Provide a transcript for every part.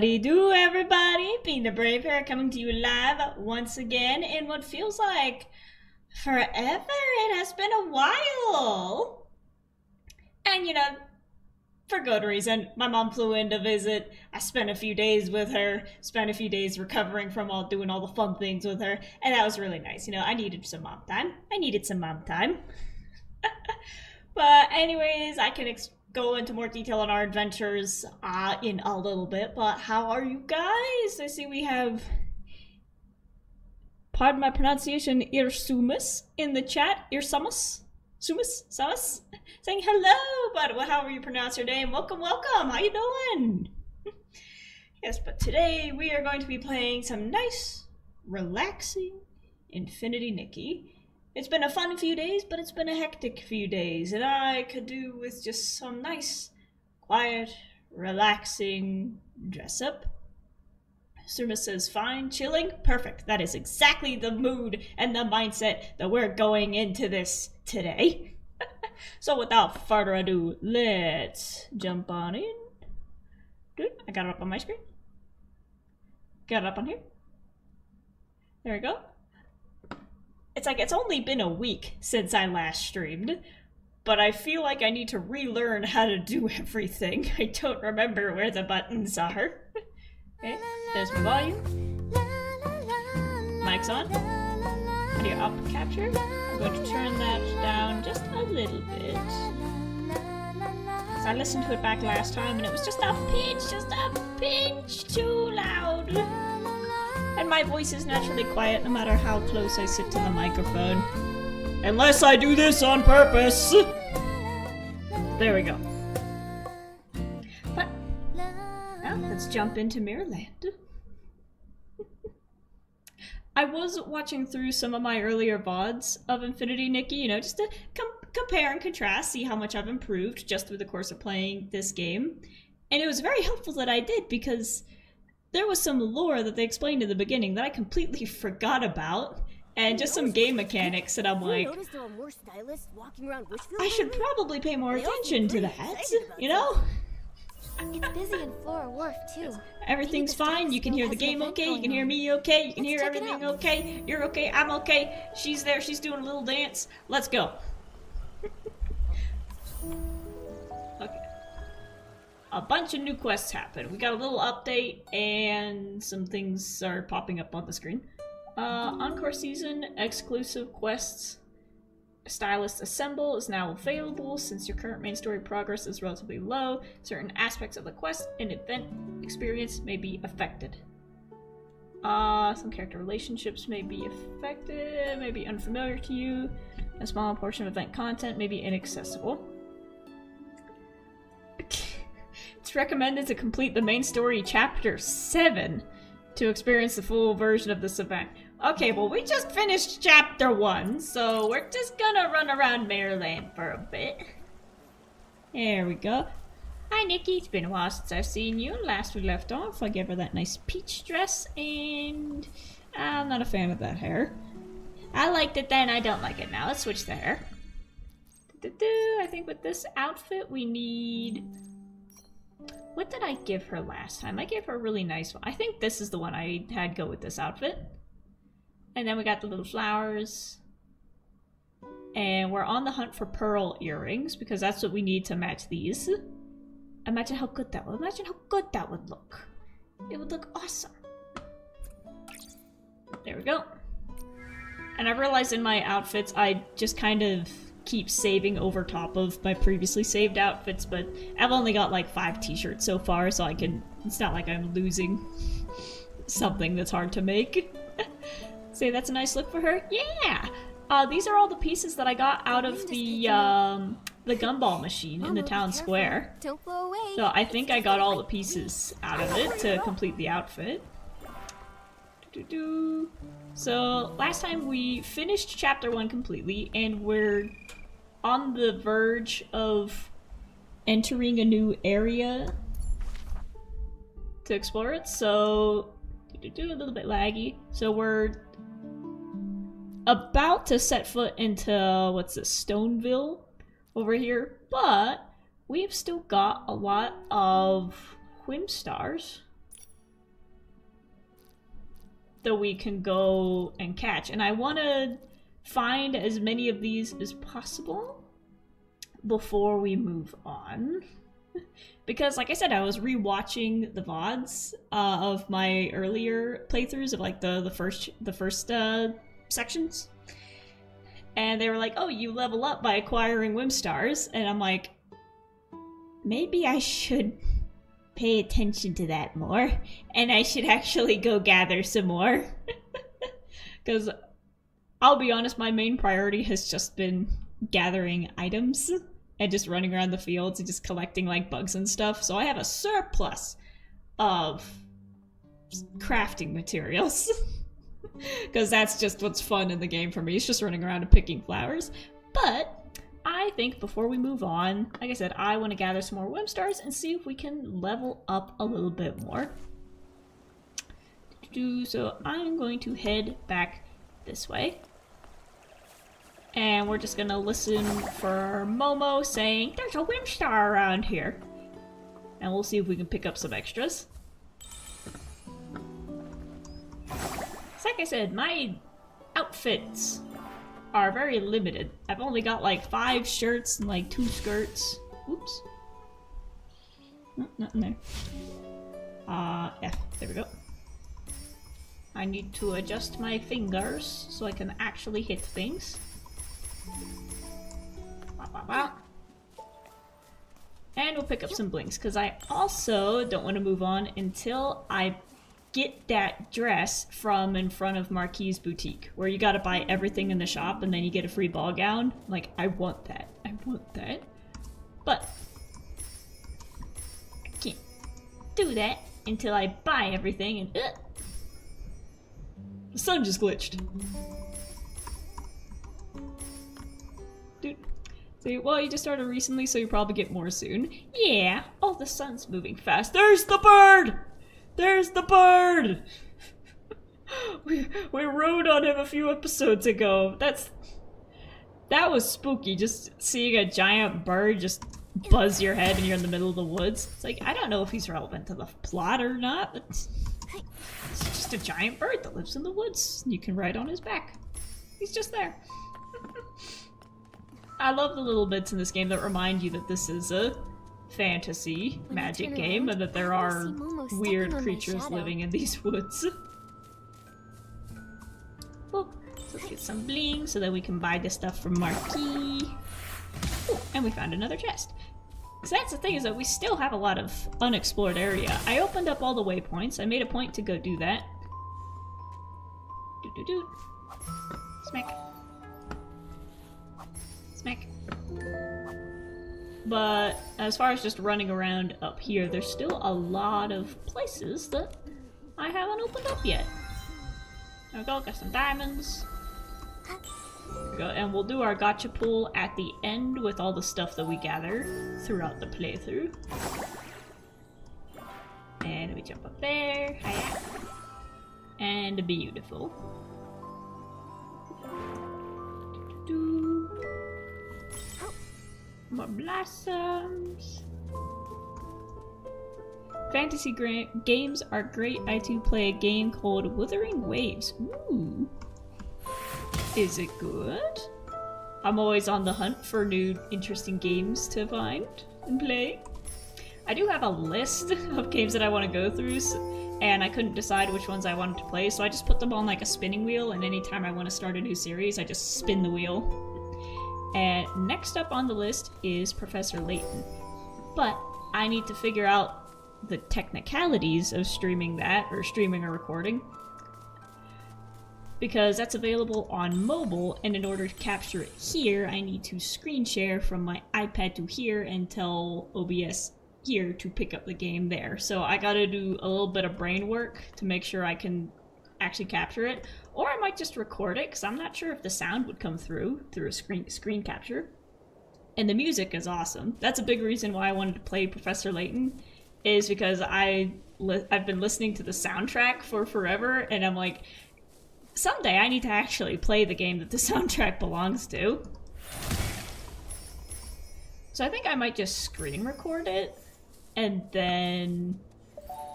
Howdy do, everybody! Being the Brave here, coming to you live once again in what feels like forever. It has been a while. And you know, for good reason. My mom flew in to visit. I spent a few days with her, spent a few days recovering from doing all the fun things with her, and that was really nice. You know, I needed some mom time. But anyways, I can go into more detail on our adventures in a little bit, but how are you guys? I see we have, pardon my pronunciation, Irsumus in the chat. Irsumus? Sumus? Saying hello, but however you pronounce your name. Welcome. How you doing? Yes, but today we are going to be playing some nice, relaxing Infinity Nikki. It's been a fun few days, but it's been a hectic few days, and I could do with just some nice, quiet, relaxing dress up. Surma says, fine, chilling, perfect. That is exactly the mood and the mindset that we're going into this today. So without further ado, let's jump on in. Good, I got it up on my screen. Got it up on here. There we go. It's like it's only been a week since I last streamed, but I feel like I need to relearn how to do everything. I don't remember where the buttons are. Okay, there's my volume. Mic's on. Audio up capture. I'm going to turn that down just a little bit. So I listened to it back last time and it was just a pinch too loud. And my voice is naturally quiet no matter how close I sit to the microphone. Unless I do this on purpose! There we go. But, now let's jump into Mirrorland. I was watching through some of my earlier VODs of Infinity Nikki, you know, just to compare and contrast, see how much I've improved just through the course of playing this game. And it was very helpful that I did, because there was some lore that they explained in the beginning that I completely forgot about, and just some game mechanics that I'm like, I should probably pay more attention to that, you know? It's busy in Flora Wharf, too. Everything's fine, you can hear the game okay, you can hear me okay, you can hear everything okay, you're okay, I'm okay, she's there, she's doing a little dance, let's go. Okay. A bunch of new quests happen. We got a little update and some things are popping up on the screen. Encore season, exclusive quests, Stylist Assemble is now available. Since your current main story progress is relatively low, certain aspects of the quest and event experience may be affected. Some character relationships may be affected, may be unfamiliar to you. A small portion of event content may be inaccessible. It's recommended to complete the main story chapter 7 to experience the full version of this event. Okay, well we just finished chapter 1, so we're just gonna run around Mirrorland for a bit. There we go. Hi Nikki, it's been a while since I've seen you. Last we left off, I gave her that nice peach dress, and I'm not a fan of that hair. I liked it then, I don't like it now. Let's switch the hair. I think with this outfit we need... What did I give her last time? I gave her a really nice one. I think this is the one I had go with this outfit. And then we got the little flowers. And we're on the hunt for pearl earrings, because that's what we need to match these. Imagine how good that would. Imagine how good that would look. It would look awesome. There we go. And I realized in my outfits, I just kind of keep saving over top of my previously saved outfits, but I've only got like 5 t-shirts so far, so I can, it's not like I'm losing something that's hard to make. Say that's a nice look for her? Yeah! These are all the pieces that I got out of the gumball machine in the town square. Don't blow away. So I think I got all the pieces out of it to complete the outfit. So last time we finished chapter 1 completely, and we're on the verge of entering a new area to explore it. So a little bit laggy. So we're about to set foot into, what's this, Stoneville over here, but we've still got a lot of Whimstars that we can go and catch. And I want to find as many of these as possible before we move on. Because, like I said, I was rewatching the VODs of my earlier playthroughs of like the first sections, and they were like, "Oh, you level up by acquiring Whimstars," and I'm like, maybe I should pay attention to that more, and I should actually go gather some more. Because I'll be honest, my main priority has just been gathering items and just running around the fields and just collecting like bugs and stuff. So I have a surplus of crafting materials. Because that's just what's fun in the game for me. It's just running around and picking flowers. But I think before we move on, like I said, I want to gather some more Whimstars and see if we can level up a little bit more. So I'm going to head back this way. And we're just gonna listen for Momo saying, "There's a Whimstar around here." And we'll see if we can pick up some extras. It's like I said, my outfits are very limited. I've only got like 5 shirts and like 2 skirts. Oops. No, nothing there. Yeah, there we go. I need to adjust my fingers so I can actually hit things. And we'll pick up some blinks, because I also don't want to move on until I get that dress from in front of Marquis' boutique, where you gotta buy everything in the shop and then you get a free ball gown. Like, I want that. I want that. But I can't do that until I buy everything, and the sun just glitched. Dude. See, well, you just started recently, so you probably get more soon. Yeah. Oh, the sun's moving fast. There's the bird! There's the bird! we rode on him a few episodes ago. That was spooky, just seeing a giant bird just buzz your head and you're in the middle of the woods. It's like, I don't know if he's relevant to the plot or not, but it's just a giant bird that lives in the woods. You can ride on his back. He's just there. I love the little bits in this game that remind you that this is a fantasy magic game and that there are weird creatures living in these woods. Oh, so let's get some bling so that we can buy the stuff from Marquis. Ooh, and we found another chest. So that's the thing, is that we still have a lot of unexplored area. I opened up all the waypoints. I made a point to go do that. Do-do-do. Smack. Smack. But as far as just running around up here, there's still a lot of places that I haven't opened up yet. There we go, got some diamonds. There we go, and we'll do our gacha pull at the end with all the stuff that we gather throughout the playthrough. And we jump up there, hiya. And beautiful. More blossoms. Fantasy games are great. I too play a game called Wuthering Waves. Ooh. Is it good? I'm always on the hunt for new interesting games to find and play. I do have a list of games that I want to go through, and I couldn't decide which ones I wanted to play, so I just put them on like a spinning wheel, and anytime I want to start a new series, I just spin the wheel. And next up on the list is Professor Layton. But I need to figure out the technicalities of streaming that, or streaming or recording. Because that's available on mobile, and in order to capture it here, I need to screen share from my iPad to here and tell OBS here to pick up the game there. So I gotta do a little bit of brain work to make sure I can actually capture it. Or I might just record it, because I'm not sure if the sound would come through a screen capture. And the music is awesome. That's a big reason why I wanted to play Professor Layton, is because I've been listening to the soundtrack for forever, and I'm like, someday I need to actually play the game that the soundtrack belongs to. So I think I might just screen record it, and then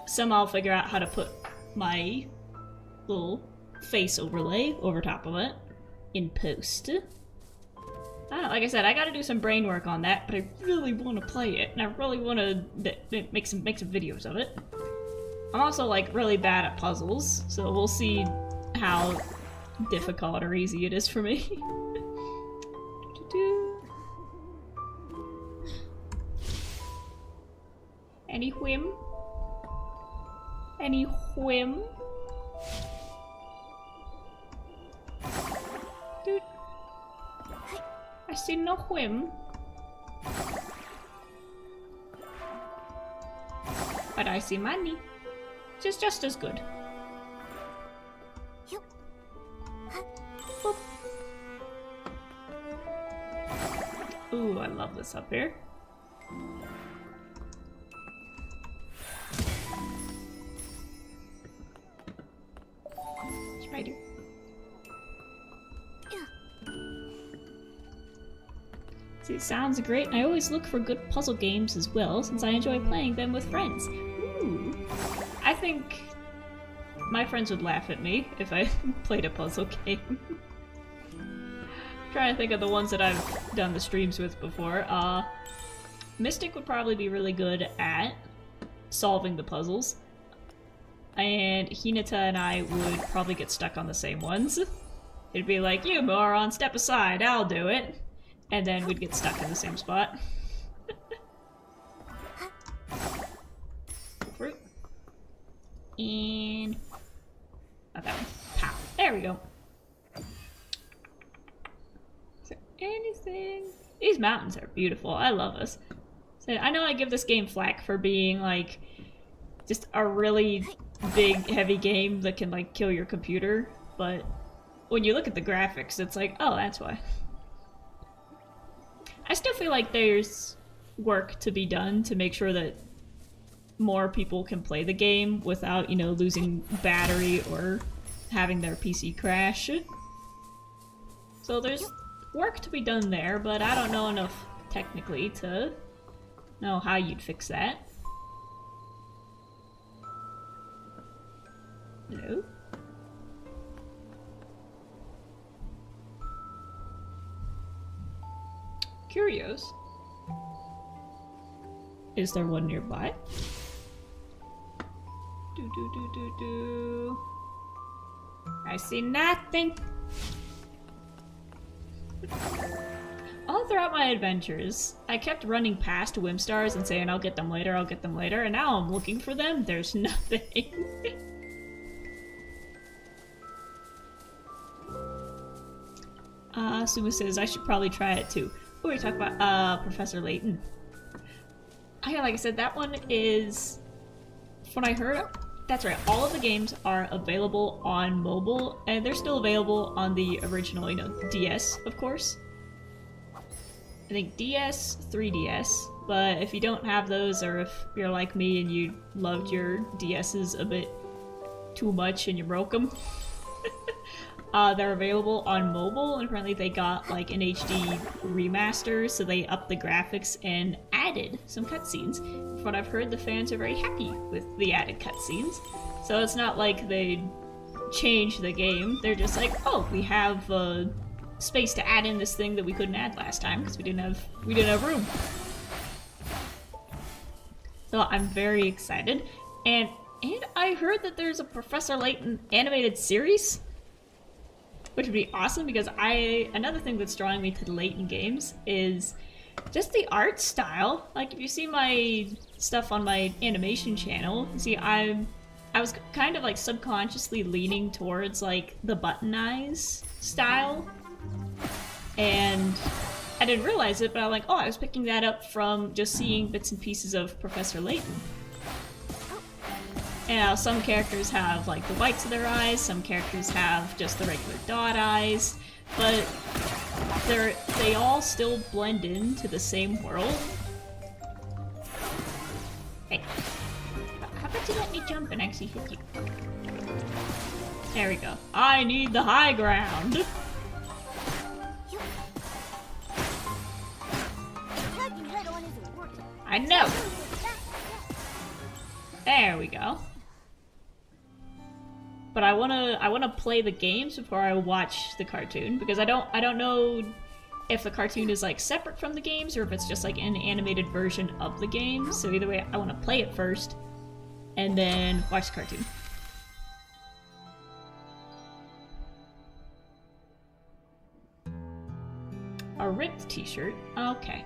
somehow figure out how to put my little face overlay over top of it in post. I don't know, like I said, I gotta do some brain work on that, but I really want to play it, and I really want to make some videos of it. I'm also, like, really bad at puzzles, so we'll see how difficult or easy it is for me. Any whim? Any whim? Dude. I see no whim. But I see money. Which is just as good. Boop. Ooh, I love this up here. Spider. See, it sounds great. I always look for good puzzle games as well, since I enjoy playing them with friends. Ooh. I think my friends would laugh at me if I played a puzzle game. Trying to think of the ones that I've done the streams with before. Mystic would probably be really good at solving the puzzles. And Hinata and I would probably get stuck on the same ones. It'd be like, you moron, step aside, I'll do it. And then we'd get stuck in the same spot. Fruit. And... not that one. Pow. There we go. Is there anything? These mountains are beautiful. I love this. So I know I give this game flack for being, like, just a really big, heavy game that can, like, kill your computer, but when you look at the graphics, it's like, oh, that's why. I still feel like there's work to be done to make sure that more people can play the game without, you know, losing battery or having their PC crash. So there's work to be done there, but I don't know enough technically to know how you'd fix that. No? Curious. Is there one nearby? I see nothing. All throughout my adventures, I kept running past Whimstars and saying, I'll get them later, and now I'm looking for them, there's nothing. Suma says, I should probably try it too. What were we talking about? Professor Layton. Like I said, that one is, from what I heard, that's right, all of the games are available on mobile, and they're still available on the original, you know, DS, of course. I think DS, 3DS, but if you don't have those, or if you're like me and you loved your DSs a bit too much and you broke them, they're available on mobile, and apparently they got like an HD remaster, so they upped the graphics and added some cutscenes. From what I've heard, the fans are very happy with the added cutscenes. So it's not like they changed the game, they're just like, oh, we have space to add in this thing that we couldn't add last time because we didn't have room. So I'm very excited, and I heard that there's a Professor Layton animated series, which would be awesome because another thing that's drawing me to the Layton games is just the art style. Like, if you see my stuff on my animation channel, see I was kind of like subconsciously leaning towards like the button eyes style, and I didn't realize it, but I'm like, oh, I was picking that up from just seeing bits and pieces of Professor Layton. And how some characters have like the whites of their eyes, some characters have just the regular dot eyes, but they all still blend into the same world. Hey, how about you let me jump and actually hit you? There we go. I need the high ground. I know. but I wanna play the games before I watch the cartoon, because I don't know if the cartoon is like separate from the games or if it's just like an animated version of the games. So either way, I want to play it first and then watch the cartoon. A ripped t-shirt. Okay.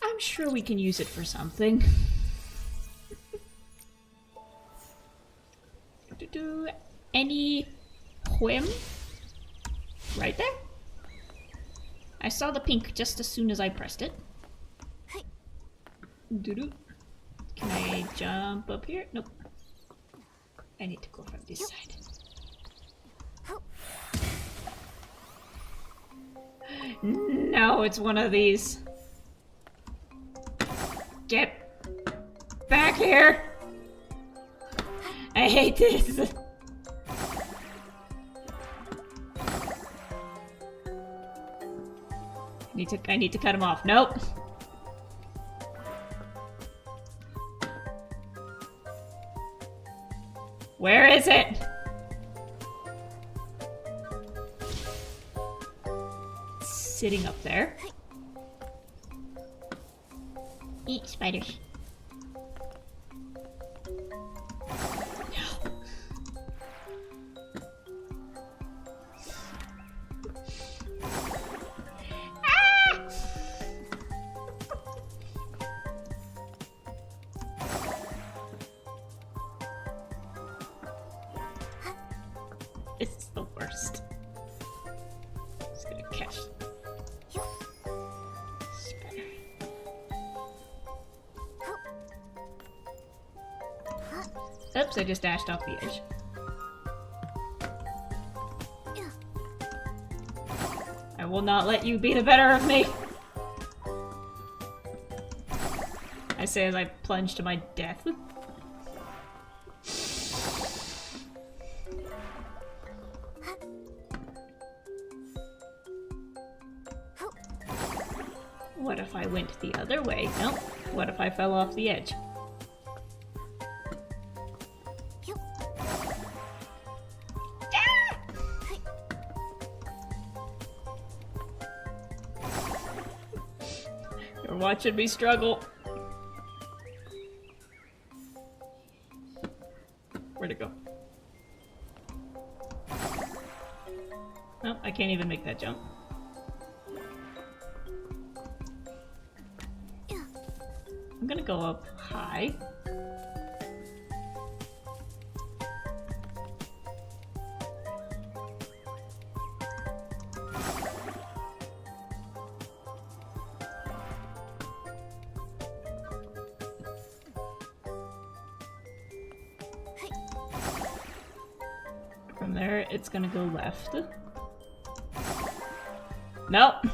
I'm sure we can use it for something. Any whim? Right there. I saw the pink just as soon as I pressed it. Doo-doo. Can I jump up here? Nope. I need to go from this side. No, it's one of these. Get back here! I hate this. I need to cut him off. Nope. Where is it? It's sitting up there. Eat spiders. No. This is the worst. Just gonna catch. Spider. Oops, I just dashed off the edge. I will not let you be the better of me. I say as I plunge to my death. What if I went the other way? Nope. What if I fell off the edge? You're watching me struggle. Where'd it go? Oh, I can't even make that jump. I'm gonna go up high. From there, it's gonna go left. Nope.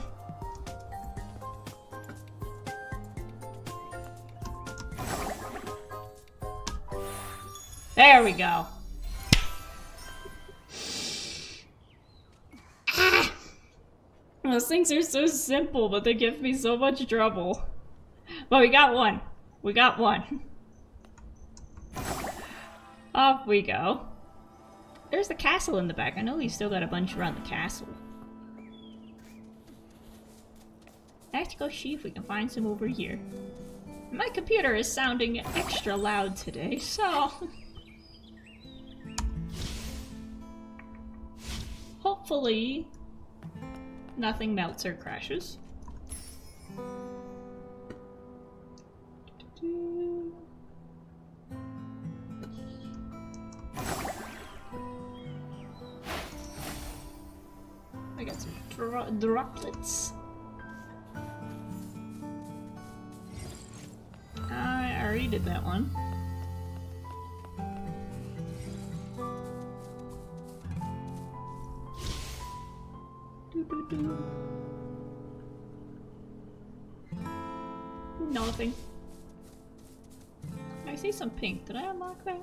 There we go. Ah! Those things are so simple, but they give me so much trouble. But we got one. We got one. Off we go. There's the castle in the back. I know we still got a bunch around the castle. I have to go see if we can find some over here. My computer is sounding extra loud today, so... hopefully, nothing melts or crashes. I got some droplets. I already did that one. Nothing. I see some pink. Did I unlock that?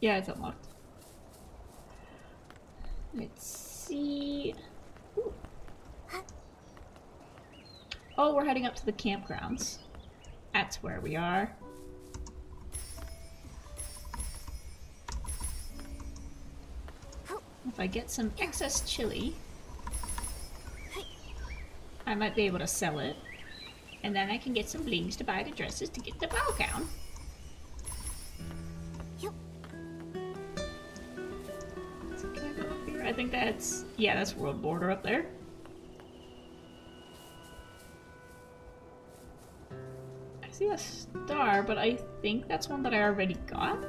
Yeah, it's unlocked. Let's see. Ooh. Oh, we're heading up to the campgrounds. That's where we are. If I get some excess chili, I might be able to sell it. And then I can get some blings to buy the dresses to get the bow gown. Yep. So can I go up here? I think that's... yeah, that's world border up there. I see a star, but I think that's one that I already got.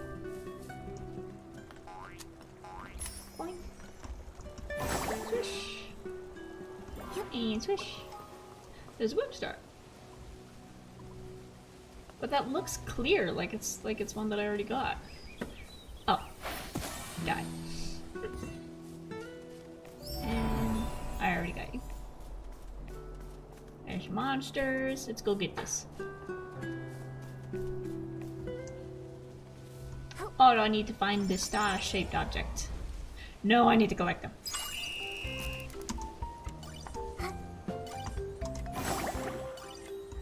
Boing. Swish. And swish. There's a Whimstar. But that looks clear, like it's one that I already got. Oh. Die. And I already got you. There's monsters. Let's go get this. Oh, do I need to find this star-shaped object? No, I need to collect them.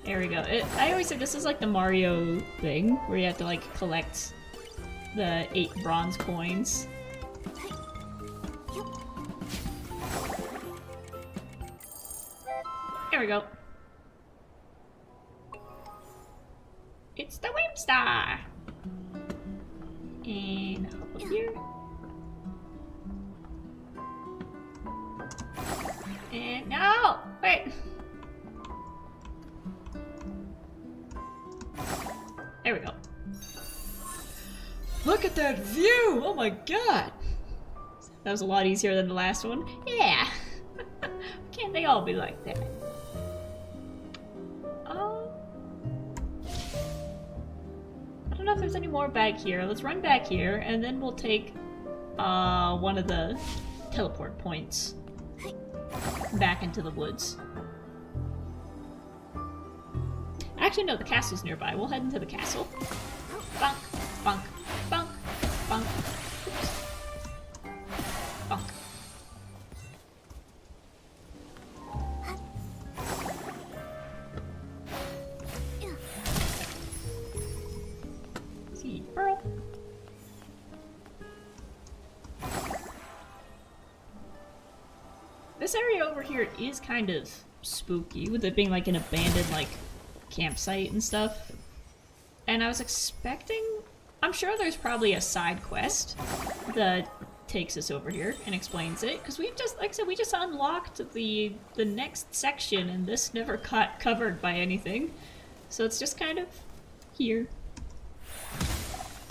There we go. I always say this is like the Mario thing, where you have to like collect the 8 bronze coins. There we go. It's the Whimstar! And hop up here. And no! Wait! There we go. Look at that view! Oh my god! That was a lot easier than the last one. Yeah! Can't they all be like that? I don't know if there's any more back here. Let's run back here, and then we'll take one of the teleport points back into the woods. Actually, no, the castle's nearby. We'll head into the castle. Bonk, bonk, bonk, bonk. Bonk. See, pearl. This area over here is kind of spooky, with it being like an abandoned, like, campsite and stuff. And I was expecting... I'm sure there's probably a side quest that takes us over here and explains it, because we've just, like I said, we just unlocked the next section, and this never got covered by anything. So it's just kind of here.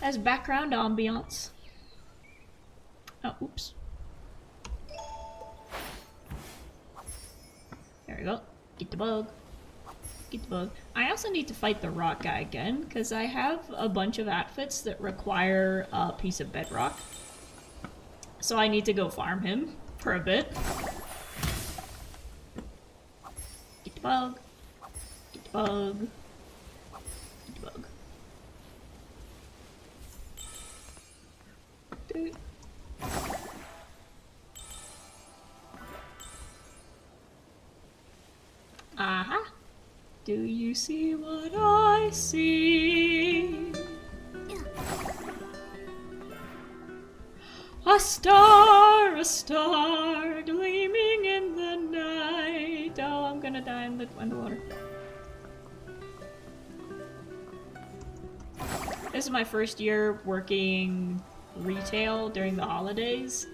As background ambiance. Oh, oops. There we go. Get the bug. Get the bug. I also need to fight the rock guy again, because I have a bunch of outfits that require a piece of bedrock. So I need to go farm him for a bit. Get the bug. Get the bug. Get the bug. Dude. Aha! Do you see what I see? A star gleaming in the night. Oh, I'm gonna die in the underwater. This is my first year working retail during the holidays,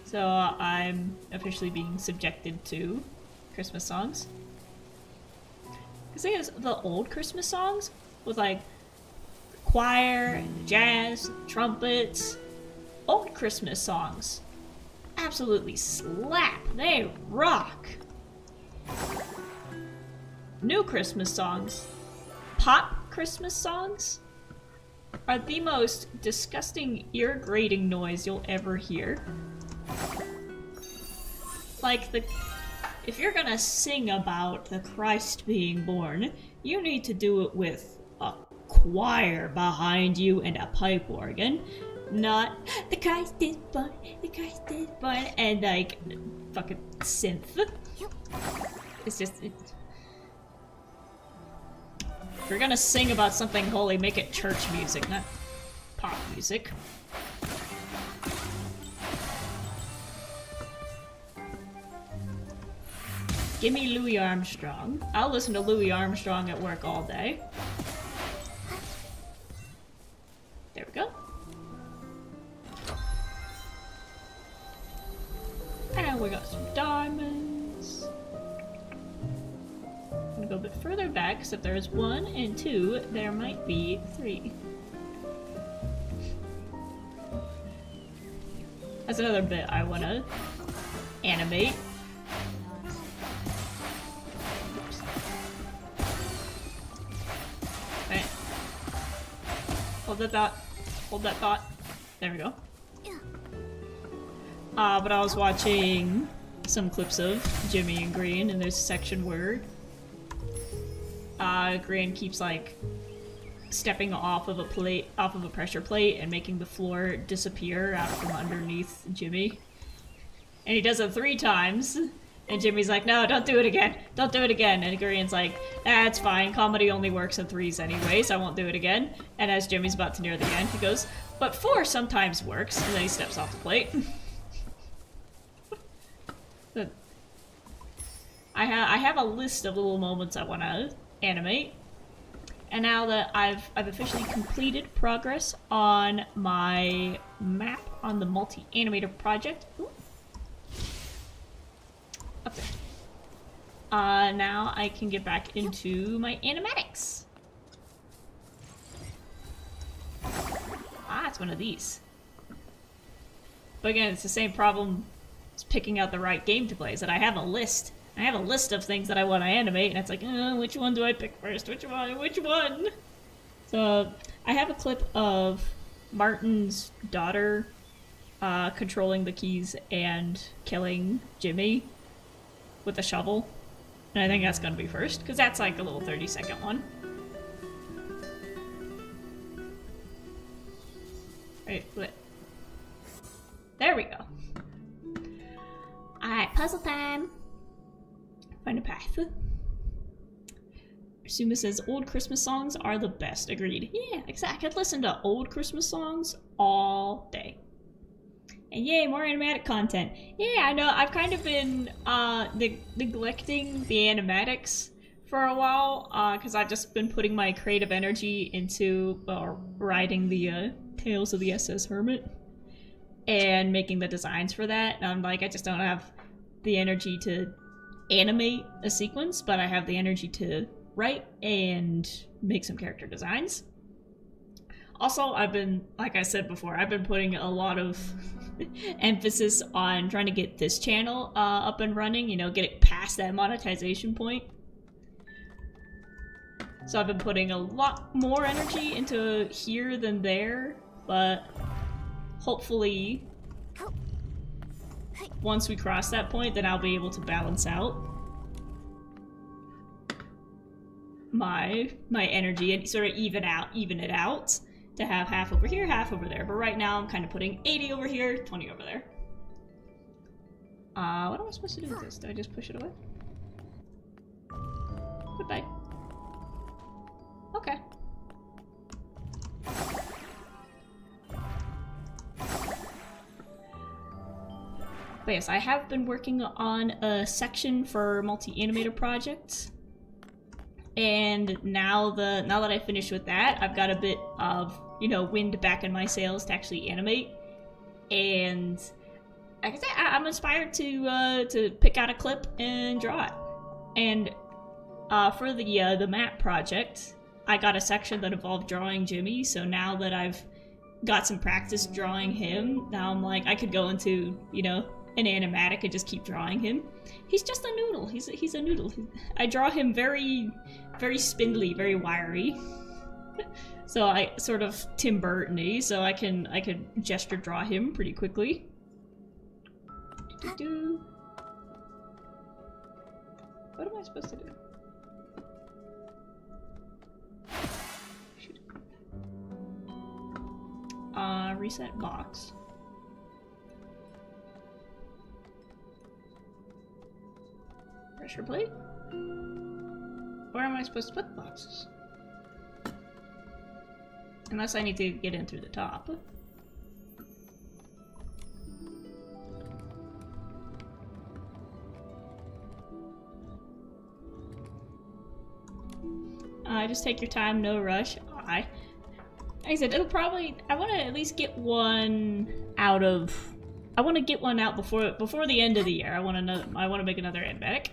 so I'm officially being subjected to Christmas songs. The thing is, the old Christmas songs with like choir and jazz, trumpets, old Christmas songs absolutely slap. They rock. New Christmas songs, pop Christmas songs, are the most disgusting, ear-grating noise you'll ever hear. Like if you're gonna sing about the Christ being born, you need to do it with a choir behind you and a pipe organ, not the Christ is born, and like fucking synth. It's just... if you're gonna sing about something holy, make it church music, not pop music. Give me Louis Armstrong. I'll listen to Louis Armstrong at work all day. There we go. And we got some diamonds. I'm gonna go a bit further back, because if there's 1 and 2, there might be 3. That's another bit I wanna animate. Okay. Hold that thought. Hold that thought. There we go. But I was watching some clips of Jimmy and Green, and there's a section where Green keeps like stepping off of a pressure plate and making the floor disappear out from underneath Jimmy. And he does it 3 times, and Jimmy's like, no, don't do it again, don't do it again. And Green's like, that's fine, comedy only works in 3s anyway, so I won't do it again. And as Jimmy's about to near the end, he goes, but 4 sometimes works, and then he steps off the plate. I have a list of little moments I want to animate, and now that I've officially completed progress on my map on the multi-animator project. Ooh. Up there. Now I can get back into my animatics. Ah, it's one of these. But again, it's the same problem as picking out the right game to play, is that I have a list. I have a list of things that I want to animate, and it's like, which one do I pick first? Which one? Which one? So, I have a clip of Martin's daughter controlling the keys and killing Jimmy with a shovel. And I think that's gonna be first, because that's like a little 30-second one. Wait, what? There we go. Alright, puzzle time. Find a path. Suma says, old Christmas songs are the best. Agreed. Yeah, exactly. I could listen to old Christmas songs all day. And yay, more animatic content. Yeah, I know. I've kind of been neglecting the animatics for a while, because I've just been putting my creative energy into writing the Tales of the SS Hermit and making the designs for that. And I'm like, I just don't have the energy to animate a sequence, but I have the energy to write and make some character designs. Also, I've been, like I said before, I've been putting a lot of emphasis on trying to get this channel up and running, you know, get it past that monetization point. So I've been putting a lot more energy into here than there, but hopefully once we cross that point, then I'll be able to balance out my energy and sort of even it out to have half over here, half over there. But right now I'm kind of putting 80 over here, 20 over there. What am I supposed to do with this? Do I just push it away? Goodbye. Okay. But yes, I have been working on a section for multi-animator projects. And now that I finished with that, I've got a bit of, you know, wind back in my sails to actually animate. And like I said, I'm inspired to pick out a clip and draw it. And for the map project, I got a section that involved drawing Jimmy. So now that I've got some practice drawing him, now I'm like, I could go into, you know, an animatic and just keep drawing him. He's just a noodle. He's a noodle. I draw him very, very spindly, very wiry. So I sort of Tim Burton-y, so I can gesture draw him pretty quickly. What am I supposed to do? Shoot. Reset box. Pressure plate? Where am I supposed to put the boxes? Unless I need to get in through the top. Just take your time, no rush. Like I said, it'll probably. I want to at least get one out of. I want to get one out before the end of the year. I want to make another animatic.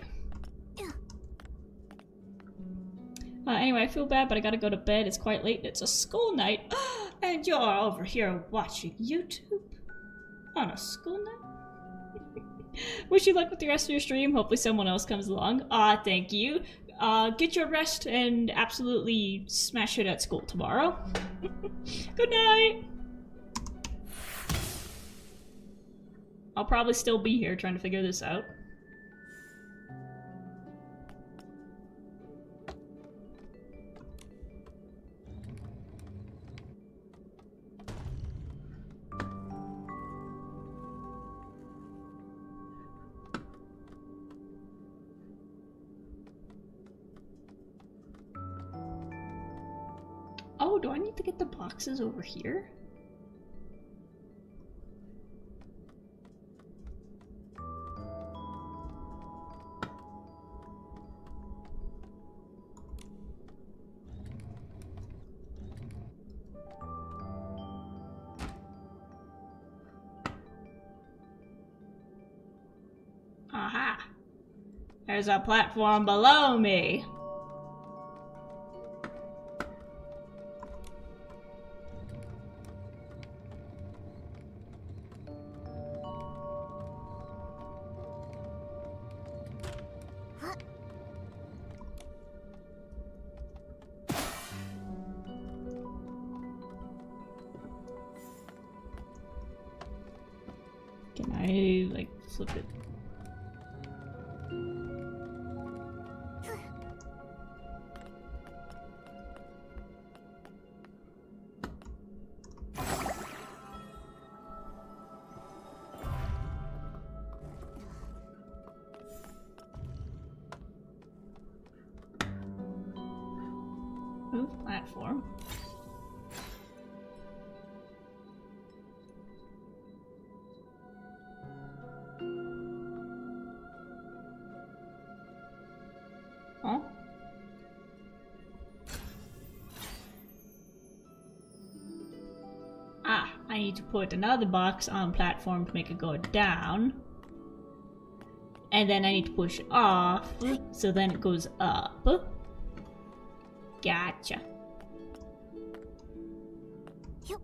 Anyway, I feel bad, but I gotta go to bed. It's quite late. It's a school night, and you're over here watching YouTube on a school night. Wish you luck with the rest of your stream. Hopefully, someone else comes along. Thank you. Get your rest and absolutely smash it at school tomorrow. Good night! I'll probably still be here trying to figure this out. Oh, do I need to get the boxes over here? Aha! There's a platform below me! Can I, like, flip it? Move platform. Huh? I need to put another box on platform to make it go down. And then I need to push off, so then it goes up. Gotcha. Yep.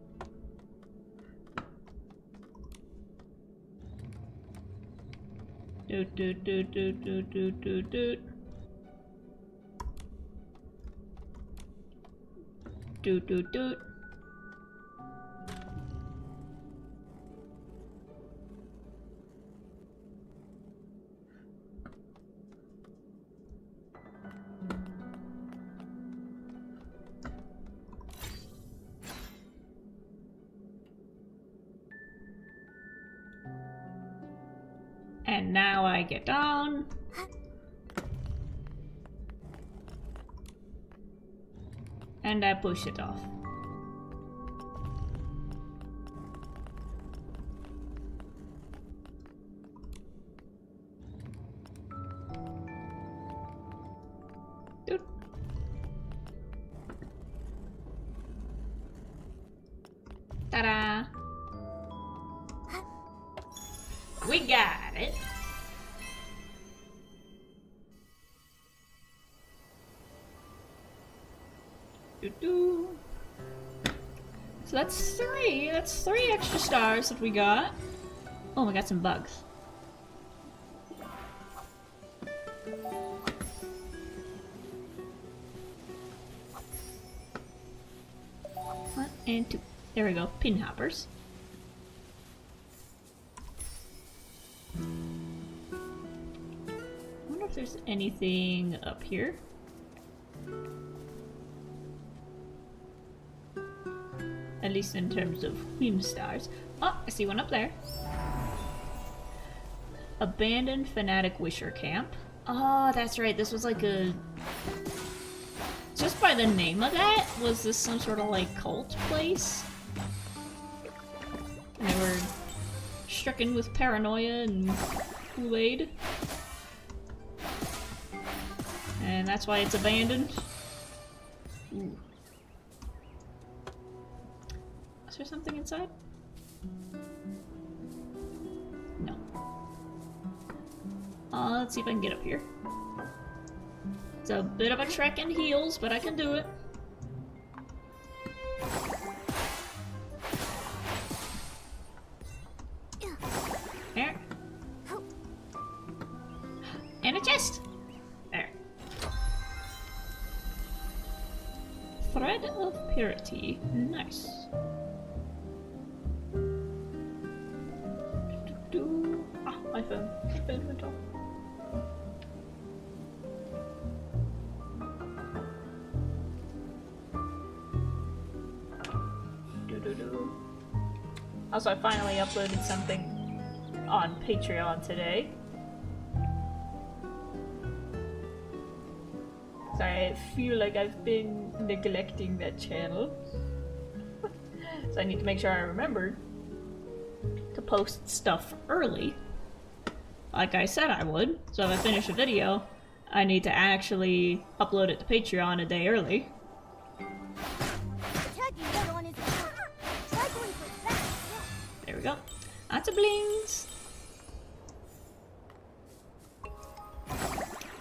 Doot doot doot doot doot doot doot doot. Doot doot doot. And now I get down. And I push it off. Doot. Ta-da! We got it! Doo-doo. So that's three extra stars that we got. Oh, we got some bugs. One and two. There we go, pin hoppers. I wonder if there's anything up here. At least in terms of Whimstars. Oh, I see one up there. Abandoned Fanatic Wisher Camp. Oh, that's right. This was like a... Just by the name of that, was this some sort of like cult place? And they were stricken with paranoia and Kool-Aid. And that's why it's abandoned. Ooh. Is there something inside? No. Let's see if I can get up here. It's a bit of a trek in heels, but I can do it. There. And a chest! There. Thread of Purity. Nice. Ah, my phone. My phone went off. Also, I finally uploaded something on Patreon today. So I feel like I've been neglecting that channel. So I need to make sure I remember to post stuff early. Like I said I would. So if I finish a video, I need to actually upload it to Patreon a day early. There we go. Lots of blings.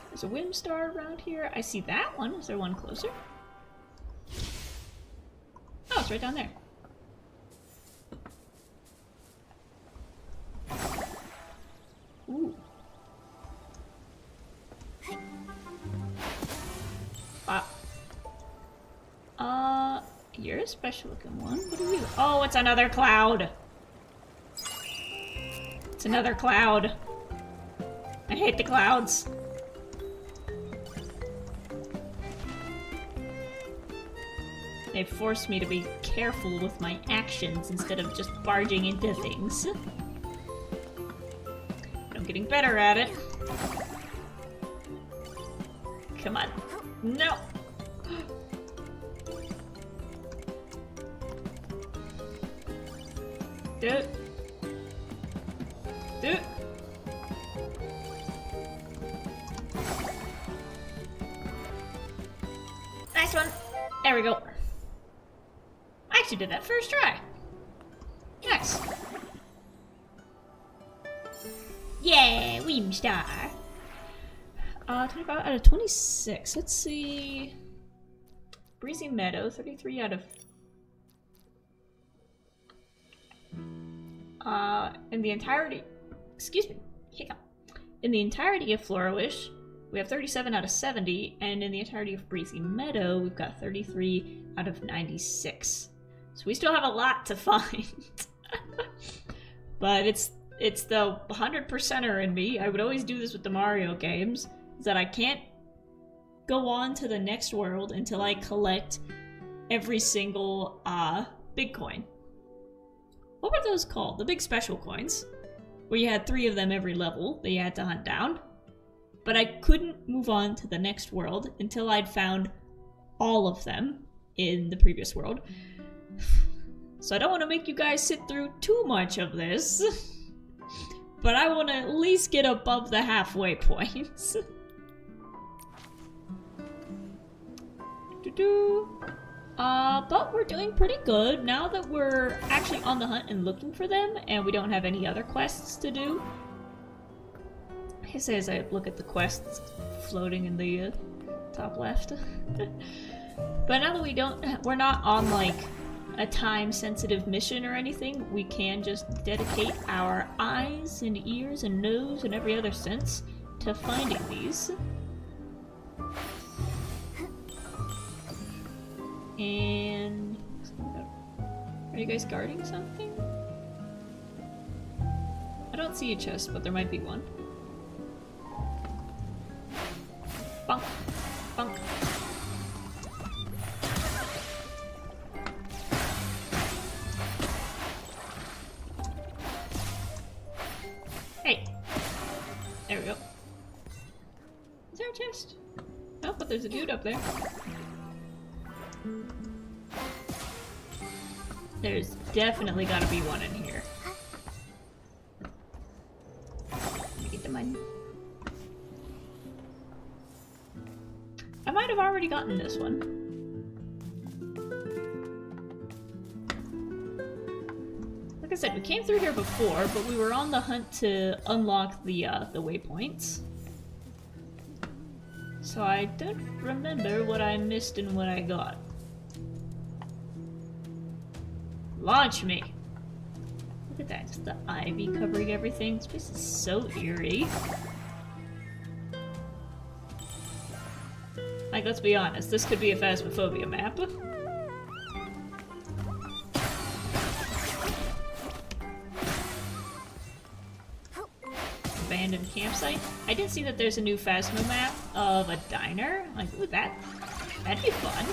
There's a Whimstar around here. I see that one. Is there one closer? Oh, it's right down there. Ooh. Wow. You're a special looking one. What are you? Oh, it's another cloud. It's another cloud. I hate the clouds. They force me to be careful with my actions instead of just barging into things. I'm getting better at it. Come on. No! Do it. Do it. Nice one. There we go. I actually did that first try. Nice. Yeah, Whimstar. 25 out of 26. Let's see. Breezy Meadow, 33 out of... in the entirety... Excuse me. Hiccup. In the entirety of Florawish, we have 37 out of 70, and in the entirety of Breezy Meadow, we've got 33 out of 96. So we still have a lot to find. But it's the 100%er in me. I would always do this with the Mario games, is that I can't go on to the next world until I collect every single big coin. What were those called? The big special coins, where you had 3 of them every level that you had to hunt down. But I couldn't move on to the next world until I'd found all of them in the previous world. So I don't want to make you guys sit through too much of this, but I want to at least get above the halfway point. But we're doing pretty good now that we're actually on the hunt and looking for them, and we don't have any other quests to do. I guess as I look at the quests floating in the top left. But now that we're not on like a time-sensitive mission or anything, we can just dedicate our eyes and ears and nose and every other sense to finding these. And... are you guys guarding something? I don't see a chest, but there might be one. Bonk. Bonk. Hey! There we go. Is there a chest? No, but there's a dude up there. There's definitely gotta be one in here. Let me get the money. I might have already gotten this one. Like I said, we came through here before, but we were on the hunt to unlock the waypoints. So I don't remember what I missed and what I got. Launch me! Look at that, just the ivy covering everything. This place is so eerie. Like, let's be honest, this could be a Phasmophobia map. Abandoned campsite. I did see that there's a new Phasmo map of a diner. Like, ooh, that'd be fun.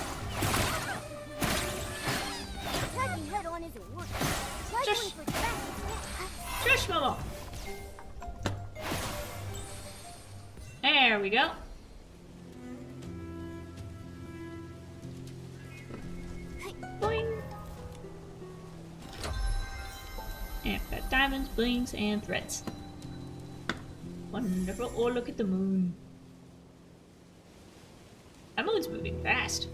Shush, Momo! There we go. Boing! And we've got diamonds, blings, and threads. Wonderful. Oh, look at the moon. That moon's moving fast.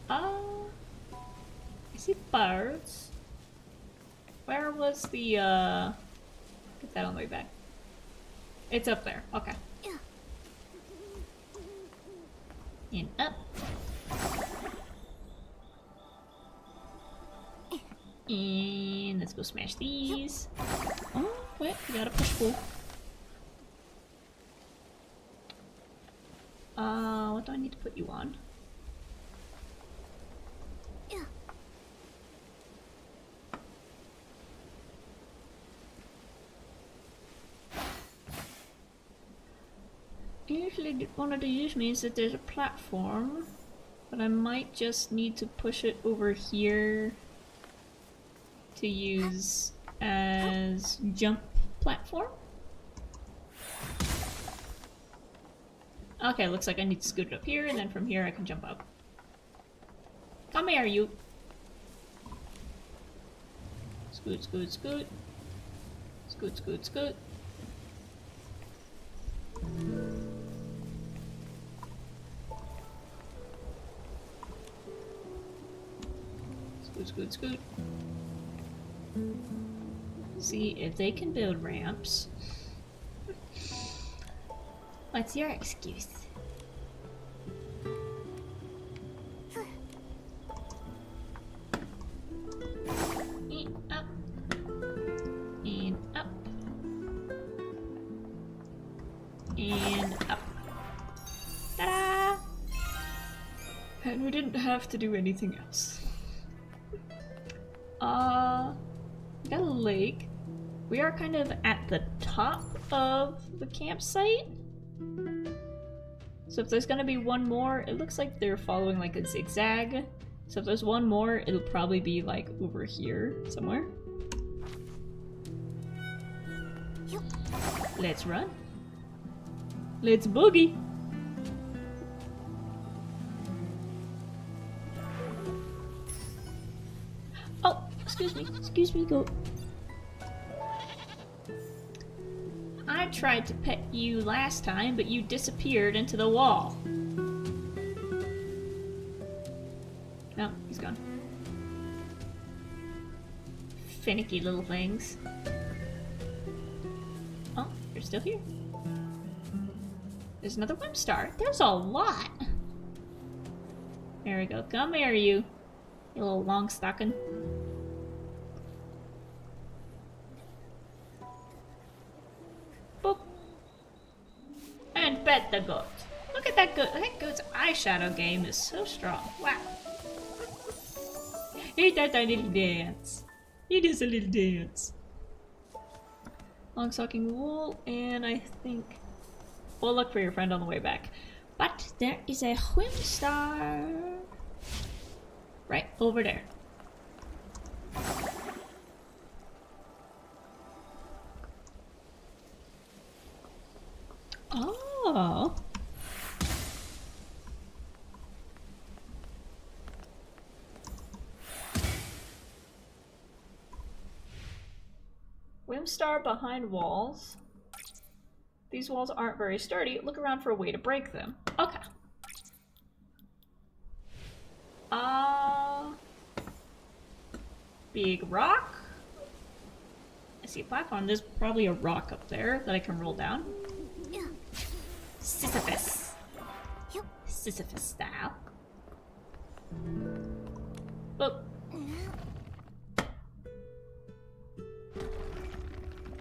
I see birds. Where was the, get that on the way back. It's up there. Okay. And up. And let's go smash these. Oh, wait, we gotta push pull. What do I need to put you on? Usually one of these means that there's a platform, but I might just need to push it over here to use as jump platform. Okay, looks like I need to scoot it up here, and then from here I can jump up. Come here, you! Scoot, scoot, scoot. Scoot, scoot, scoot. Scoot, scoot, scoot. See if they can build ramps. What's your excuse? And up. And up. And up. Ta-da! And we didn't have to do anything else. We got a lake. We are kind of at the top of the campsite. So if there's gonna be one more, it looks like they're following like a zigzag. So if there's one more, it'll probably be like over here somewhere. Let's run. Let's boogie. Oh, excuse me, goat. I tried to pet you last time, but you disappeared into the wall. No, he's gone. Finicky little things. Oh, you're still here. There's another Whimstar. There's a lot. There we go. Come here, you little long stocking. Boop. And pet the goat. Look at that goat. That goat's eyeshadow game is so strong. Wow. He does a little dance. He does a little dance. Long stocking wool, and I think we'll look for your friend on the way back. But there is a Whimstar right over there. Oh. Whimstar behind walls. These walls aren't very sturdy. Look around for a way to break them. Okay. big rock. I see a platform. There's probably a rock up there that I can roll down. Sisyphus. Sisyphus style. Boop.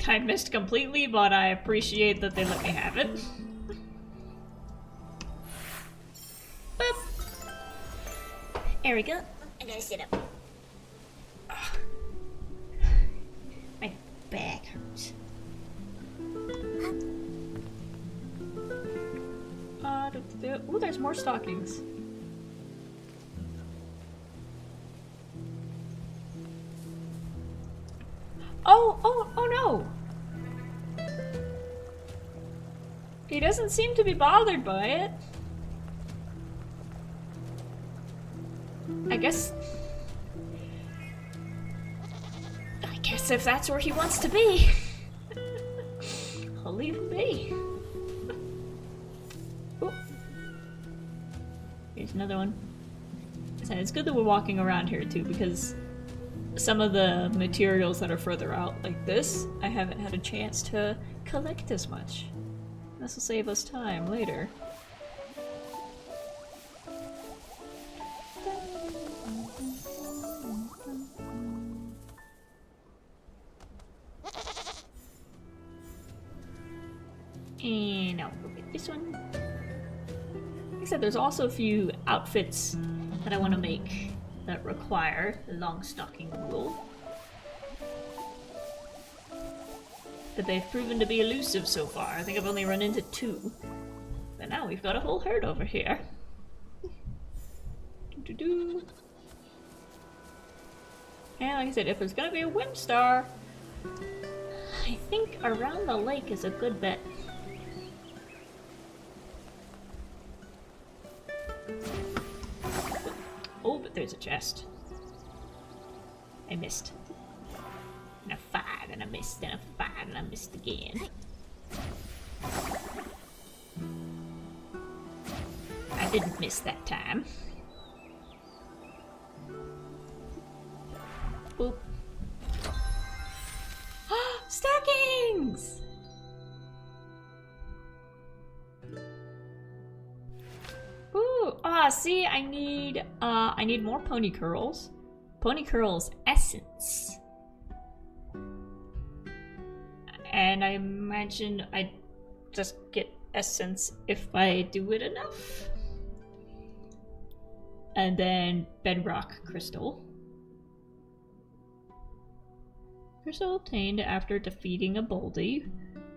I missed completely, but I appreciate that they let me have it. Boop. There we go. I gotta sit up. Ugh. My back hurts. Oh, there's more stockings. Oh no! He doesn't seem to be bothered by it. I guess if that's where he wants to be, I'll leave him be. Oh. Here's another one. So it's good that we're walking around here too, because some of the materials that are further out, like this, I haven't had a chance to collect as much. This will save us time later. And now we'll get this one. Like I said, there's also a few outfits that I want to make that require the long stocking wool. But they've proven to be elusive so far. I think I've only run into 2. But now we've got a whole herd over here. And like I said, if there's gonna be a Whimstar, I think around the lake is a good bet. Oh, but there's a chest. I missed. And I fired and I missed and I fired and I missed again. I didn't miss that time. Boop. Stockings! Ooh, see, I need more pony curls. Pony curls essence. And I imagine I just get essence if I do it enough. And then bedrock crystal. Crystal obtained after defeating a Boldy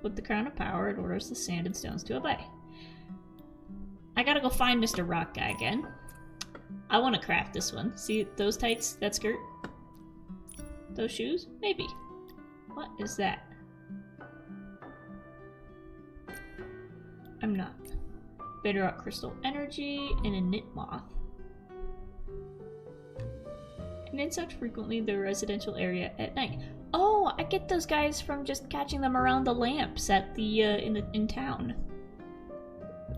with the Crown of Power, it orders the sand and stones to obey. I gotta go find Mr. Rock Guy again. I want to craft this one. See those tights? That skirt? Those shoes? Maybe. What is that? I'm not. Bedrock crystal energy and a knit moth. An insect frequently the residential area at night. Oh, I get those guys from just catching them around the lamps at the in town.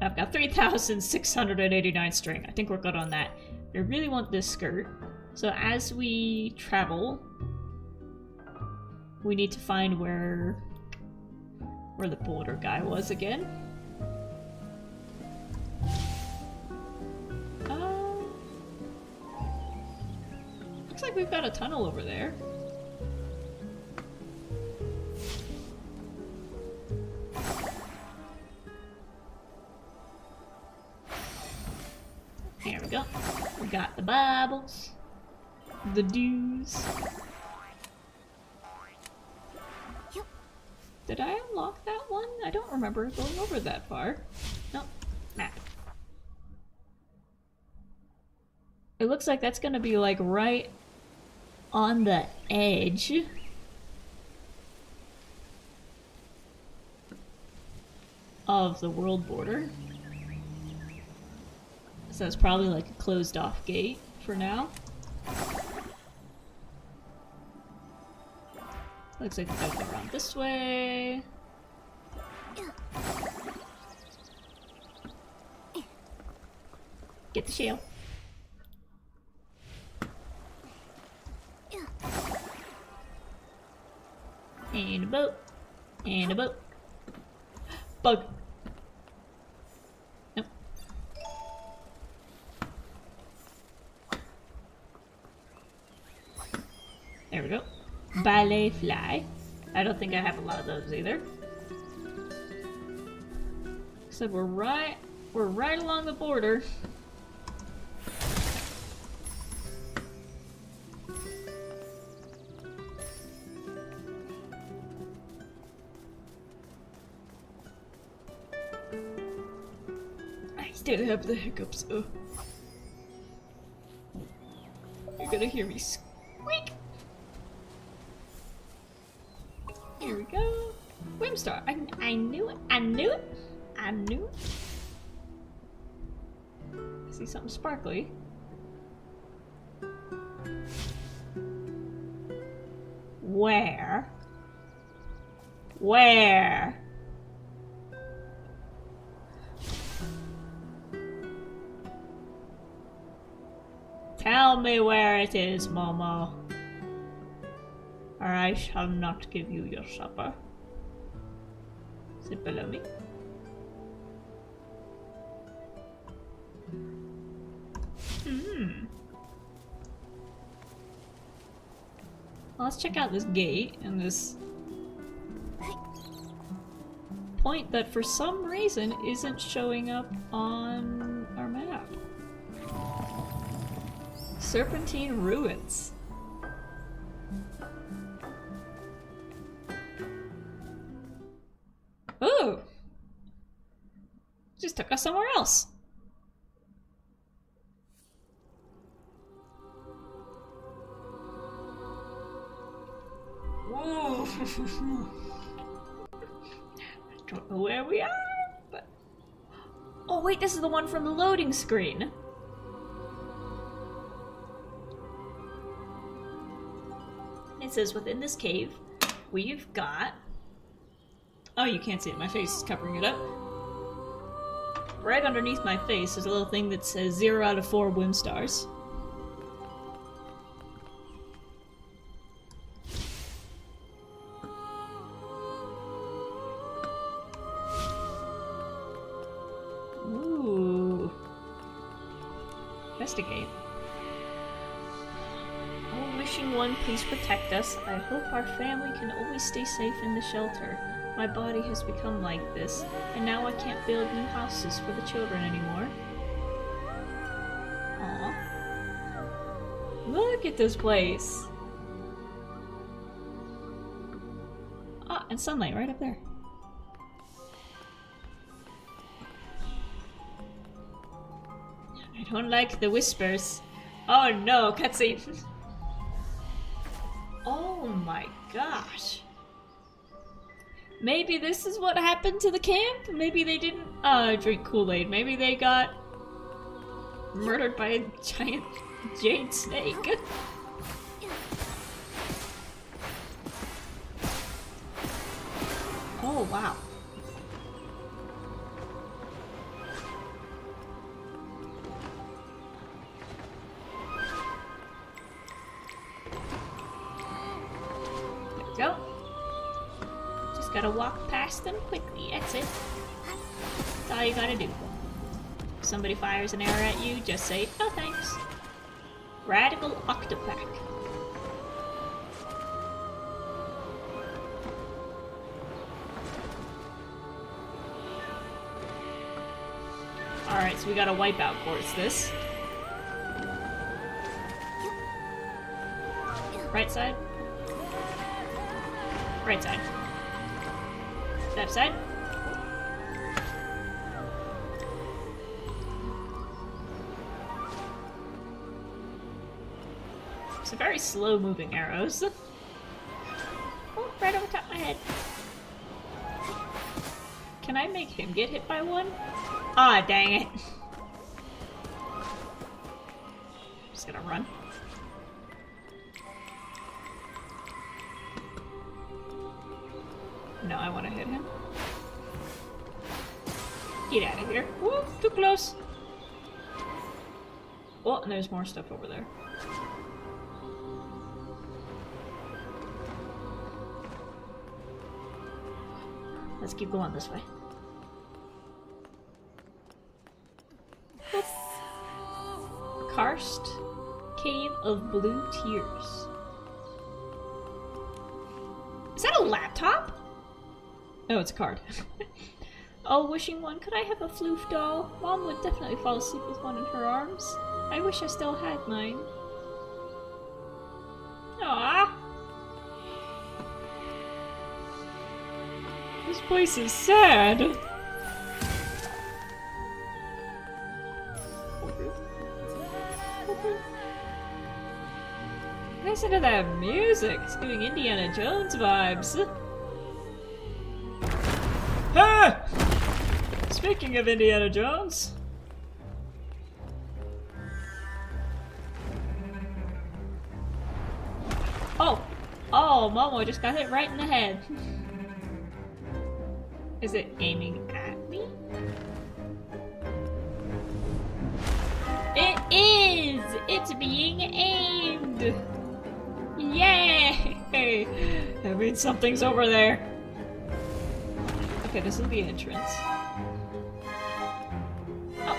I've got 3,689 string. I think we're good on that. I really want this skirt. So as we travel, we need to find where the border guy was again. Looks like we've got a tunnel over there. There we go. We got the Bibles. The dues. Did I unlock that one? I don't remember going over that far. Nope. Map. It looks like that's gonna be like right on the edge of the world border. So it's probably like a closed off gate for now. Looks like we gotta go around this way. Get the shell. And a boat. And a boat. Bug. Nope. There we go. Ballet fly. I don't think I have a lot of those either. So we're right along the border. I still have the hiccups. You're gonna hear me squeak. Here we go. Whimstar. I knew it. I knew it. I knew it. I see something sparkly. Where? Where? Tell me where it is, Momo, or I shall not give you your supper. Is it below me? Well, let's check out this gate and this point that for some reason isn't showing up on our map. Serpentine Ruins. Oh! Just took us somewhere else. Whoa! I don't know where we are, but... Oh wait, this is the one from the loading screen. It says within this cave, we've got... Oh, you can't see it. My face is covering it up. Right underneath my face is a little thing that says 0 out of 4 Whimstars. Ooh. Investigate. Oh, wishing one, please protect us. I hope our family can always stay safe in the shelter. My body has become like this, and now I can't build new houses for the children anymore. Aww. Look at this place! Ah, and sunlight right up there. I don't like the whispers. Oh no, cutscene! Oh my gosh. Maybe this is what happened to the camp? Maybe they didn't drink Kool-Aid. Maybe they got murdered by a giant jade snake. Oh, wow. There we go. Gotta walk past them quickly, that's it. That's all you gotta do. If somebody fires an arrow at you, just say, oh thanks. Radical Octopack. Alright, so we got a wipeout course this. Right side? Right side. Left side. Some very slow moving arrows. Oh, right over top of my head. Can I make him get hit by one? Ah, dang it. Just gonna run. No, I want to hit him. Get out of here. Whoop, too close. Oh, and there's more stuff over there. Let's keep going this way. Oop. Karst Cave of Blue Tears. Is that a laptop? No, it's a card. Oh, wishing one, could I have a floof doll? Mom would definitely fall asleep with one in her arms. I wish I still had mine. Aww. This place is sad. Listen to that music. It's giving Indiana Jones vibes. Ah! Speaking of Indiana Jones. Oh! Oh, Momo just got hit right in the head. Is it aiming at me? It is! It's being aimed! Yay! That means something's over there. Okay, this is the entrance. Oh.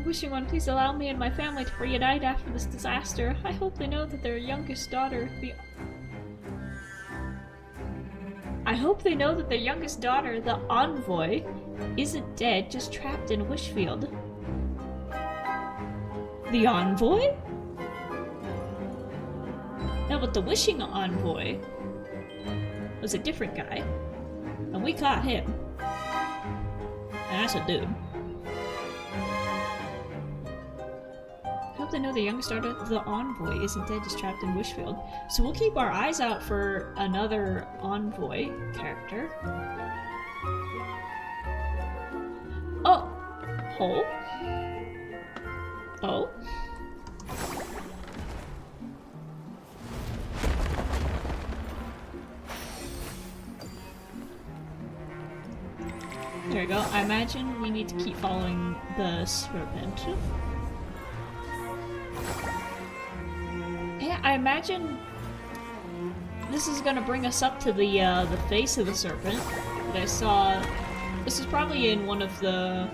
Wishing one, please allow me and my family to reunite after this disaster. I hope they know that their youngest daughter, the envoy, isn't dead, just trapped in Wishfield. The envoy? No, but the wishing envoy was a different guy. And we caught him. And that's a dude. I hope they know the youngest daughter of the envoy isn't dead, just trapped in Wishfield. So we'll keep our eyes out for another envoy character. Oh! Oh? Oh? There we go. I imagine we need to keep following the serpent. Yeah, I imagine this is gonna bring us up to the face of the serpent that I saw. This is probably in one of the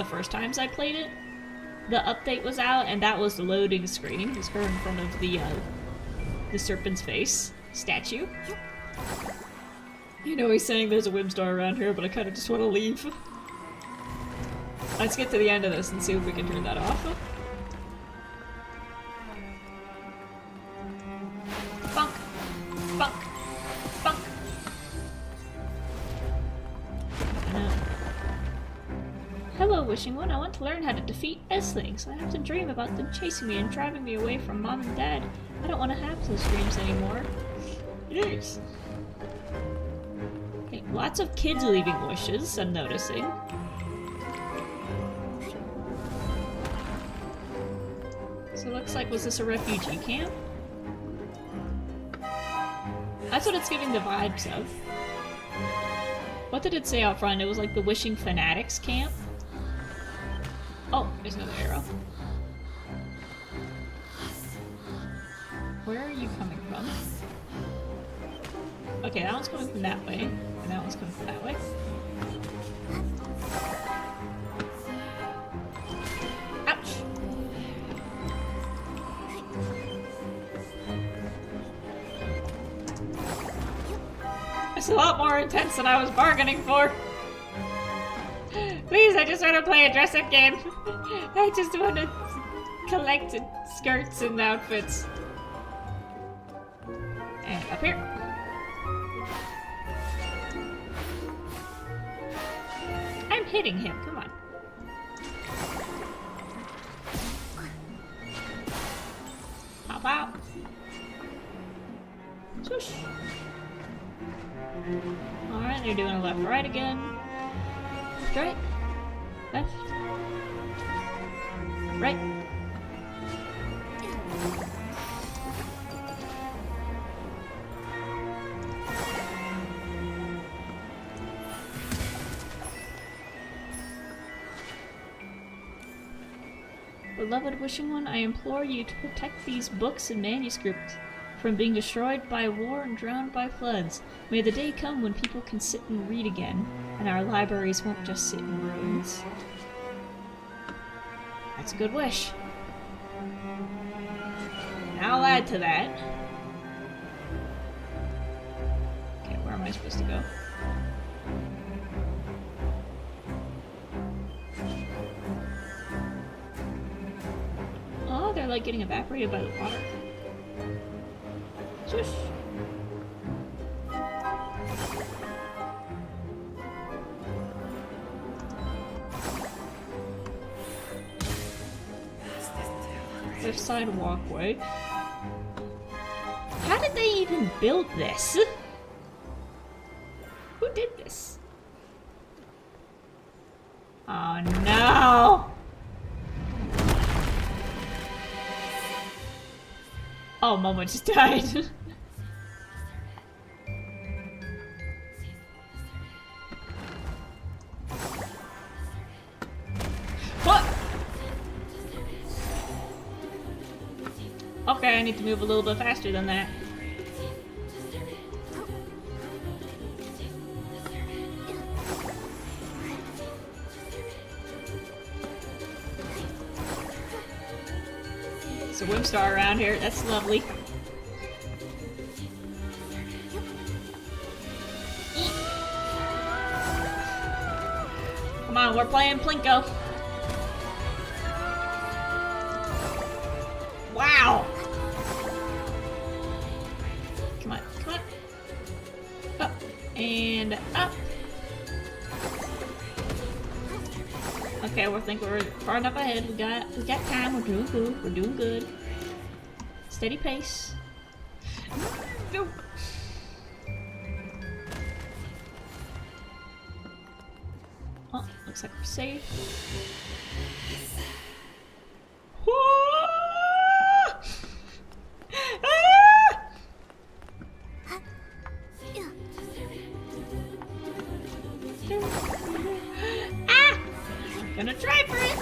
first times I played it. The update was out, and that was the loading screen. It was her in front of the serpent's face statue. You know he's saying there's a Whimstar around here, but I kind of just want to leave. Let's get to the end of this and see if we can turn that off. Bunk! Bunk! Bunk! No. Hello, Wishing One. I want to learn how to defeat S-Things. I often dream about them chasing me and driving me away from Mom and Dad. I don't want to have those dreams anymore. It is. Okay, lots of kids leaving wishes, I'm noticing. So it looks like, was this a refugee camp? That's what it's giving the vibes of. What did it say out front? It was like the Wishing Fanatics camp? Oh, there's another arrow. Where are you coming from? Okay, that one's coming from that way, and that one's coming from that way. Ouch! It's a lot more intense than I was bargaining for. Please, I just want to play a dress-up game. I just want to collect skirts and outfits. And up here. I'm hitting him, come on. Pop out. Swoosh. Alright, they're doing a left-right again. Right. Left. Right. Beloved Wishing One, I implore you to protect these books and manuscripts from being destroyed by war and drowned by floods. May the day come when people can sit and read again, and our libraries won't just sit in ruins. That's a good wish. And I'll add to that. Okay, where am I supposed to go? Oh, they're like getting evaporated by the water. Swish! Left side walkway. How did they even build this? Who did this? Oh no! Oh, Momo just died. What? Okay, I need to move a little bit faster than that. There's a Whimstar around here. That's lovely. Come on, we're playing Plinko. Wow! Come on, come on. Up and up. Okay, we think we're far enough ahead. We got time. We're doing good. We're doing good. Steady pace. Go. Oh, looks like we're safe. Gonna try for it!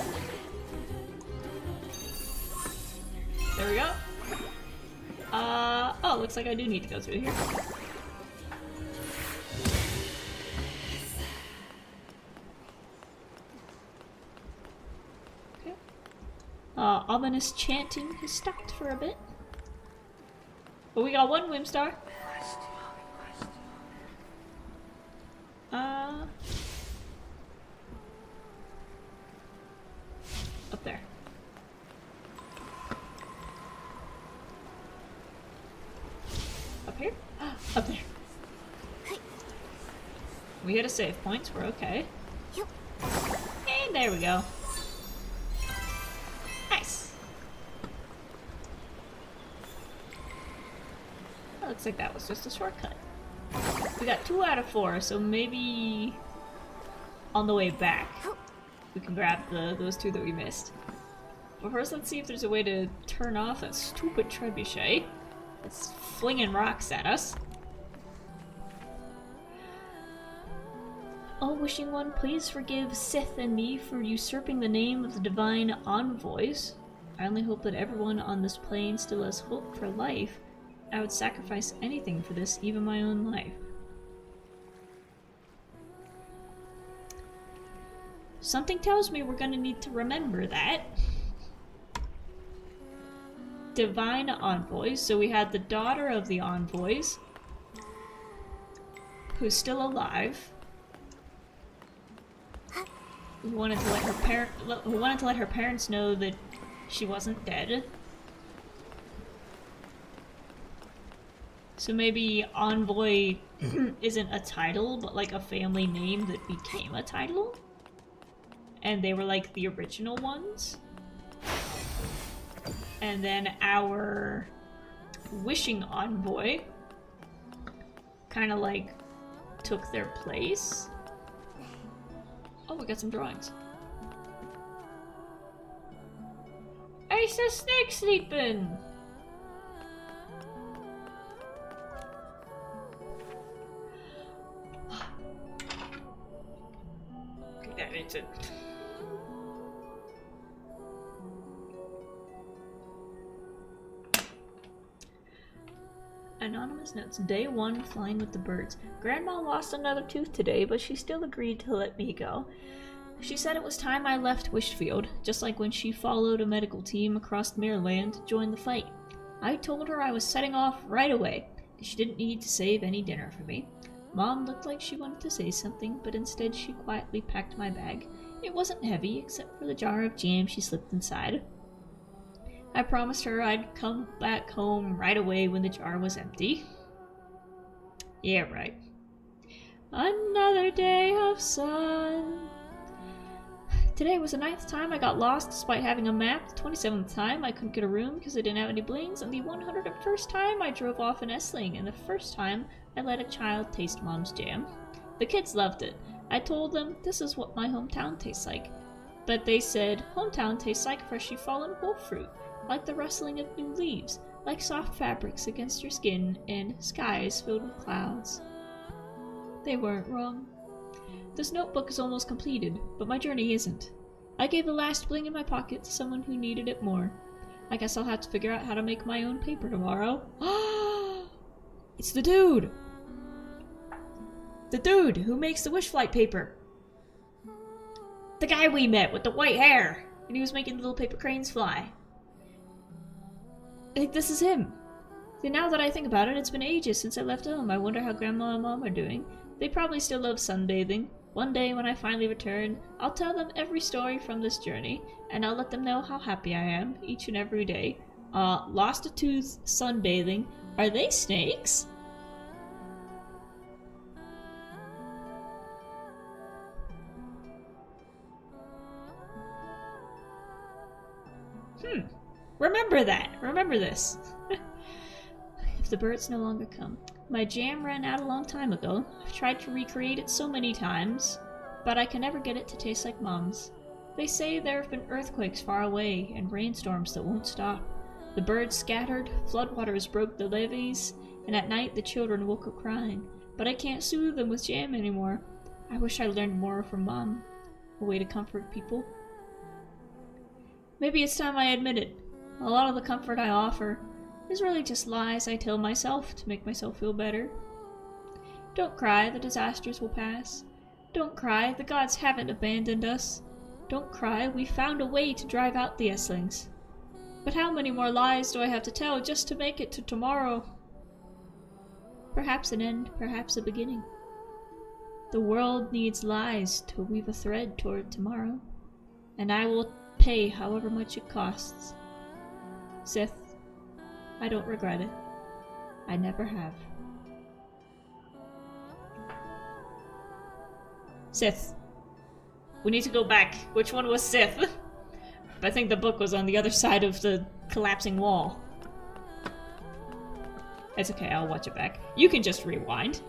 There we go. Oh, looks like I do need to go through here. Okay. Ominous chanting has stopped for a bit. But we got one Whimstar. Up there. Up here? Up there. We hit a save point, so we're okay. And there we go. Nice. That looks like that was just a shortcut. We got 2 out of 4, so maybe on the way back we can grab those 2 that we missed. But first, let's see if there's a way to turn off that stupid trebuchet that's flinging rocks at us. Oh, Wishing One, please forgive Sith and me for usurping the name of the divine envoys. I only hope that everyone on this plane still has hope for life. I would sacrifice anything for this, even my own life. Something tells me we're gonna need to remember that. Divine envoys. So we had the daughter of the envoys, who's still alive, who wanted to let her parents know that she wasn't dead. So maybe envoy isn't a title, but like a family name that became a title. And they were like the original ones. And then our wishing envoy kind of like took their place. Oh, we got some drawings. It's a snake sleeping! Okay, that is it. Anonymous notes. Day 1, flying with the birds. Grandma lost another tooth today, but she still agreed to let me go. She said it was time I left Wishfield, just like when she followed a medical team across Maryland to join the fight. I told her I was setting off right away. She didn't need to save any dinner for me. Mom looked like she wanted to say something, but instead she quietly packed my bag. It wasn't heavy, except for the jar of jam she slipped inside. I promised her I'd come back home right away when the jar was empty. Yeah, right. Another day of sun. Today was the 9th time I got lost despite having a map, the 27th time I couldn't get a room because I didn't have any blings, and the 101st time I drove off an S-Ling, and the first time I let a child taste Mom's jam. The kids loved it. I told them this is what my hometown tastes like. But they said, hometown tastes like freshly fallen wolf fruit, like the rustling of new leaves, like soft fabrics against your skin, and skies filled with clouds. They weren't wrong. This notebook is almost completed, but my journey isn't. I gave the last bling in my pocket to someone who needed it more. I guess I'll have to figure out how to make my own paper tomorrow. It's the dude! The dude who makes the wish flight paper. The guy we met with the white hair, and he was making little paper cranes fly. I think this is him. See, now that I think about it, it's been ages since I left home. I wonder how Grandma and Mom are doing. They probably still love sunbathing. One day when I finally return, I'll tell them every story from this journey, and I'll let them know how happy I am each and every day. Lost a tooth, sunbathing. Are they snakes? Remember that. Remember this. If the birds no longer come. My jam ran out a long time ago. I've tried to recreate it so many times, but I can never get it to taste like Mom's. They say there have been earthquakes far away and rainstorms that won't stop. The birds scattered, floodwaters broke the levees, and at night the children woke up crying. But I can't soothe them with jam anymore. I wish I learned more from Mom. A way to comfort people. Maybe it's time I admit it. A lot of the comfort I offer is really just lies I tell myself to make myself feel better. Don't cry, the disasters will pass. Don't cry, the gods haven't abandoned us. Don't cry, we found a way to drive out the S-Lings. But how many more lies do I have to tell just to make it to tomorrow? Perhaps an end, perhaps a beginning. The world needs lies to weave a thread toward tomorrow, and I will pay however much it costs. Sith, I don't regret it. I never have. Sith. We need to go back. Which one was Sith? I think the book was on the other side of the collapsing wall. It's okay, I'll watch it back. You can just rewind.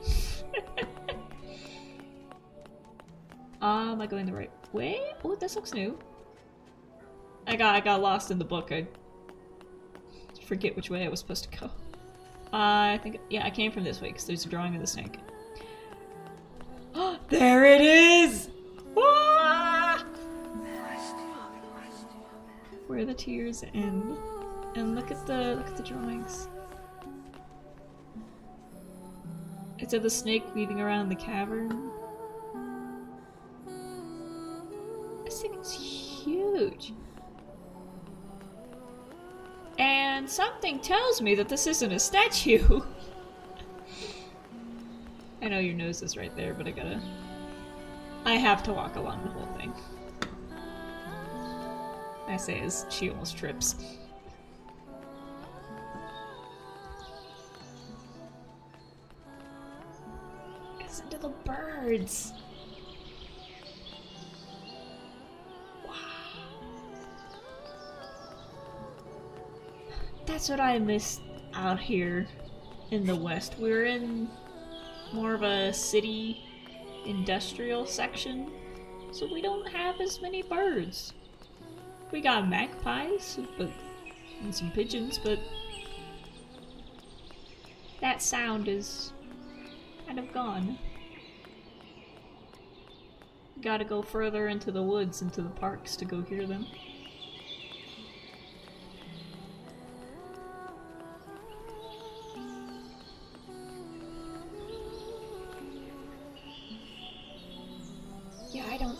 Am I going the right way? Oh, this looks new. I got lost in the book. I forget which way I was supposed to go. I think, yeah, I came from this way because there's a drawing of the snake. There it is! Ah! Where the tears end. And look at the drawings. It's of the snake weaving around the cavern. This thing is huge. And something tells me that this isn't a statue. I know your nose is right there, but I have to walk along the whole thing. I say as she almost trips. Listen to the birds. That's what I missed out here in the West. We're in more of a city industrial section, so we don't have as many birds. We got magpies and some pigeons, but that sound is kind of gone. Gotta go further into the woods, into the parks to go hear them.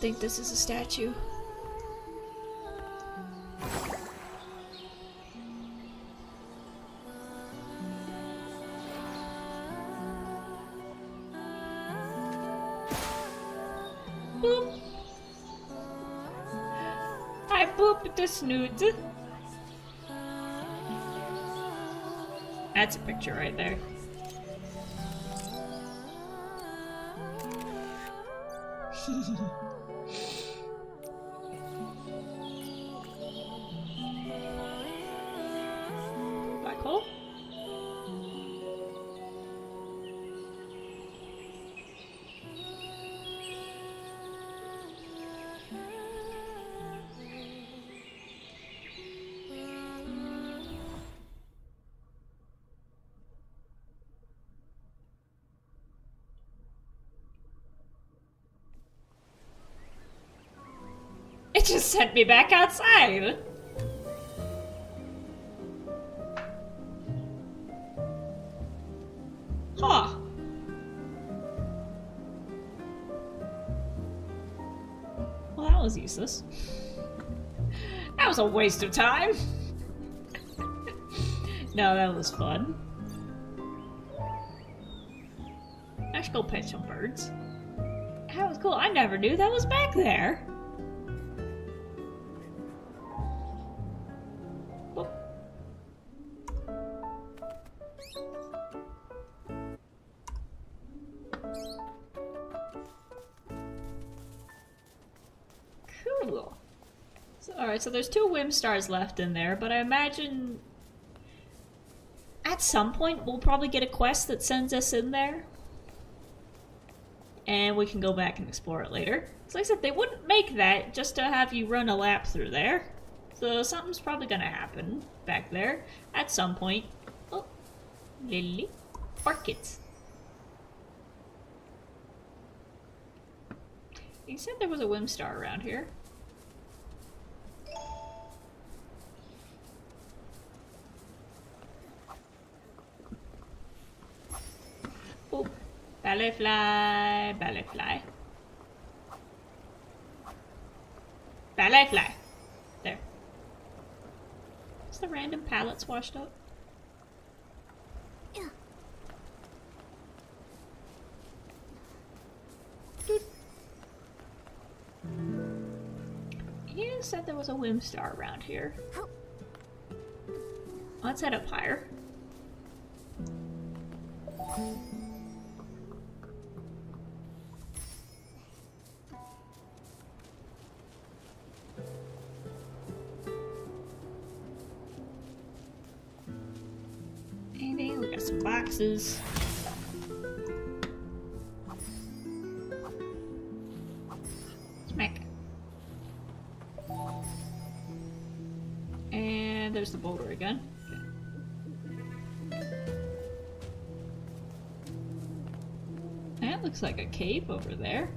think this is a statue. Boop. I booped the snoot. That's a picture right there. Black hole? It just sent me back outside. Huh. Well, that was useless. That was a waste of time. No, that was fun. I should go pet some birds. That was cool. I never knew that was back there. Cool. So, alright, so there's 2 Whimstars left in there, but I imagine at some point we'll probably get a quest that sends us in there. And we can go back and explore it later. So like I said, they wouldn't make that just to have you run a lap through there. So something's probably gonna happen back there at some point. Oh, Lily. Orchids. You said there was a Whimstar around here. Oh, ballet fly, ballet fly. Ballet fly. There. Is the random pallets washed up? Yeah. You said there was a Whimstar around here. Let's head up higher. And we got some boxes. Smack. And there's the boulder again. That looks like a cave over there.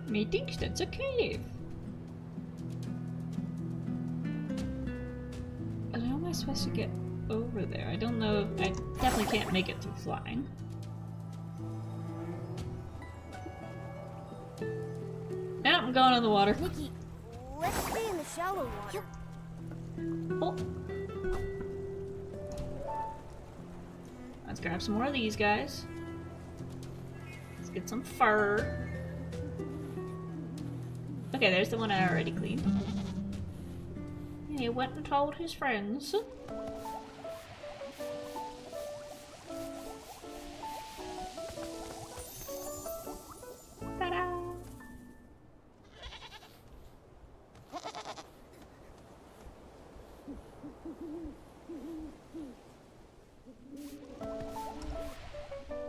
Me thinks that's a cave. But how am I supposed to get over there? I don't know. I definitely can't make it through flying. Yeah, I'm going in the water. Nikki, let's stay in the shallow water. Oh. Let's grab some more of these guys. Let's get some fur. Okay, there's the one I already cleaned. He went and told his friends. Ta-da!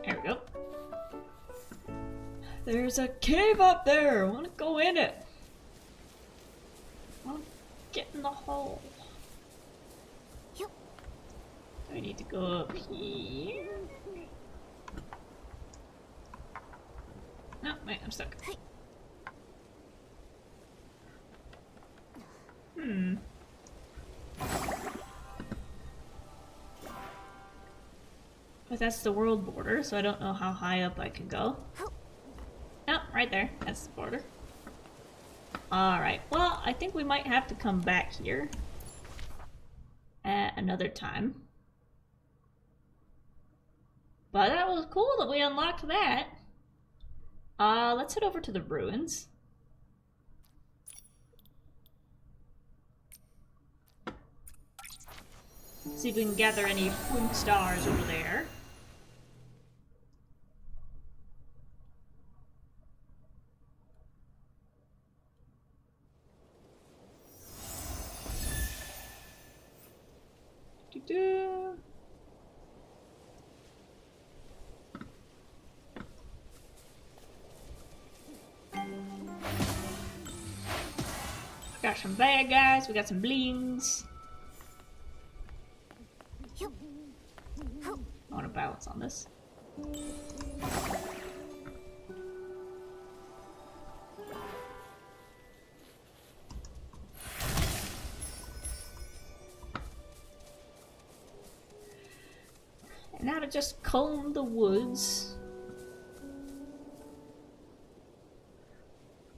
There we go. There's a cave up there. I want to go in it. I want to get in the hole. Yep. I need to go up here. No, wait, I'm stuck. Hey. But that's the world border, so I don't know how high up I can go. Oh, right there. That's the border. Alright, well, I think we might have to come back here at another time. But that was cool that we unlocked that. Let's head over to the ruins. See if we can gather any Whimstars over there. Doo-doo. Got some bad guys, we got some blings. I want to balance on this. And now to just comb the woods.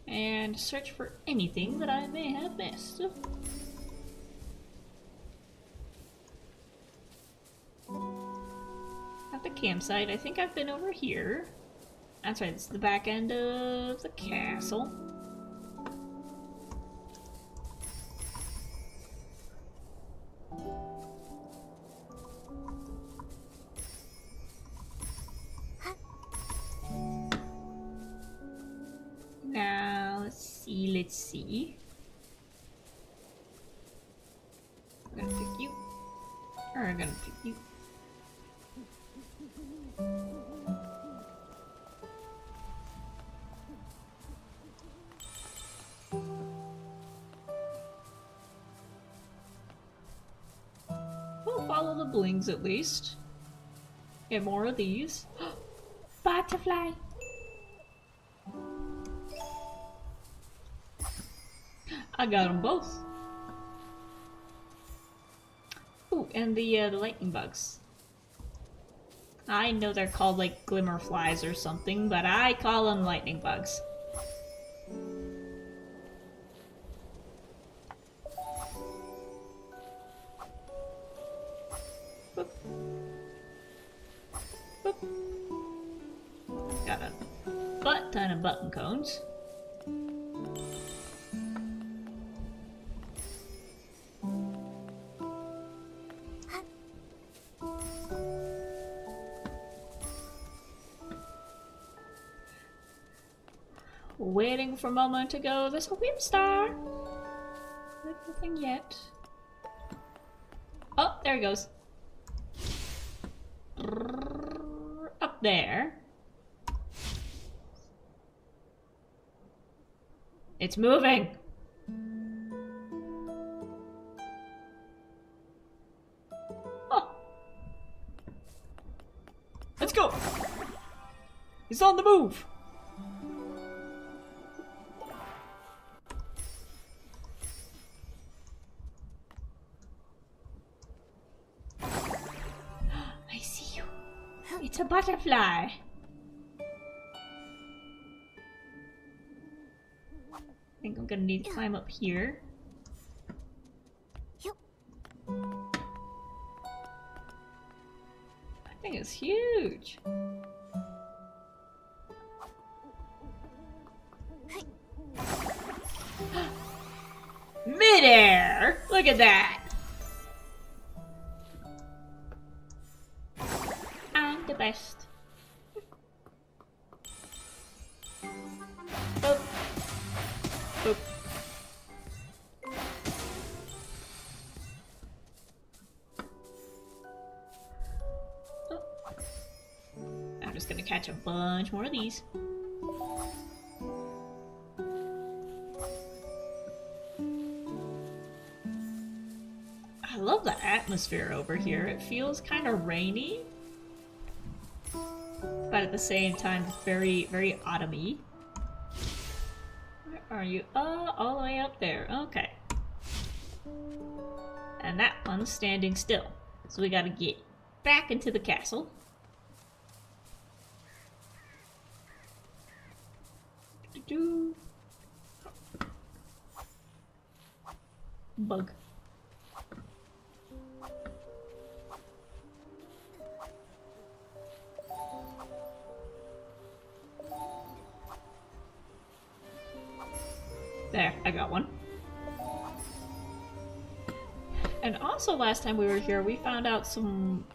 And search for anything that I may have missed. At the campsite, I think I've been over here. That's right, it's the back end of the castle. Now, let's see. I'm gonna pick you. Or I'm gonna pick you. We'll follow the blings at least. Get more of these. Butterfly! I got them both. Ooh, and the lightning bugs. I know they're called like glimmer flies or something, but I call them lightning bugs. Boop. Boop. Got a butt ton of button cones. Waiting for a moment to go. There's a Whimstar. Nothing yet. Oh, there he goes. Up there. It's moving. Oh. Let's go. He's on the move. It's a butterfly. I think I'm gonna need to climb up here. That thing is huge. Midair! Look at that! The best. Boop. Boop. Oh. I'm just gonna catch a bunch more of these. I love the atmosphere over here. It feels kind of rainy. But at the same time, it's very, very autumny. Where are you? Oh, all the way up there. Okay. and that one's standing still. So we gotta get back into the castle. Bug. There, I got one. And also last time we were here, we found out some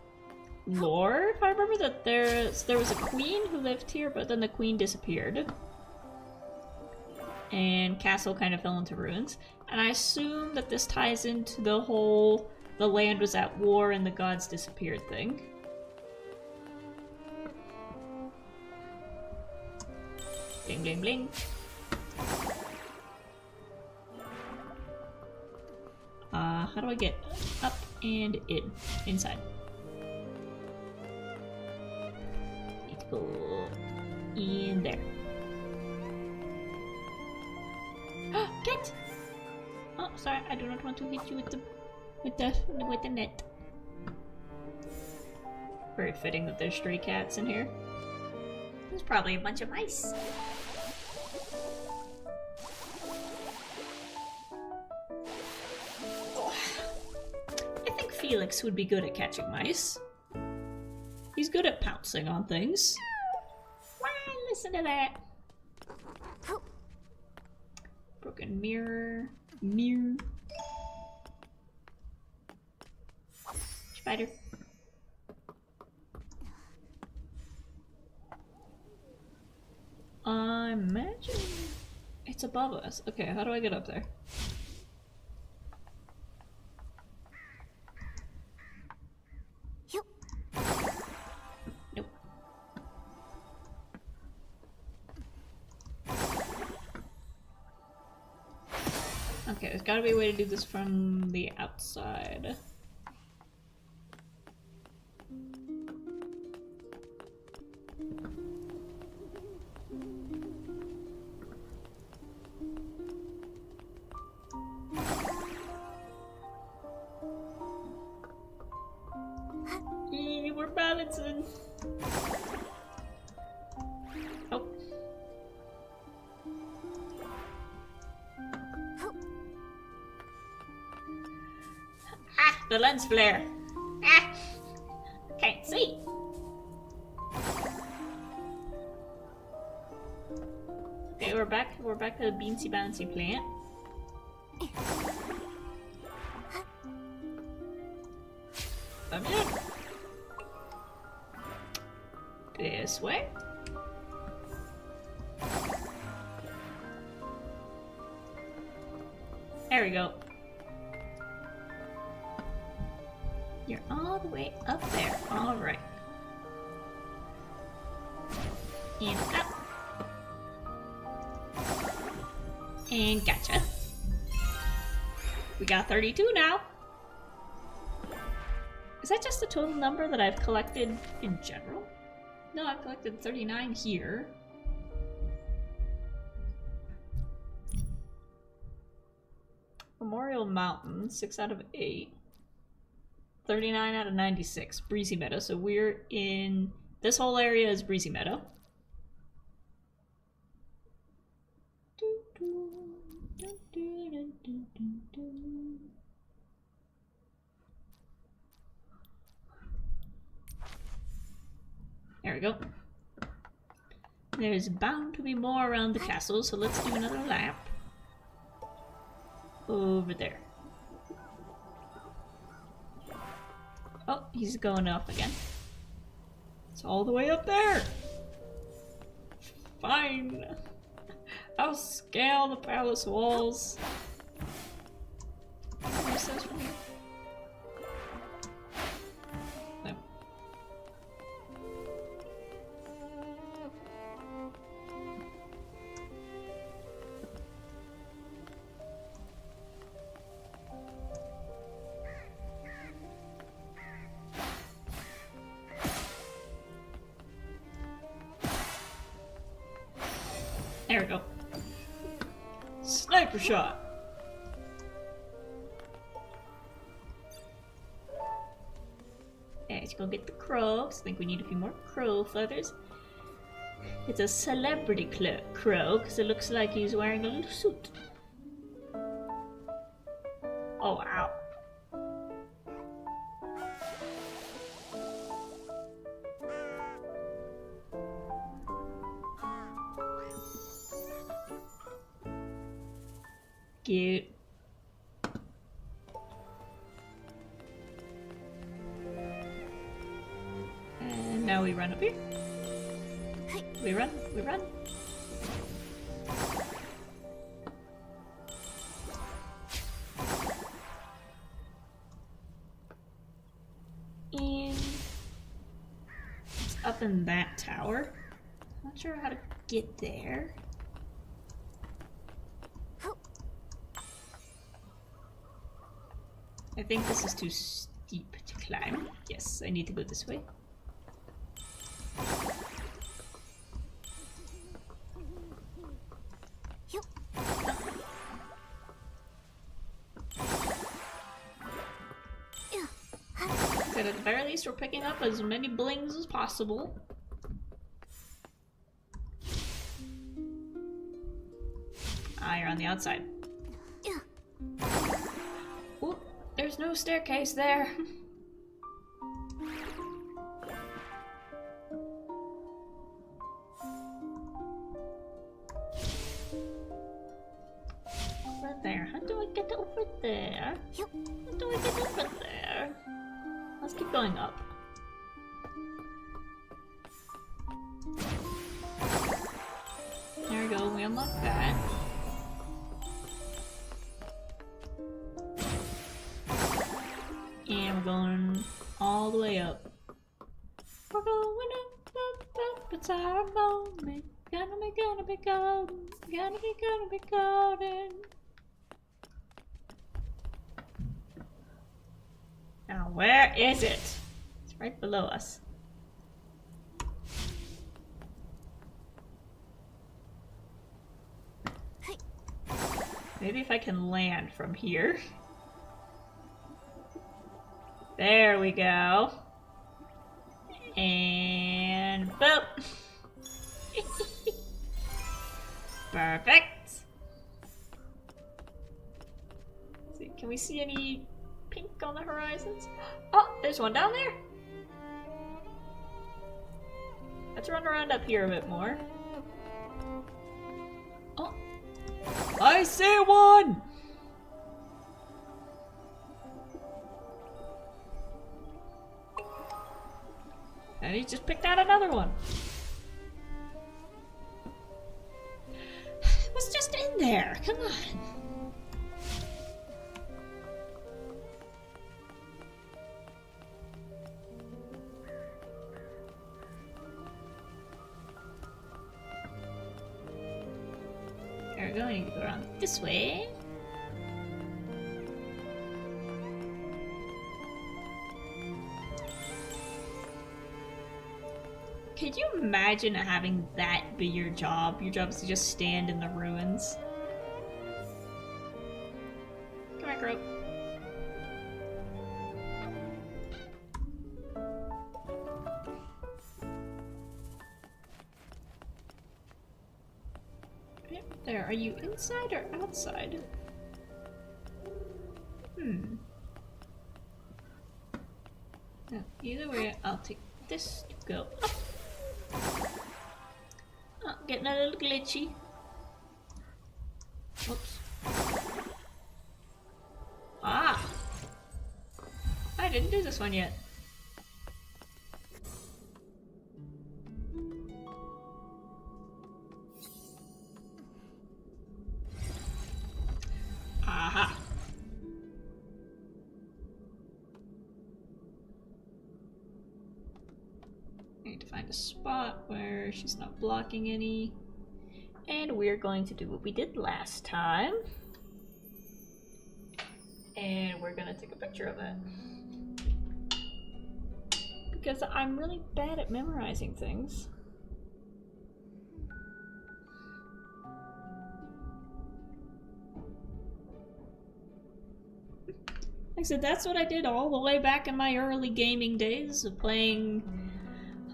lore, if I remember, that there was a queen who lived here, but then the queen disappeared. And castle kind of fell into ruins. And I assume that this ties into the whole the land was at war and the gods disappeared thing. Bling bling bling. How do I get up and in? Inside. Need to go in there. Cat! Oh, sorry, I do not want to hit you with the net. Very fitting that there's stray cats in here. There's probably a bunch of mice. I think Felix would be good at catching mice. He's good at pouncing on things. Wow, listen to that. Broken mirror. Spider. I imagine it's above us. Okay, how do I get up there? Nope. Okay, there's gotta be a way to do this from the outside. We're balancing. Oh. Ah, the lens flare. Ah, can't see. Okay, we're back. We're back to the beansy bouncy plant. Come in. This way. There we go. You're all the way up there. All right. And up. And gotcha. We got 32 now. Is that just the total number that I've collected in general? No, I've collected 39 here. Memorial Mountain, 6 out of 8. 39 out of 96. Breezy Meadow. So we're in... This whole area is Breezy Meadow. There we go. There's bound to be more around the castle, so let's do another lap. Over there. Oh, he's going up again. It's all the way up there! Fine! I'll scale the palace walls. What is this from here? No. There we go. Sniper shot. Let's go get the crow, 'cause I think we need a few more crow feathers. It's a celebrity crow, because it looks like he's wearing a little suit. Oh, wow. Cute. And now we run up here. We run, we run. And it's up in that tower. Not sure how to get there. I think this is too steep to climb. Yes, I need to go this way. So at the very least, we're picking up as many blings as possible. Ah, you're on the outside. Oh, there's no staircase there. Over there. How do I get over there? How do I get over there? Let's keep going up. There we go, we unlocked that. And we're going all the way up. We're going up, it's our moment. Gonna be golden, gonna be golden. Now, where is it? It's right below us. Maybe if I can land from here. There we go. And boop. Perfect. Let's see, can we see any pink on the horizons? Oh, there's one down there. Let's run around up here a bit more. Oh, I see one! And he just picked out another one. It was just in there, come on. There we go, I need to go around this way. Could you imagine having that be your job? Your job is to just stand in the ruins. Come here, Crow. There, are you inside or outside? No, either way, I'll take this to go up. Oh, getting a little glitchy. Whoops. Ah! I didn't do this one yet. Aha! I need to find a spot where she's not blocking any. And we're going to do what we did last time. And we're gonna take a picture of it. Because I'm really bad at memorizing things. said, that's what I did all the way back in my early gaming days of playing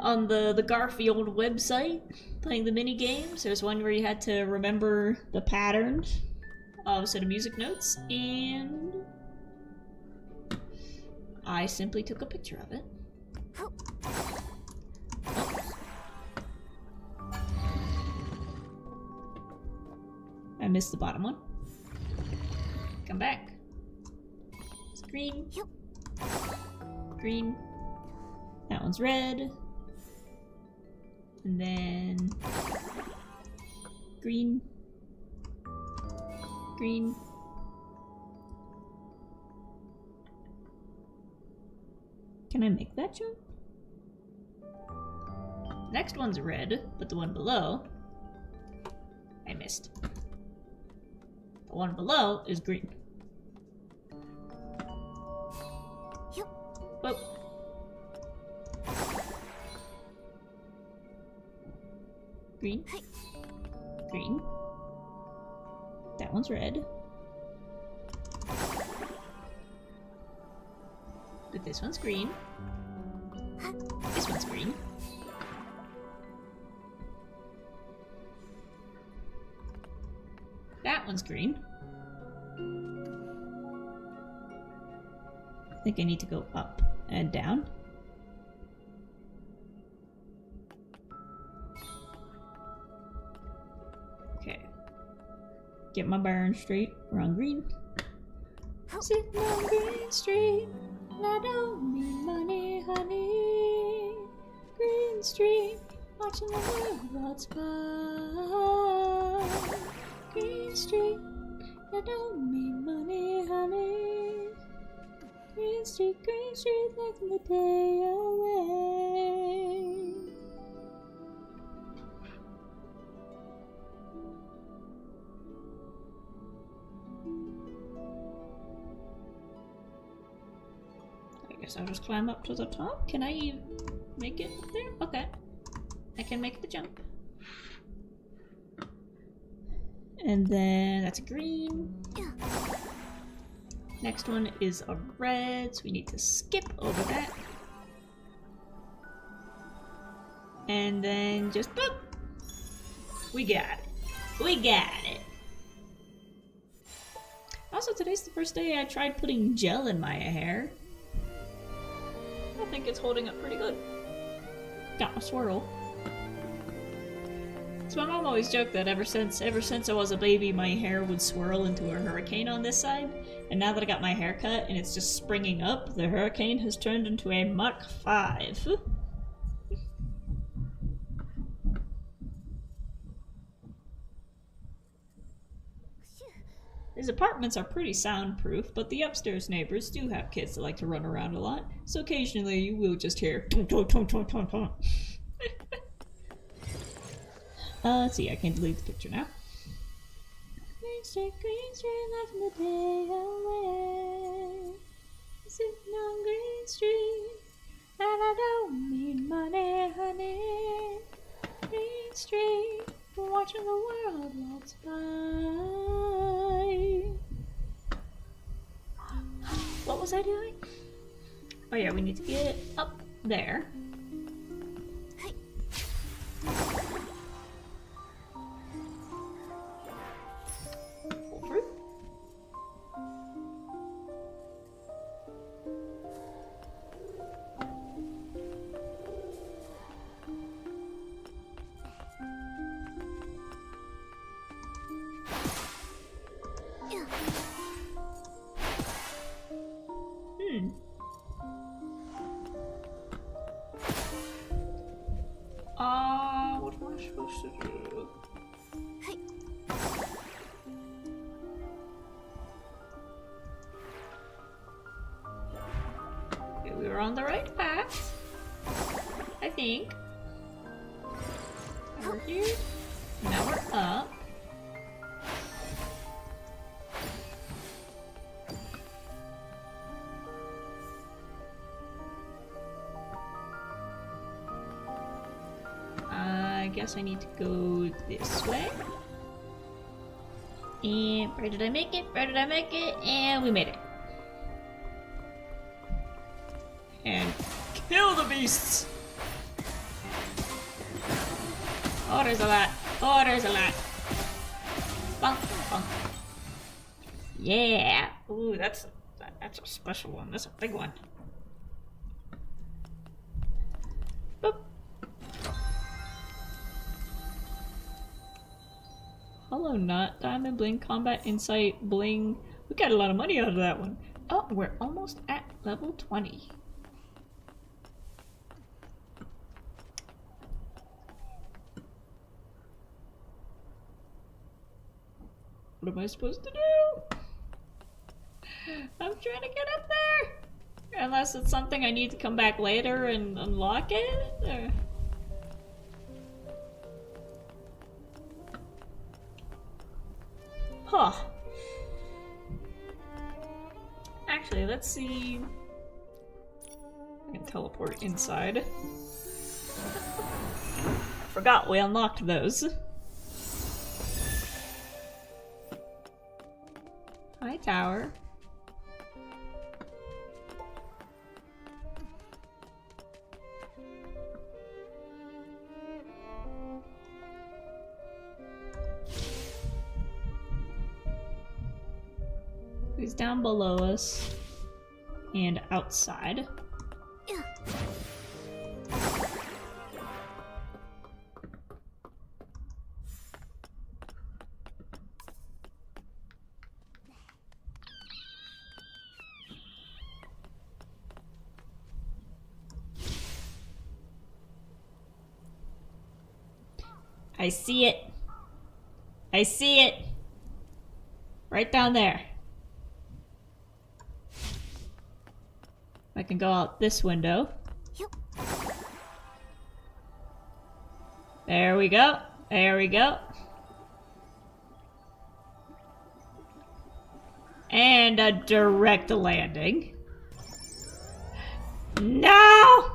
on the Garfield website, playing the mini games. There's one where you had to remember the pattern of a set of music notes, and I simply took a picture of it. I missed the bottom one. Come back. It's green. Green. That one's red. And then green. Green. Can I make that jump? Next one's red, but the one below I missed. The one below is green. Whoa. Green. Green. That one's red. But this one's green. This one's green. That one's green. I think I need to go up and down. Okay. Get my bearing straight. We're on green. Sitting on Green Street, and I don't need money, honey. Green Street, watching the world waltz by. Green Street, I don't need money, honey. Green Street, letting the day away. I guess I'll just climb up to the top. Can I make it there? Okay. I can make the jump. And then that's a green. Next one is a red, so we need to skip over that. And then just boop! We got it. We got it. Also, today's the first day I tried putting gel in my hair. I think it's holding up pretty good. Got my swirl. So my mom always joked that ever since I was a baby, my hair would swirl into a hurricane on this side. And now that I got my hair cut and it's just springing up, the hurricane has turned into a Mach 5. These apartments are pretty soundproof, but the upstairs neighbors do have kids that like to run around a lot, so occasionally you will just hear tonk tonk tonk tonk tonk tonk. Let's see, I can delete the picture now. Green Street, letting the day away. Sitting on Green Street, and I don't need money, honey. Green Street, watching the world waltz by. What was I doing? Oh yeah, we need to get up there. What am I supposed to do? Okay, we were on the right path, I think. Over here. Now we're up. I guess I need to go this way. And where did I make it? Where did I make it? And we made it. And kill the beasts! Oh, there's a lot. Oh, there's a lot. Bonk, bonk. Yeah! Ooh, that's a special one. That's a big one. Boop. Hollow Nut, Diamond Bling, Combat Insight, Bling. We got a lot of money out of that one. Oh, we're almost at level 20. What am I supposed to do? I'm trying to get up there! Unless it's something I need to come back later and unlock it? Or... Huh. Actually, let's see... I can teleport inside. I forgot we unlocked those. Hi, tower. He's down below us and outside. I see it. I see it. Right down there. I can go out this window. There we go. There we go. And a direct landing. No!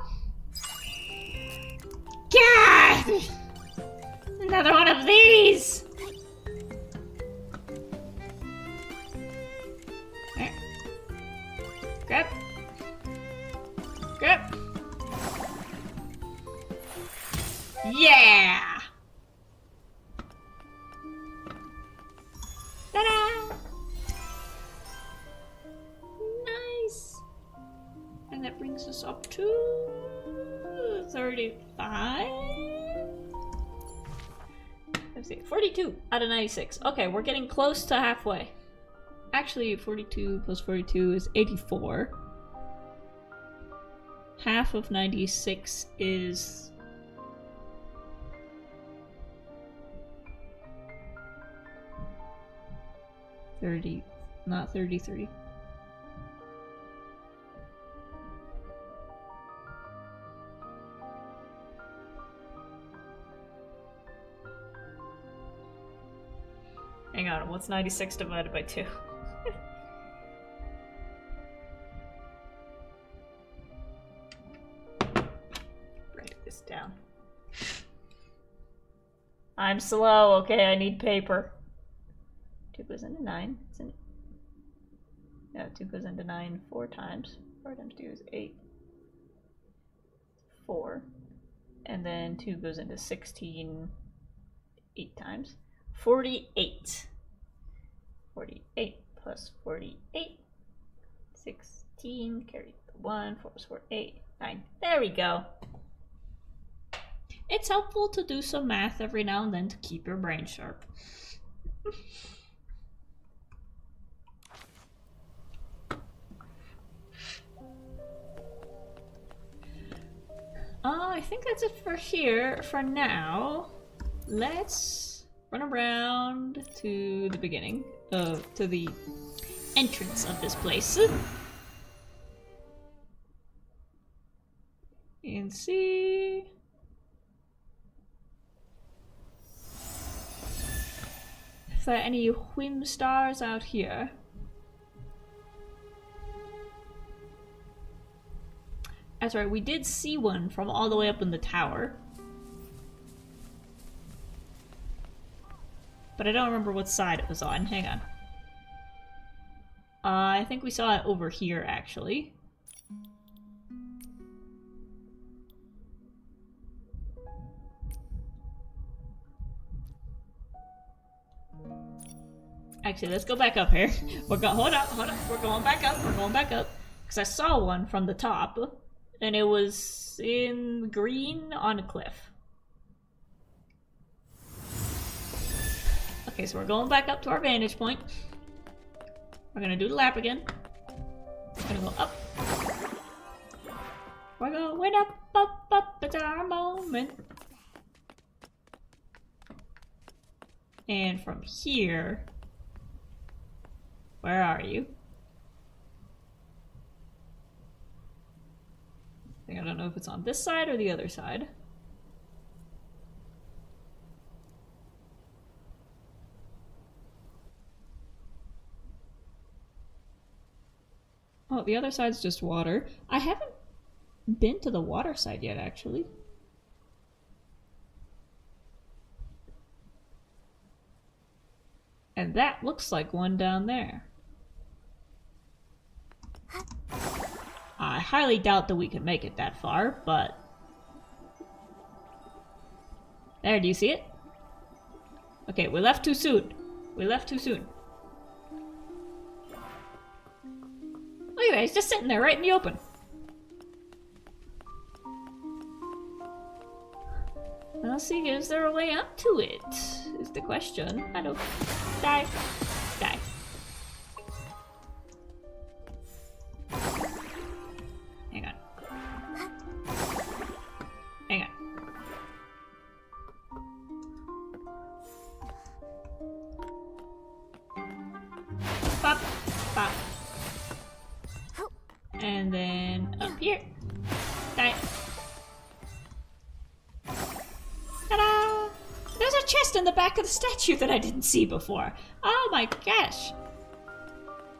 God! Another one of these! There. Grab. Grab. Yeah! Ta-da! Nice! And that brings us up to 35? Let's see, 42 out of 96. Okay, we're getting close to halfway. Actually, 42 plus 42 is 84. Half of 96 is... not 33. Hang on, what's 96 divided by 2? Write this down. I'm slow, okay, I need paper. 2 goes into 9. No, 2 goes into 9 4 times. 4 times 2 is 8. 4. And then 2 goes into 16 8 times. 48. 48 plus 48. 16. Carry the 1. 4 plus 4, 8. 9. There we go. It's helpful to do some math every now and then to keep your brain sharp. I think that's it for here for now. Let's run around to the beginning, to the entrance of this place. And see... if there are any Whimstars out here. That's right, we did see one from all the way up in the tower. But I don't remember what side it was on. Hang on. I think we saw it over here, actually. Actually, let's go back up here. Hold up. We're going back up. Because I saw one from the top, and it was in green on a cliff. Okay, so we're going back up to our vantage point. We're gonna do the lap again. We're gonna go up. We're going up, it's our moment. And from here, where are you? I don't know if it's on this side or the other side. Oh, the other side's just water. I haven't been to the water side yet, actually. And that looks like one down there. I highly doubt that we can make it that far, but... There, do you see it? Okay, we left too soon. Look at that, he's just sitting there right in the open. Well, see, is there a way up to it? Is the question. I don't... Die. Hang on. Pop. And then up here. Die. Ta-da! There's a chest in the back of the statue that I didn't see before. Oh my gosh.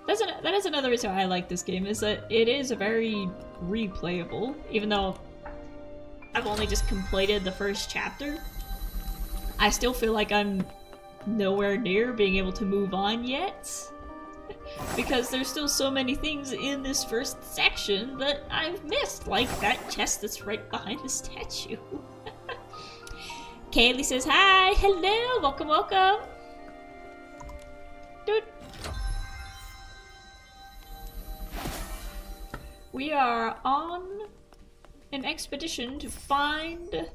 That is another reason why I like this game, is that it is very replayable, even though I've only just completed the first chapter. I still feel like I'm nowhere near being able to move on yet. Because there's still so many things in this first section that I've missed, like that chest that's right behind the statue. Kaylee says hi, hello, welcome. Dude. We are on an expedition to find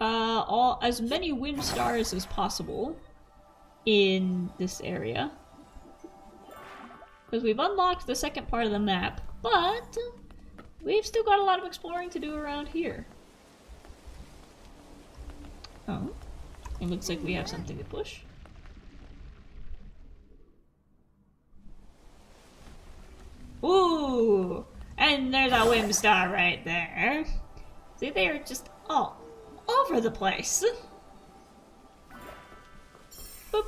as many Whimstars as possible in this area. Because we've unlocked the second part of the map, but we've still got a lot of exploring to do around here. Oh, it looks like we have something to push. Ooh, and there's a Whimstar right there. See, they are just all over the place. Boop.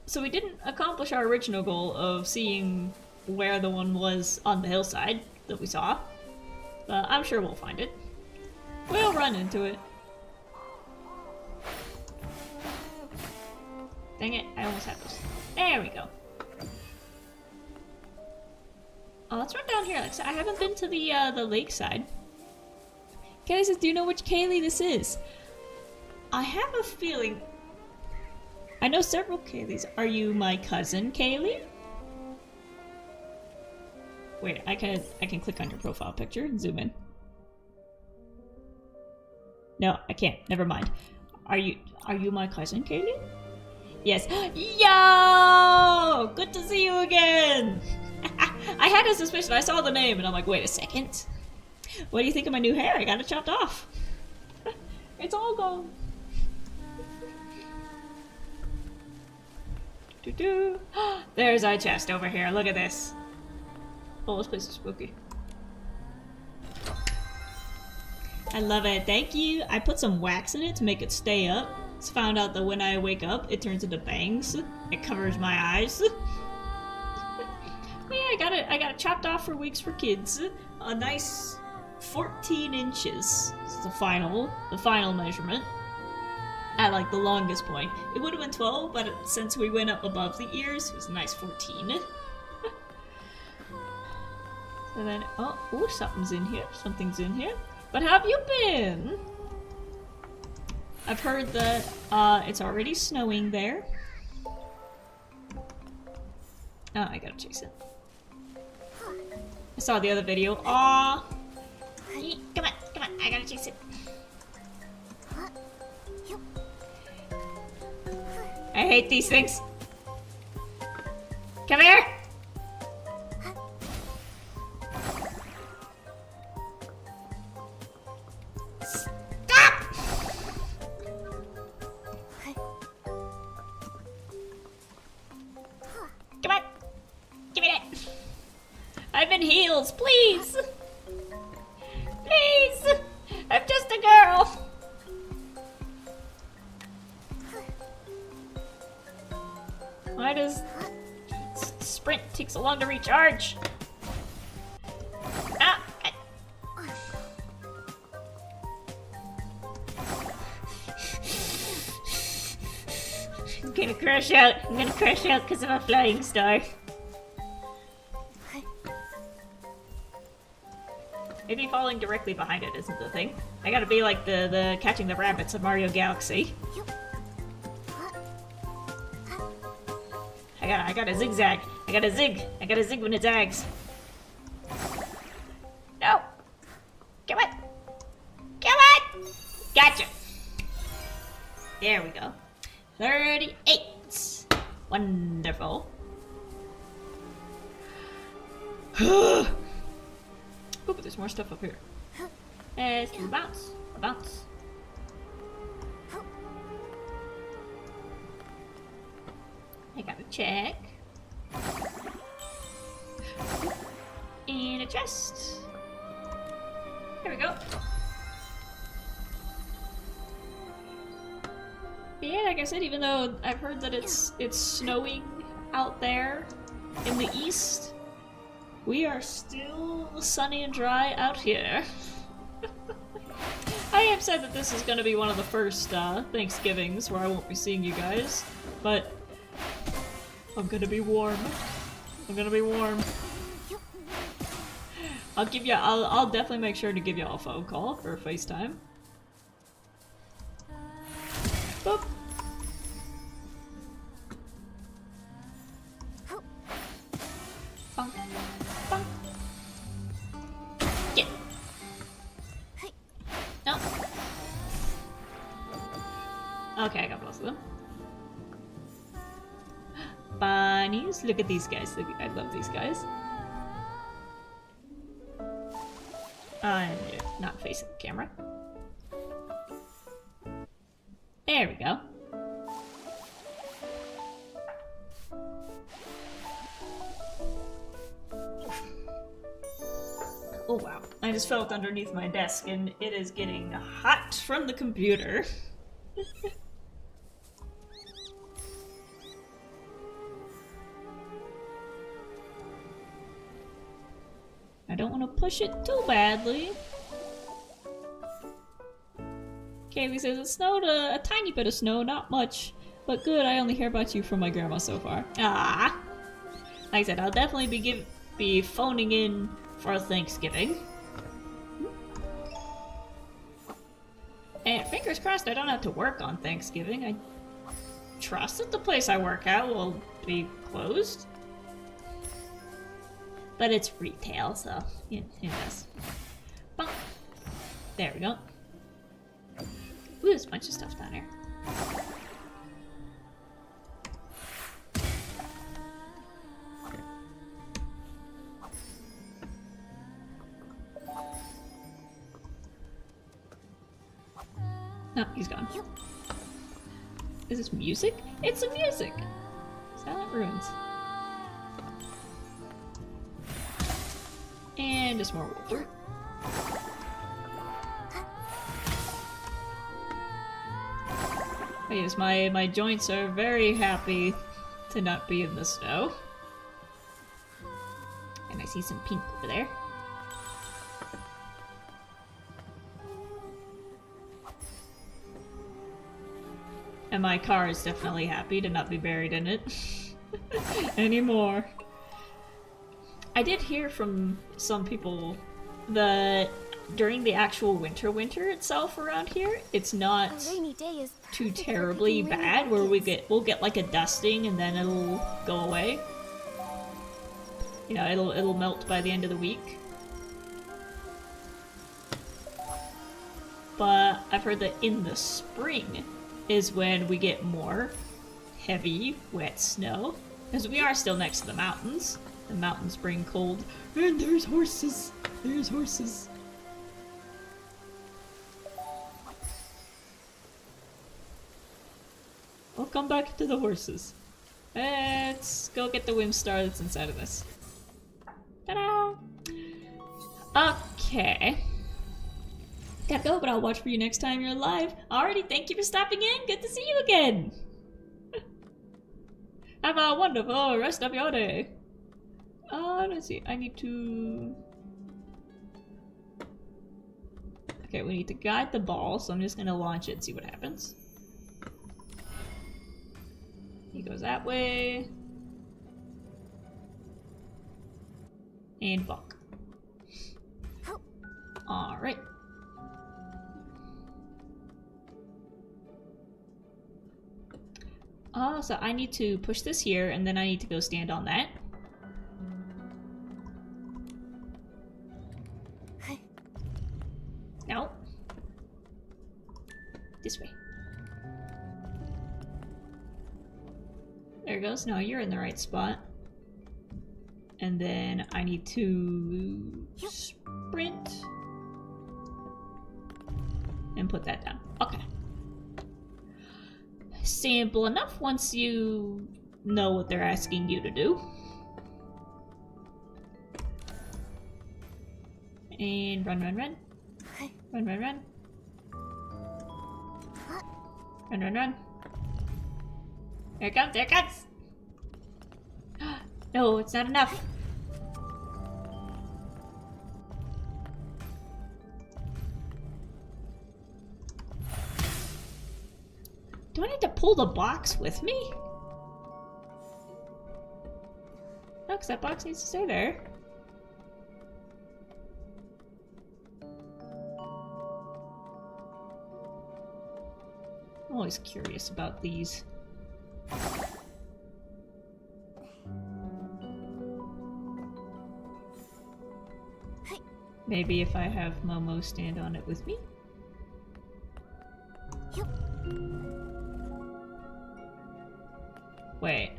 So we didn't accomplish our original goal of seeing where the one was on the hillside that we saw. But I'm sure we'll find it. We'll run into it. Dang it, I almost had this. There we go. Oh, let's run down here. Like I said, I haven't been to the lakeside. Kaylee says, do you know which Kaylee this is? I have a feeling... I know several Kayleys. Are you my cousin, Kaylee? Wait, I can click on your profile picture and zoom in. No, I can't. Never mind. Are you my cousin, Kaylee? Yes. Yo! Good to see you again! I had a suspicion. I saw the name and I'm like, wait a second. What do you think of my new hair? I got it chopped off. It's all gone. There's our chest over here. Look at this. Oh, this place is spooky. I love it. Thank you. I put some wax in it to make it stay up. Just found out that when I wake up, it turns into bangs. It covers my eyes. But yeah, I got it chopped off for Wigs for Kids. A nice 14 inches. It's the final measurement. At like the longest point. It would have been 12, but since we went up above the ears, it was a nice 14. And then, something's in here. But how have you been? I've heard that it's already snowing there. Oh, I gotta chase it. I saw the other video. Aw! Come on, I gotta chase it. I hate these things. Come here! Stop! Come on! Give me that! I'm in heels, please! Please! I'm just a girl! Why does sprint take so long to recharge? Ah! I'm gonna crash out. I'm gonna crash out because of a flying star. Maybe falling directly behind it isn't the thing. I gotta be like the catching the rabbits of Mario Galaxy. I got a zigzag. I got a zig when it zags. No! Come on! Come on! Gotcha! There we go. 38! Wonderful. Oh, but there's more stuff up here. Let's do a bounce. A bounce. I gotta check. And a chest. There we go. But yeah, like I said, even though I've heard that it's snowing out there in the east, we are still sunny and dry out here. I am sad that this is gonna be one of the first Thanksgivings where I won't be seeing you guys, but I'm gonna be warm. I'm gonna be warm. I'll definitely make sure to give y'all a phone call or a FaceTime. Boop. Bonk. Bonk. Get. No. Okay, I got both of them. Bunnies, look at these guys. I love these guys. And not facing the camera. There we go. Oh wow, I just felt underneath my desk and it is getting hot from the computer. I don't want to push it too badly. Kaylee says it snowed a tiny bit of snow, not much, but good. I only hear about you from my grandma so far. Ah, like I said, I'll definitely be phoning in for Thanksgiving. And fingers crossed, I don't have to work on Thanksgiving. I trust that the place I work at will be closed. But it's retail, so who knows. Bonk. There we go. Ooh, there's a bunch of stuff down here. No, he's gone. Is this music? It's some music! Silent Ruins. And just more water. Oh yes, my joints are very happy to not be in the snow. And I see some pink over there. And my car is definitely happy to not be buried in it anymore. I did hear from some people that during the actual winter itself around here, it's not A rainy day is too perfect for terribly picking rainy bad where pumpkins. we'll get like a dusting and then it'll go away. You know, it'll melt by the end of the week. But I've heard that in the spring is when we get more heavy, wet snow. Because we are still next to the mountains. The mountains bring cold. And there's horses! There's horses. We'll come back to the horses. Let's go get the Whimstar that's inside of this. Ta-da! Okay. Gotta go, but I'll watch for you next time you're live. Alrighty, thank you for stopping in. Good to see you again. Have a wonderful rest of your day. Let's see. I need to... Okay, we need to guide the ball, so I'm just gonna launch it and see what happens. He goes that way. And bonk. Alright. So I need to push this here, and then I need to go stand on that. No. This way. There it goes. No, you're in the right spot. And then I need to sprint. And put that down. Okay. Simple enough once you know what they're asking you to do. And run, run, run. Run, run, run. Run, run, run. There it comes, there it comes! No, it's not enough. Do I need to pull the box with me? No, because that box needs to stay there. I'm always curious about these. Maybe if I have Momo stand on it with me? Wait.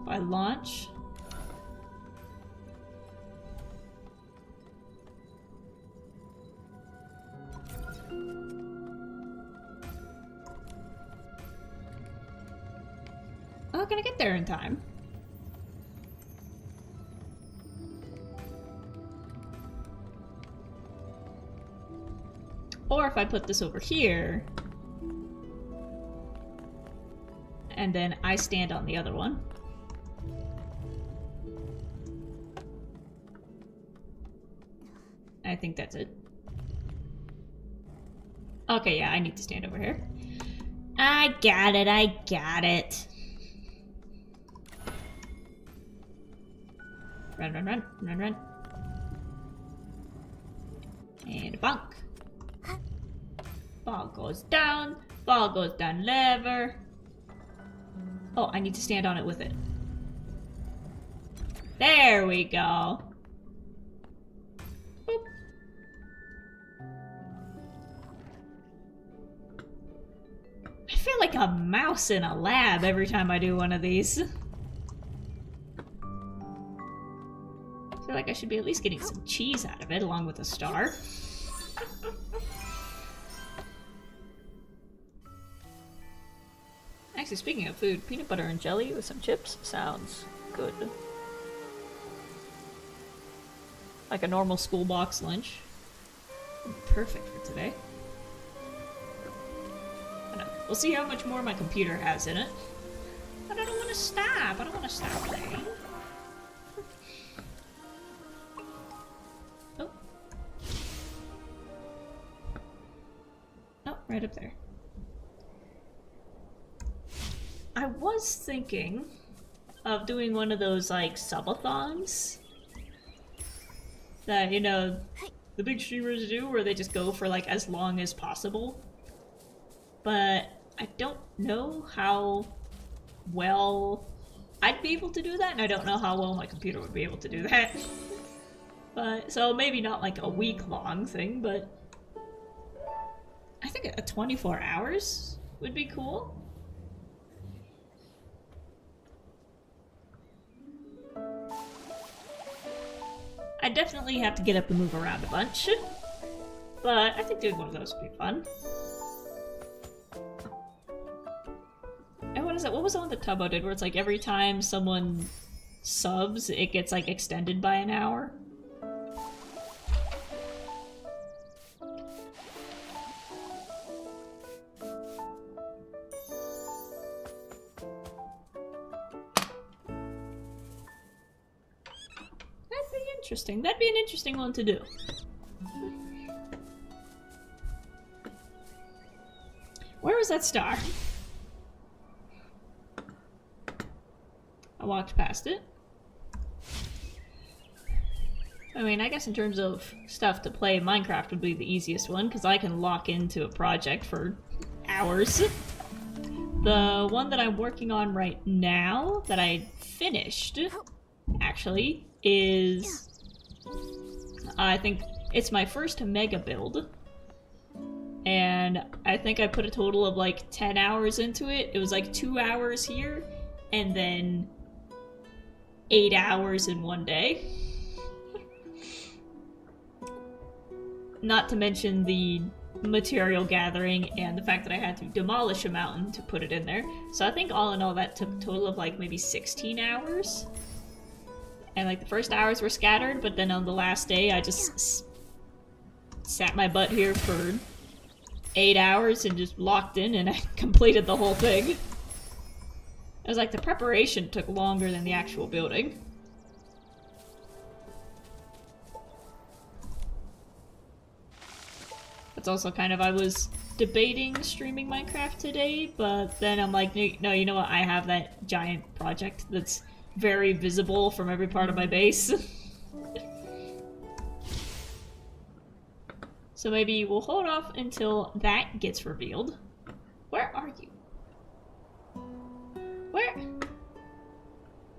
If I launch... Oh, can I get there in time? Or if I put this over here, and then I stand on the other one. I think that's it. Okay, yeah, I need to stand over here. I got it, I got it. Run, run, run, run, run. And bonk. Ball goes down lever. Oh, I need to stand on it with it. There we go. Boop. I feel like a mouse in a lab every time I do one of these. I feel like I should be at least getting some cheese out of it, along with a star. Actually, speaking of food, peanut butter and jelly with some chips sounds good. Like a normal school box lunch. Perfect for today. I know. We'll see how much more my computer has in it. But I don't want to stop. I don't want to stop playing. Right up there. I was thinking of doing one of those, like, subathons that, you know, the big streamers do, where they just go for, like, as long as possible. But I don't know how well I'd be able to do that, and I don't know how well my computer would be able to do that. But, so maybe not like a week-long thing, but I think a 24 hours would be cool. I definitely have to get up and move around a bunch, but I think doing one of those would be fun. And what is it? What was the one that Tubbo did where it's like every time someone subs, it gets like extended by an hour? That'd be interesting. That'd be an interesting one to do. Where was that star? I walked past it. I mean, I guess in terms of stuff to play, Minecraft would be the easiest one, because I can lock into a project for hours. The one that I'm working on right now, that I finished, actually, is... I think it's my first mega build. And I think I put a total of like 10 hours into it. It was like 2 hours here, and then 8 hours in one day. Not to mention the material gathering and the fact that I had to demolish a mountain to put it in there. So I think all in all that took a total of like maybe 16 hours. And like the first hours were scattered, but then on the last day I just sat my butt here for 8 hours and just locked in, and I completed the whole thing. It was like the preparation took longer than the actual building. It's also kind of, I was debating streaming Minecraft today, but then I'm like, no, you know what, I have that giant project that's very visible from every part of my base. So maybe we'll hold off until that gets revealed. Where are you?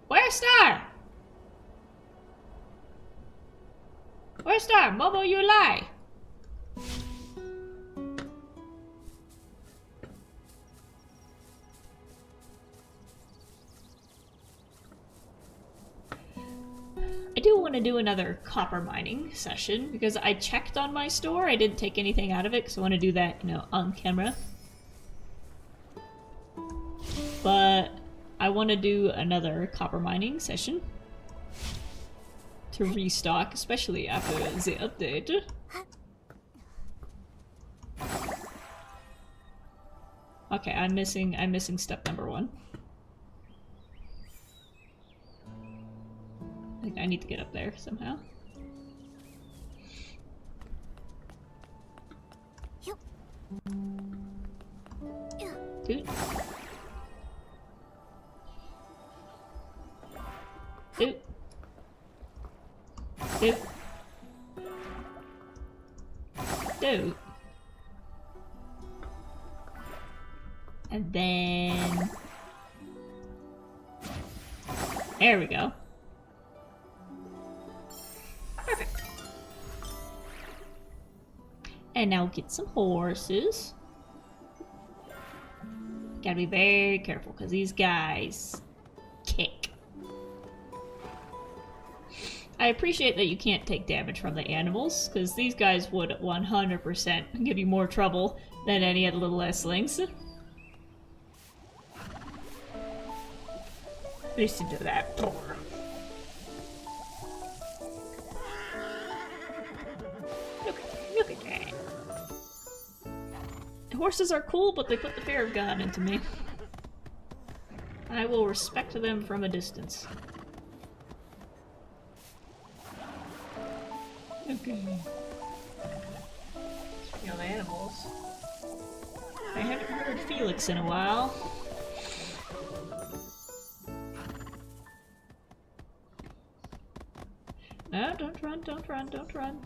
Where's Star? Where's Star? Momo, you lie! I do want to do another copper mining session, because I checked on my store. I didn't take anything out of it, because I want to do that, you know, on camera. But I want to do another copper mining session to restock, especially after the update. Okay, I'm missing step number 1. I think I need to get up there somehow. Dude. Dude. Dude. Dude. And then... there we go. Perfect. And now get some horses. Gotta be very careful, because these guys kick. I appreciate that you can't take damage from the animals, because these guys would 100% give you more trouble than any of the little S-lings. Listen to that roar. Look at that. Horses are cool, but they put the fear of God into me. I will respect them from a distance. Okay. Speaking of animals, I haven't heard Felix in a while. No, don't run, don't run, don't run.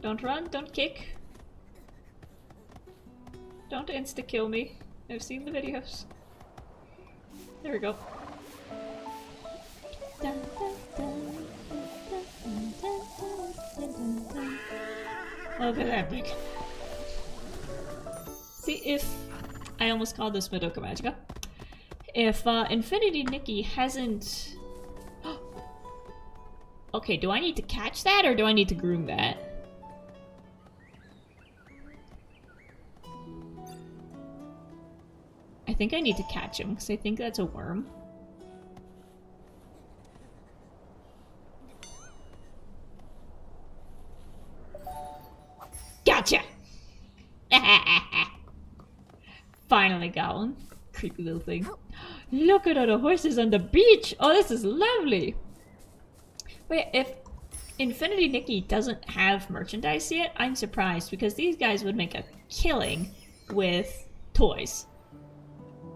Don't run, don't kick. Don't insta-kill me. I've seen the videos. There we go. Look at that big. See, if... I almost called this Madoka Magica. If Infinity Nikki hasn't... Okay, do I need to catch that or do I need to groom that? I think I need to catch him because I think that's a worm. Gotcha! Finally got one. Creepy little thing. Look at all the horses on the beach! Oh, this is lovely! Wait, if Infinity Nikki doesn't have merchandise yet, I'm surprised because these guys would make a killing with toys.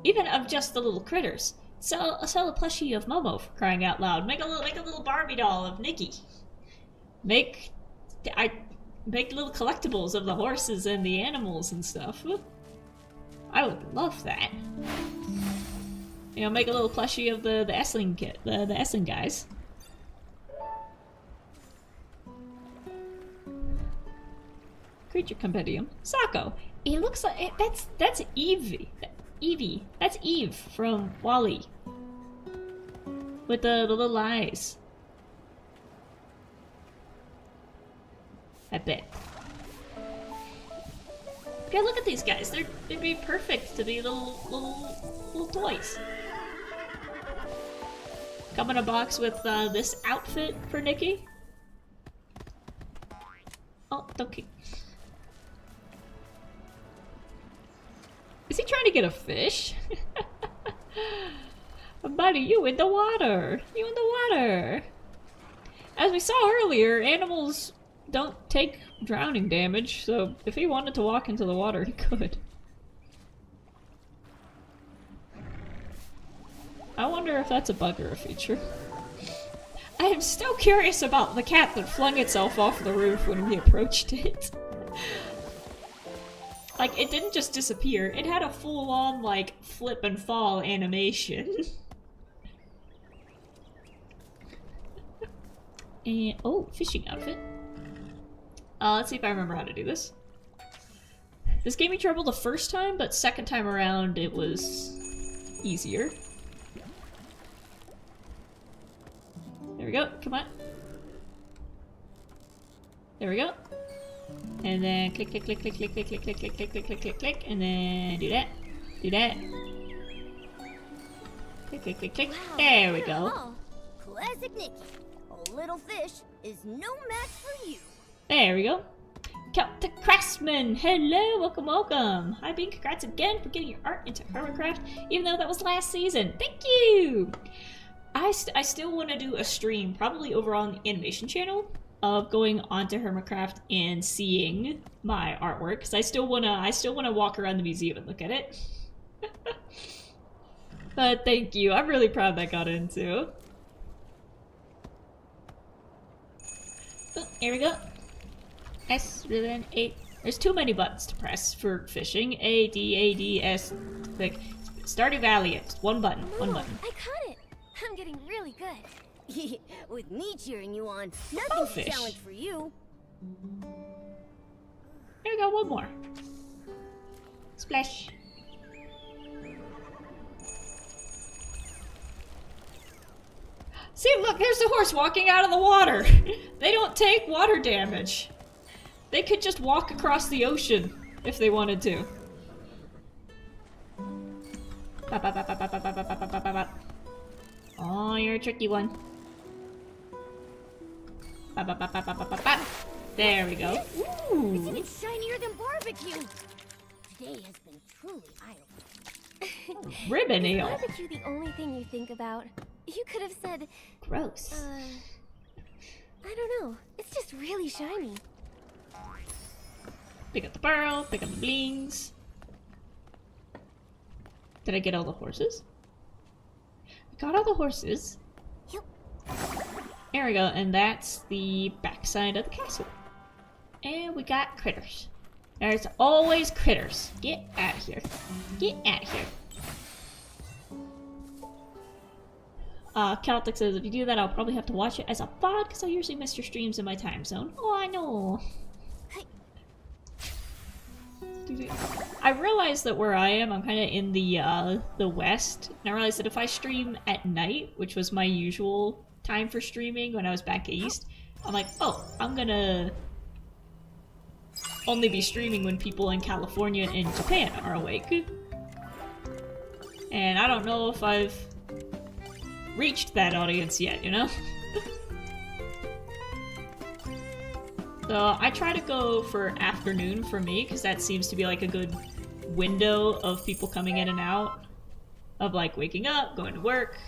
Even of just the little critters. Sell a plushie of Momo for crying out loud. Make a little Barbie doll of Nikki. Make little collectibles of the horses and the animals and stuff. I would love that. You know, make a little plushie of the Essling kit, the Essling guys. Creature compendium. Sako. It looks like that's Evie. Evie. That's Eve from Wall-E. With the little eyes. I bet. Okay, look at these guys. They'd be perfect to be little toys. Come in a box with this outfit for Nikki. Oh, don't kick. Is he trying to get a fish? Buddy, you in the water! You in the water! As we saw earlier, animals don't take drowning damage, so if he wanted to walk into the water, he could. I wonder if that's a bug or a feature. I am still curious about the cat that flung itself off the roof when we approached it. Like, it didn't just disappear, it had a full-on, like, flip and fall animation. And, oh, fishing outfit. Let's see if I remember how to do this. This gave me trouble the first time, but second time around it was easier. There we go, come on. There we go. And then click, click, click, click, click, click, click, click, click, click, click, click, click, click, and then do that. Do that. Click, click, click, click. Wow. There we go. Oh, classic Nikki. A little fish is no match for you. There we go. Celtic Craftsman! Hello, welcome, welcome! Hi, Bean, congrats again for getting your art into Hermitcraft, even though that was last season. Thank you! I still want to do a stream, probably over on the animation channel, of going onto Hermitcraft and seeing my artwork, because I still wanna walk around the museum and look at it. But thank you, I'm really proud that got into. Oh, here we go. S, then 8. There's too many buttons to press for fishing. A, D, A, D, S. Click. Stardew Valley. It's one button. One button. I caught it. I'm getting really good. With me cheering you on, nothing's a challenge for you. There we go. One more. Splash. See, look, there's the horse walking out of the water. They don't take water damage. They could just walk across the ocean if they wanted to. Oh, you're a tricky one. There we go. Ooh. It's even shinier than barbecue. Today has been truly eye-opening. Ribbon ale. Is barbecue the only thing you think about? You could have said... Gross. I don't know. It's just really shiny. Pick up the pearl, pick up the blings. Did I get all the horses? I got all the horses. There we go, and that's the backside of the castle. And we got critters. There's always critters. Get out of here. Get out of here. Celtic says, if you do that, I'll probably have to watch it as a VOD because I usually miss your streams in my time zone. Oh, I know. I realized that where I am, I'm kind of in the west, and I realized that if I stream at night, which was my usual time for streaming when I was back east, I'm like, oh, I'm gonna only be streaming when people in California and Japan are awake. And I don't know if I've reached that audience yet, you know? So I try to go for afternoon for me, because that seems to be like a good window of people coming in and out, of like waking up, going to work.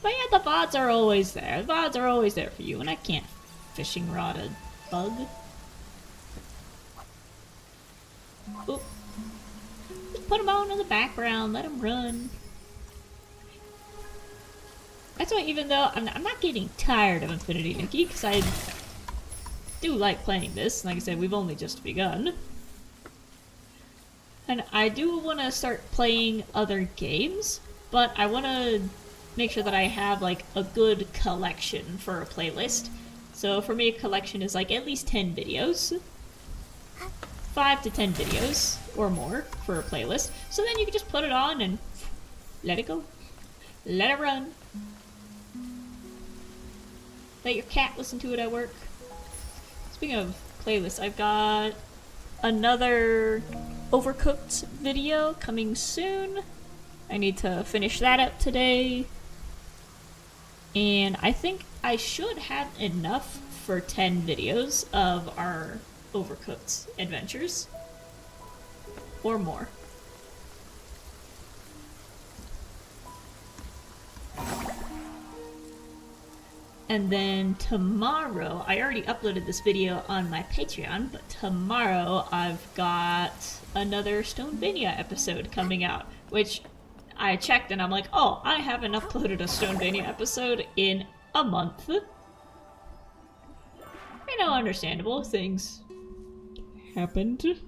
But yeah, the VODs are always there. The VODs are always there for you, and I can't fishing rod a bug. Oop. Just put them on in the background, let them run. That's why, even though I'm not getting tired of Infinity Nikki, because I do like playing this. Like I said, we've only just begun. And I do want to start playing other games, but I want to make sure that I have like a good collection for a playlist. So for me, a collection is like at least 10 videos. 5 to 10 videos or more for a playlist. So then you can just put it on and let it go. Let it run. Let your cat listen to it at work. Speaking of playlists, I've got another Overcooked video coming soon. I need to finish that up today. And I think I should have enough for 10 videos of our Overcooked adventures. Or more. And then tomorrow, I already uploaded this video on my Patreon, but tomorrow I've got another Stonevania episode coming out, which I checked and I'm like, oh, I haven't uploaded a Stonevania episode in a month. You know, understandable, things happened.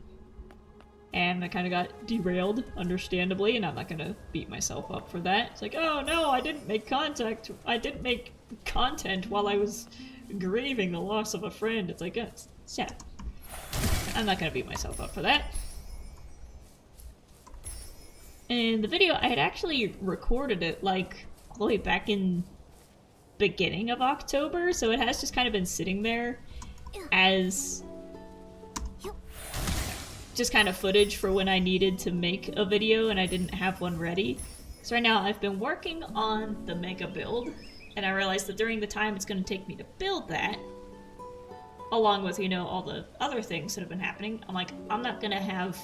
And I kind of got derailed, understandably, and I'm not gonna beat myself up for that. It's like, oh no, I didn't make content while I was grieving the loss of a friend. It's like, yeah. I'm not gonna beat myself up for that. And the video, I had actually recorded it, like, all the way back in beginning of October, so it has just kind of been sitting there as just kind of footage for when I needed to make a video and I didn't have one ready. So right now I've been working on the mega build, and I realized that during the time it's going to take me to build that, along with, you know, all the other things that have been happening, I'm like, I'm not going to have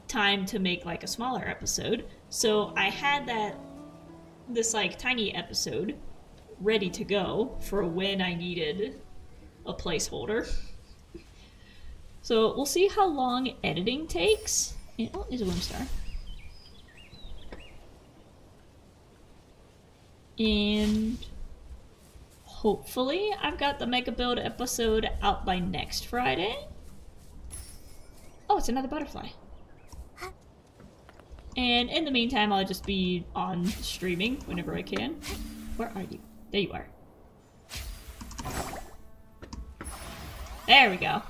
time to make like a smaller episode. So I had this like tiny episode ready to go for when I needed a placeholder. So we'll see how long editing takes. And, oh, there's a Whimstar. And hopefully I've got the Mega Build episode out by next Friday. Oh, it's another butterfly. And in the meantime, I'll just be on streaming whenever I can. Where are you? There you are. There we go.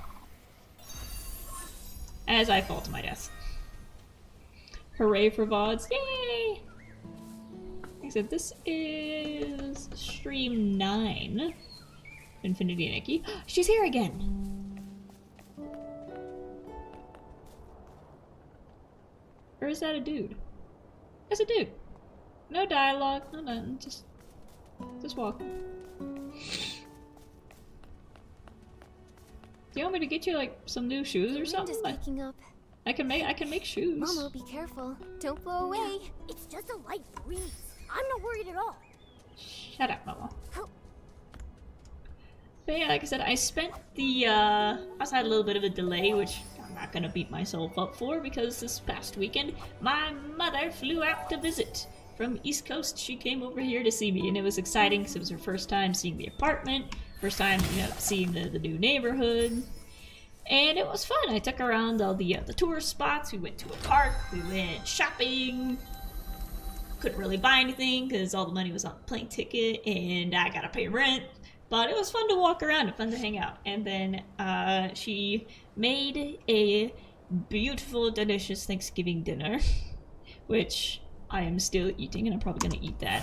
As I fall to my death. Hooray for VODs. Yay! Except this is stream 9. Infinity Nikki. She's here again! Or is that a dude? That's a dude. No dialogue, no nothing. Just walking. Do you want me to get you like some new shoes or something? Just waking up. I can make shoes. Mama, be careful. Don't blow away. It's just a light breeze. I'm not worried at all. Shut up, Mama. Oh. But yeah, like I said, I spent the, I also had a little bit of a delay, which I'm not gonna beat myself up for, because this past weekend, my mother flew out to visit. From East Coast, she came over here to see me, and it was exciting, because it was her first time seeing the apartment, first time, you know, seeing the new neighborhood. And it was fun. I took her around all the tourist spots, we went to a park, we went shopping. Couldn't really buy anything, because all the money was on the plane ticket, and I gotta pay rent. But it was fun to walk around and fun to hang out. And then she made a beautiful, delicious Thanksgiving dinner, which I am still eating, and I'm probably gonna eat that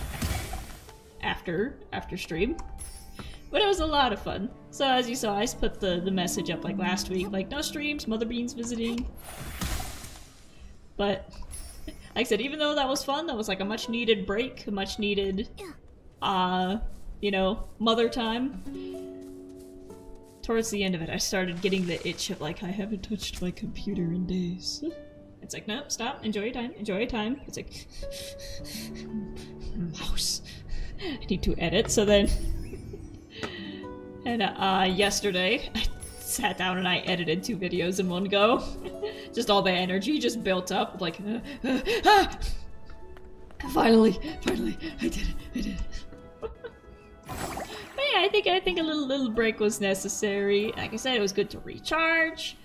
after stream. But it was a lot of fun. So as you saw, I put the message up like last week, like no streams, Mother Bean's visiting. But like I said, even though that was fun, that was like a much needed break, a much needed you know, mother time. Towards the end of it, I started getting the itch of like, I haven't touched my computer in days. It's like, no, stop, enjoy your time, enjoy your time. It's like, mouse. I need to edit, so then... And yesterday, I sat down and I edited 2 videos in one go. Just all the energy just built up, like, Finally, I did it. But yeah, I think a little break was necessary. Like I said, it was good to recharge,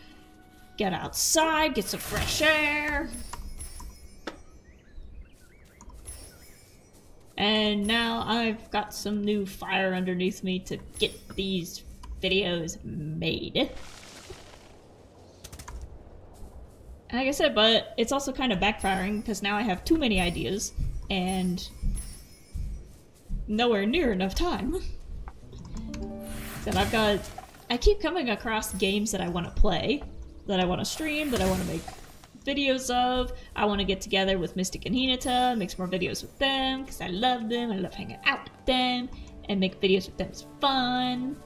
get outside, get some fresh air. And now I've got some new fire underneath me to get these videos made. Like I said, but it's also kind of backfiring because now I have too many ideas and nowhere near enough time. So I keep coming across games that I want to play, that I want to stream, that I want to make videos of. I want to get together with Mystic and Hinata, make some more videos with them, because I love them, I love hanging out with them, and make videos with them is fun.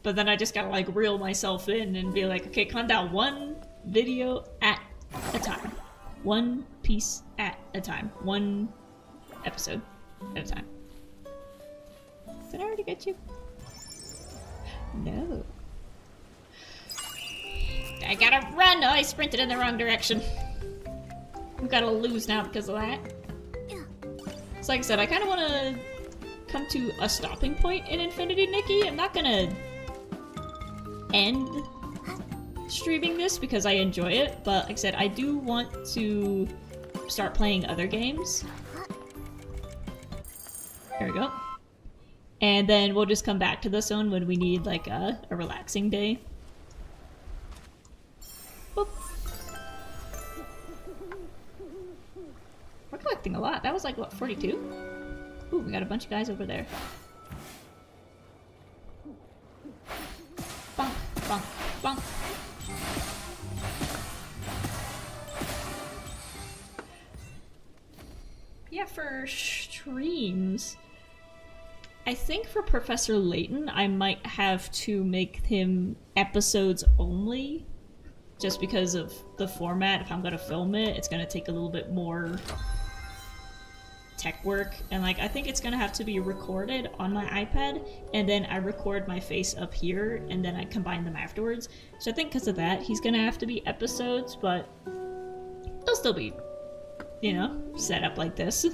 But then I just gotta like reel myself in and be like, okay, calm down, one video at a time. One piece at a time. One episode at a time. Did I already get you? No. I gotta run! Oh, I sprinted in the wrong direction. We gotta lose now because of that. So like I said, I kind of want to come to a stopping point in Infinity Nikki. I'm not gonna end streaming this because I enjoy it, but like I said, I do want to start playing other games. There we go. And then we'll just come back to this one when we need like a relaxing day. Boop. We're collecting a lot. That was like, what, 42? Ooh, we got a bunch of guys over there. Bonk, bonk, bonk. Yeah, for streams, I think for Professor Layton, I might have to make him episodes only, just because of the format. If I'm gonna film it, it's gonna take a little bit more tech work, and like I think it's gonna have to be recorded on my iPad, and then I record my face up here, and then I combine them afterwards. So I think because of that, he's gonna have to be episodes, but they'll still be, you know, set up like this.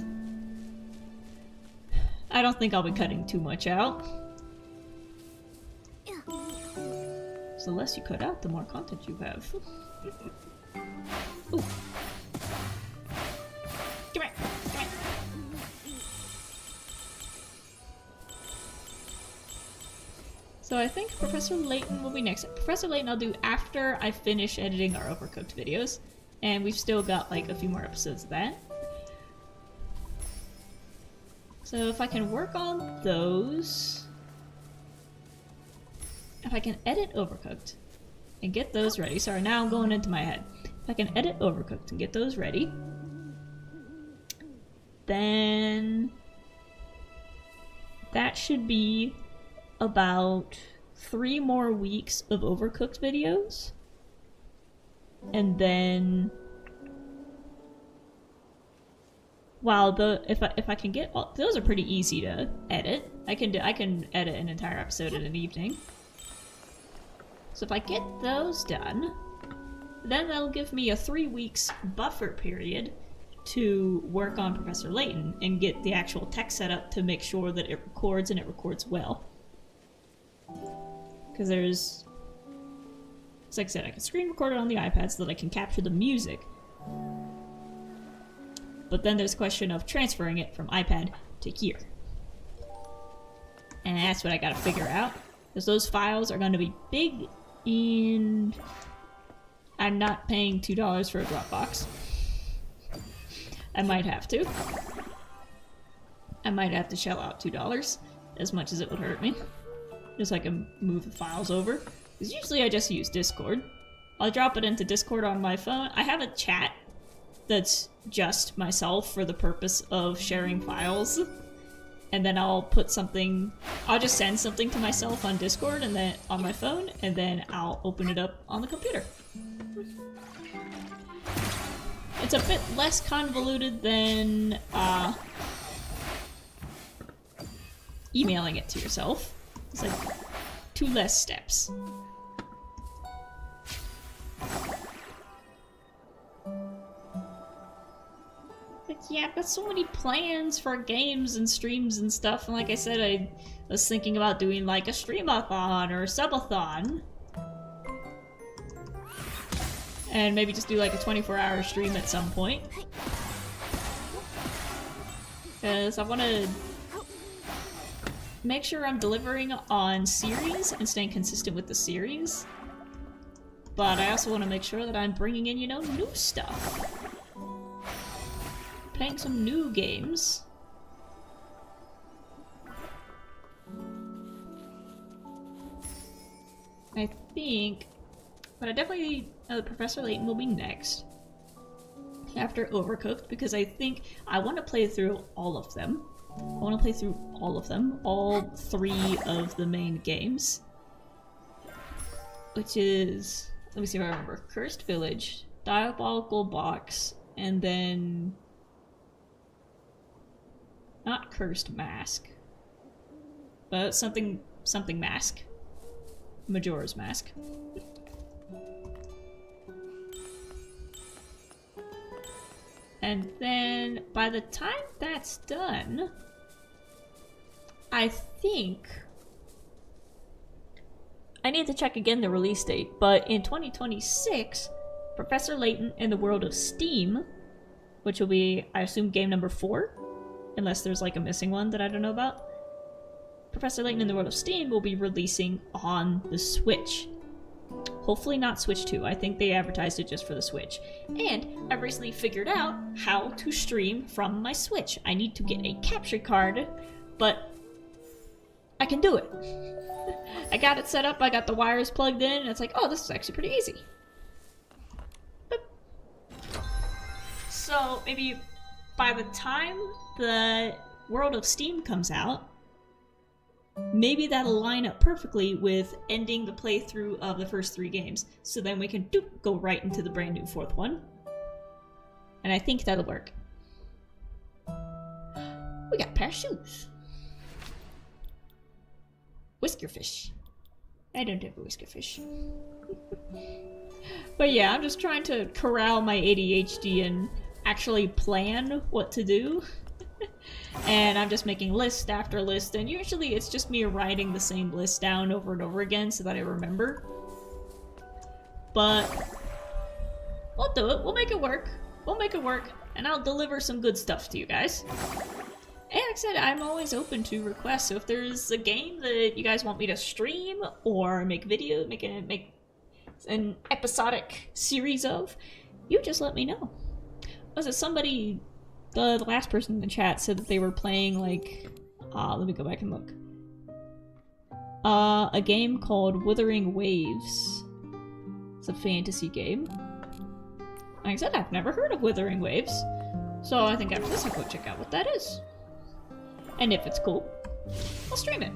I don't think I'll be cutting too much out. So the less you cut out, the more content you have. Ooh. Come here, come here. So I think Professor Layton will be next. Professor Layton I'll do after I finish editing our Overcooked videos. And we've still got like a few more episodes of that. So if I can work on those, if I can edit Overcooked and get those ready, sorry, now I'm going into my head. If I can edit Overcooked and get those ready, then that should be about 3 more weeks of Overcooked videos. And then while if I can get those are pretty easy to edit. I can edit an entire episode in an evening. So if I get those done, then that'll give me a 3 weeks buffer period to work on Professor Layton and get the actual tech set up to make sure that it records and it records well. Because there's, like I said, I can screen record it on the iPad so that I can capture the music. But then there's a question of transferring it from iPad to here. And that's what I gotta figure out. Because those files are gonna be big, and I'm not paying $2 for a Dropbox. I might have to. I might have to shell out $2, as much as it would hurt me. Just so I can move the files over. Because usually I just use Discord. I'll drop it into Discord on my phone. I have a chat that's just myself for the purpose of sharing files. And then I'll put something, I'll just send something to myself on Discord and then on my phone, and then I'll open it up on the computer. It's a bit less convoluted than emailing it to yourself. It's like 2 less steps. But yeah, I've got so many plans for games and streams and stuff, and like I said, I was thinking about doing like a stream-a-thon or a sub-a-thon. And maybe just do like a 24-hour stream at some point. Because I want to make sure I'm delivering on series and staying consistent with the series. But I also want to make sure that I'm bringing in, you know, new stuff. Playing some new games. I think, but I definitely Professor Layton will be next after Overcooked, because I think I want to play through all of them. I want to play through all of them, all 3 of the main games, which is, let me see if I remember, Cursed Village, Diabolical Box, and then not Cursed Mask, but something Mask. Majora's Mask. And then by the time that's done, I think I need to check again the release date, but in 2026, Professor Layton in the World of Steam, which will be, I assume, game number 4, unless there's like a missing one that I don't know about. Professor Layton in the World of Steam will be releasing on the Switch. Hopefully not Switch 2. I think they advertised it just for the Switch. And I've recently figured out how to stream from my Switch. I need to get a capture card, but I can do it. I got it set up, I got the wires plugged in, and it's like, oh, this is actually pretty easy. Boop. So maybe by the time the World of Steam comes out, maybe that'll line up perfectly with ending the playthrough of the first 3 games. So then we can go right into the brand new 4th one. And I think that'll work. We got a pair of shoes. Whisker fish. I don't have a whisker fish. But yeah, I'm just trying to corral my ADHD and actually plan what to do. And I'm just making list after list, and usually it's just me writing the same list down over and over again so that I remember. But we'll do it. We'll make it work. We'll make it work, and I'll deliver some good stuff to you guys. And like I said, I'm always open to requests, so if there's a game that you guys want me to stream or make make an episodic series of, you just let me know. Was it somebody, the last person in the chat said that they were playing like, let me go back and look. A game called Wuthering Waves. It's a fantasy game. Like I said, I've never heard of Wuthering Waves, so I think after this I'll go check out what that is. And if it's cool, I'll stream it.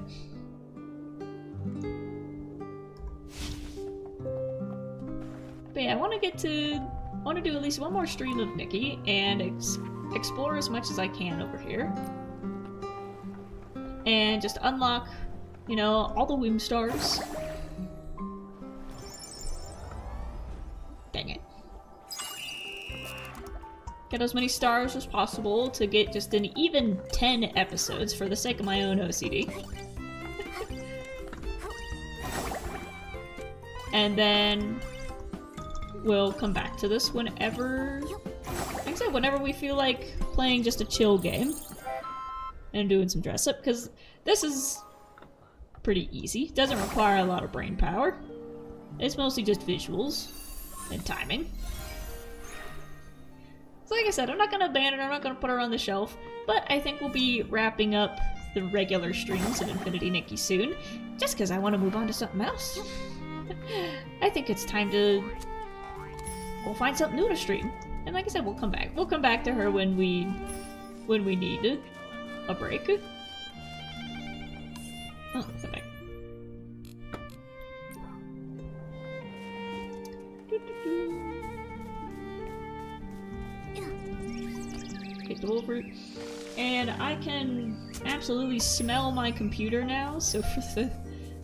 But yeah, I want to get to want to do at least one more stream of Nikki and explore as much as I can over here. And just unlock, you know, all the Whimstars. Dang it. Get as many stars as possible to get just an even 10 episodes for the sake of my own OCD. And then we'll come back to this whenever, like I said, whenever we feel like playing just a chill game and doing some dress up, because this is pretty easy. It doesn't require a lot of brain power. It's mostly just visuals and timing. So like I said, I'm not gonna ban it, I'm not gonna put her on the shelf, but I think we'll be wrapping up the regular streams of Infinity Nikki soon, just because I want to move on to something else. I think it's time to go find something new to stream. And like I said, we'll come back. We'll come back to her when we need a break. Oh, come back. Take the whole fruit. And I can absolutely smell my computer now, so for the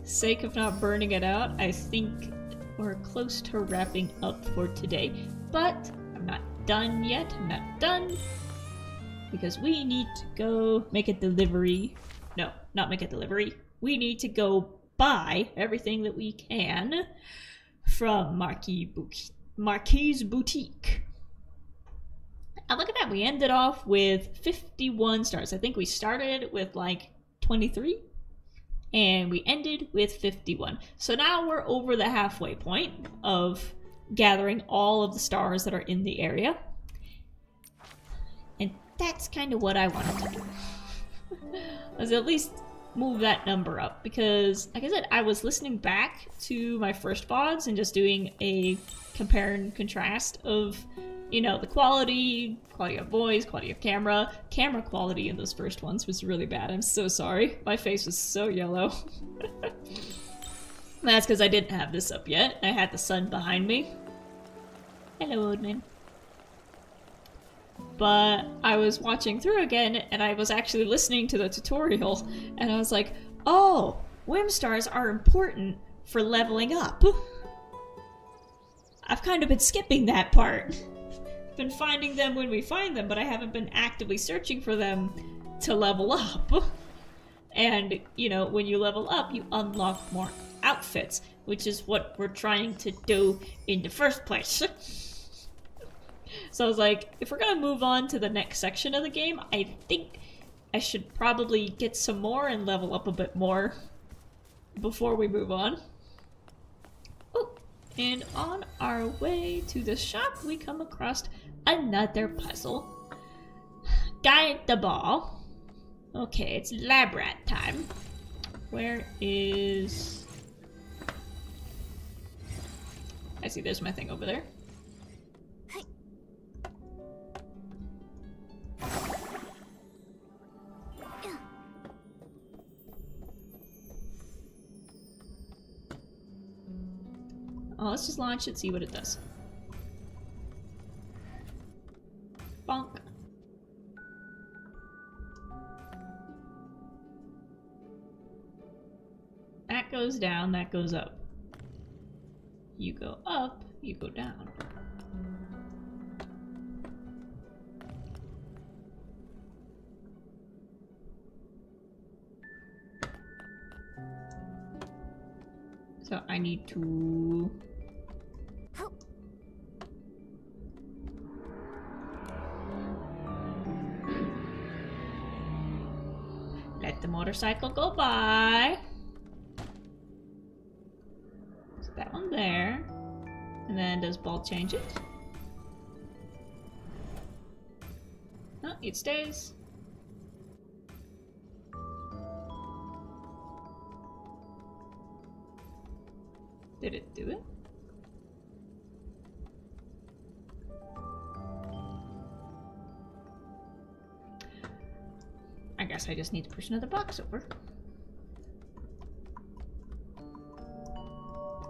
sake of not burning it out, I think we're close to wrapping up for today. But I'm not done yet. I'm not done. Because we need to go make a delivery. No, not make a delivery. We need to go buy everything that we can from Marquis Boutique. And look at that, we ended off with 51 stars. I think we started with like 23 and we ended with 51. So now we're over the halfway point of gathering all of the stars that are in the area. And that's kind of what I wanted to do. Was at least move that number up, because like I said, I was listening back to my first VODs and just doing a compare and contrast of, you know, the quality of voice, quality of camera. Camera quality in those first ones was really bad. I'm so sorry. My face was so yellow. That's because I didn't have this up yet. I had the sun behind me. Hello, old man. But I was watching through again, and I was actually listening to the tutorial, and I was like, oh, Whimstars are important for leveling up. I've kind of been skipping that part. Been finding them when we find them, but I haven't been actively searching for them to level up. And, you know, when you level up, you unlock more outfits, which is what we're trying to do in the first place. So I was like, if we're gonna move on to the next section of the game, I think I should probably get some more and level up a bit more before we move on. Oh, and on our way to the shop, we come across another puzzle. Guide the ball. Okay, it's lab rat time. Where is... I see there's my thing over there. Oh, let's just launch it, see what it does. Bonk. That goes down, that goes up. You go up, you go down. So I need to... let the motorcycle go by. So that one there. And then does ball change it? No, it stays. Did it do it? I guess I just need to push another box over.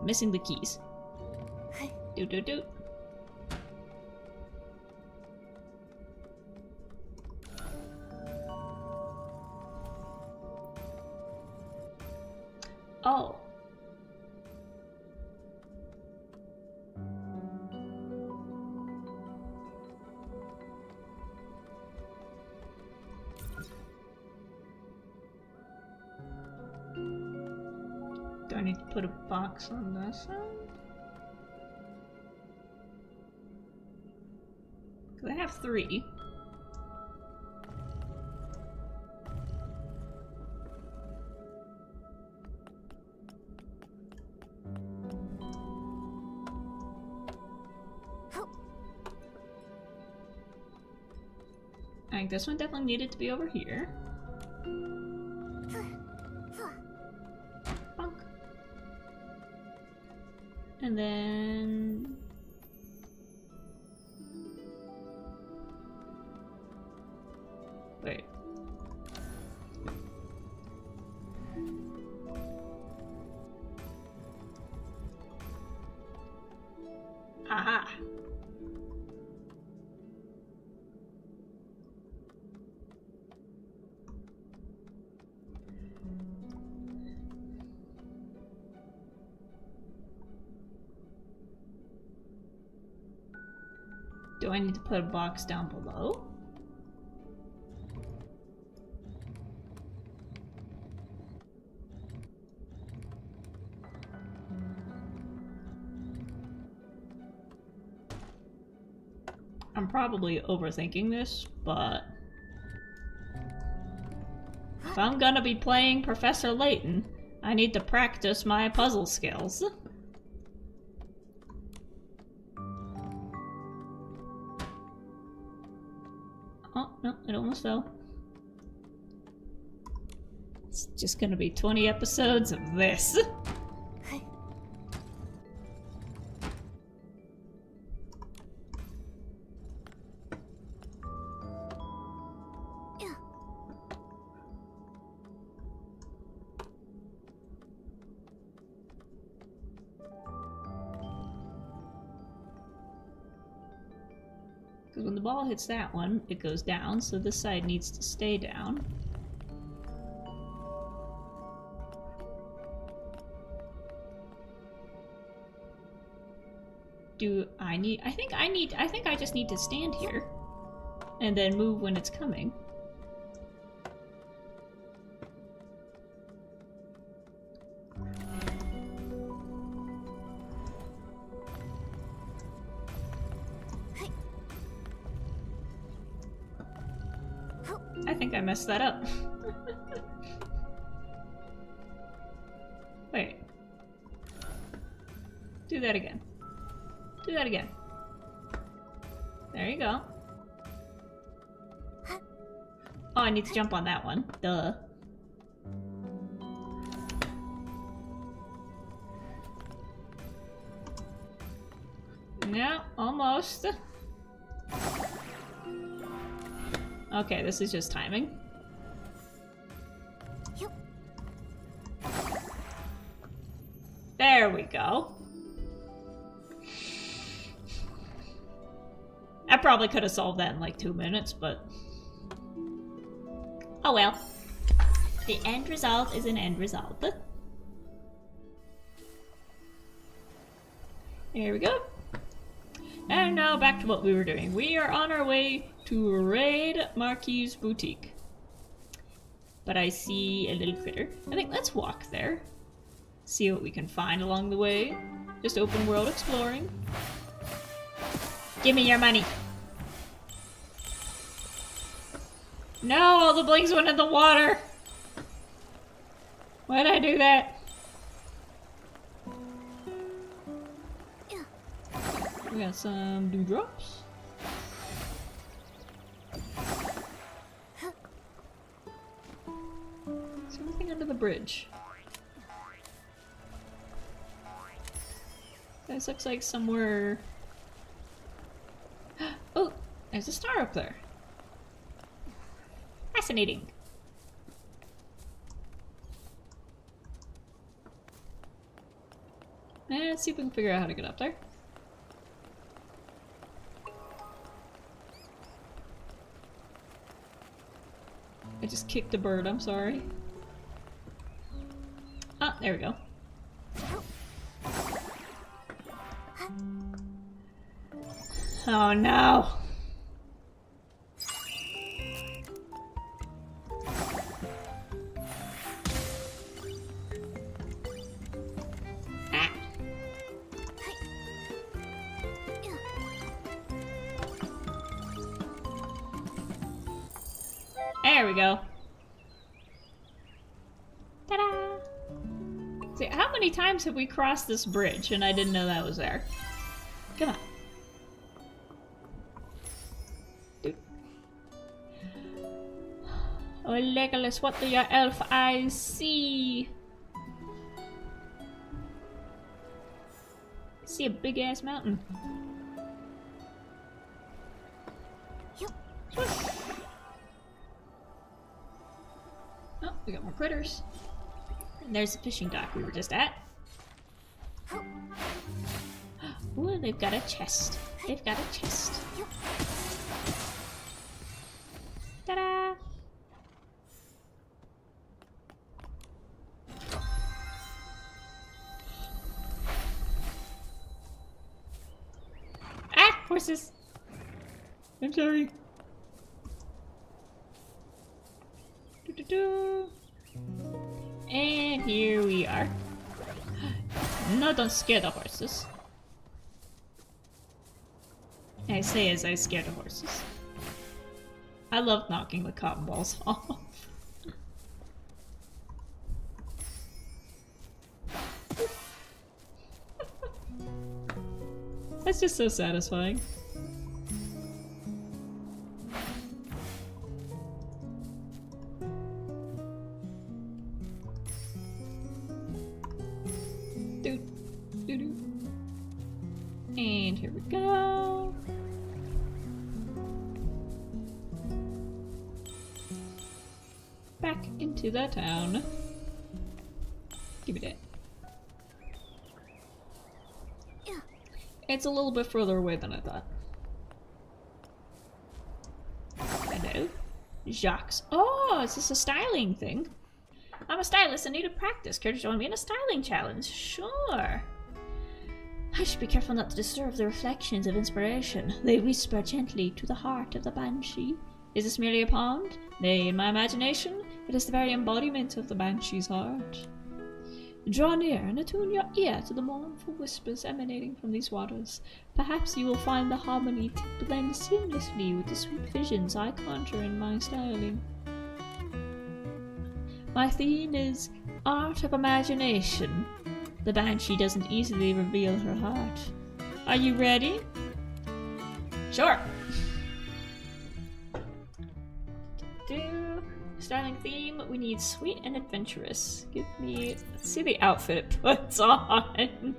Missing the keys. Do do do. I need to put a box on this side? Because I have 3. I think this one definitely needed to be over here. Bonk. And then... Wait. Aha! Do I need to put a box down below? I'm probably overthinking this, but if I'm gonna be playing Professor Layton, I need to practice my puzzle skills. Oh, no, it almost fell. It's just gonna be 20 episodes of this. Because when the ball hits that one, it goes down, so this side needs to stay down. Do I need... I think I just need to stand here. And then move when it's coming. I think I messed that up. Wait. Do that again. Do that again. There you go. Oh, I need to jump on that one. Duh. Yeah, almost. Okay, this is just timing. There we go. I probably could have solved that in like 2 minutes, but... oh well. The end result is an end result. There we go. And now back to what we were doing. We are on our way to raid Marquis' boutique. But I see a little critter. I think let's walk there. See what we can find along the way. Just open world exploring. Give me your money. No, all the blinks went in the water. Why'd I do that? We got some dewdrops. Is there anything under the bridge? This looks like somewhere... oh, there's a star up there. Fascinating. Let's see if we can figure out how to get up there. I just kicked a bird, I'm sorry. Ah, there we go. Oh no! There we go. Ta-da! See, how many times have we crossed this bridge and I didn't know that was there? Come on. Dude. Oh, Legolas, what do your elf eyes see? I see a big-ass mountain. Oh, we got more critters. And there's the fishing dock we were just at. Ooh, they've got a chest. They've got a chest. Ta-da! Ah! Horses! I'm sorry. And here we are. No, don't scare the horses. I say as I scare the horses. I love knocking the cotton balls off. That's just so satisfying. And here we go. Back into the town. Give me that. It's a little bit further away than I thought. Hello. Jacques. Oh, is this a styling thing? I'm a stylist in need of practice. Care to join me in a styling challenge? Sure. I should be careful not to disturb the reflections of inspiration. They whisper gently to the heart of the banshee. Is this merely a pond? Nay, in my imagination, it is the very embodiment of the banshee's heart. Draw near and attune your ear to the mournful whispers emanating from these waters. Perhaps you will find the harmony to blend seamlessly with the sweet visions I conjure in my styling. My theme is art of imagination. The banshee doesn't easily reveal her heart. Are you ready? Sure. Styling theme, we need sweet and adventurous. Give me, let's see the outfit it puts on.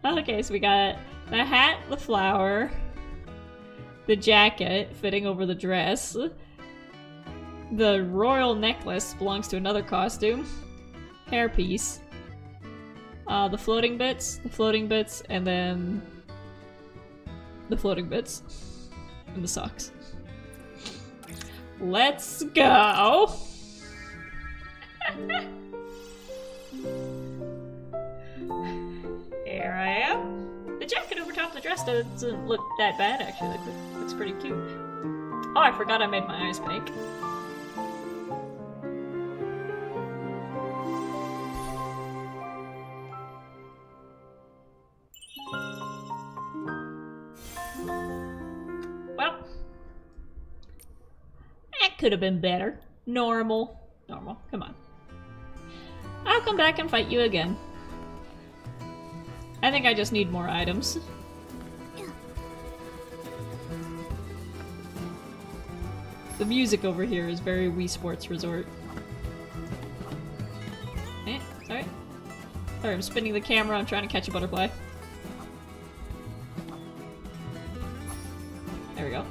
Okay, so we got the hat, the flower, the jacket fitting over the dress. The royal necklace belongs to another costume. Hairpiece. The floating bits, and then the floating bits. And the socks. Let's go! Here I am. The jacket over top of the dress doesn't look that bad, actually. It looks pretty cute. Oh, I forgot I made my eyes pink. Well, that could have been better. Normal. Come on. I'll come back and fight you again. I think I just need more items. The music over here is very Wii Sports Resort. Sorry. Sorry, I'm spinning the camera, I'm trying to catch a butterfly. There we go.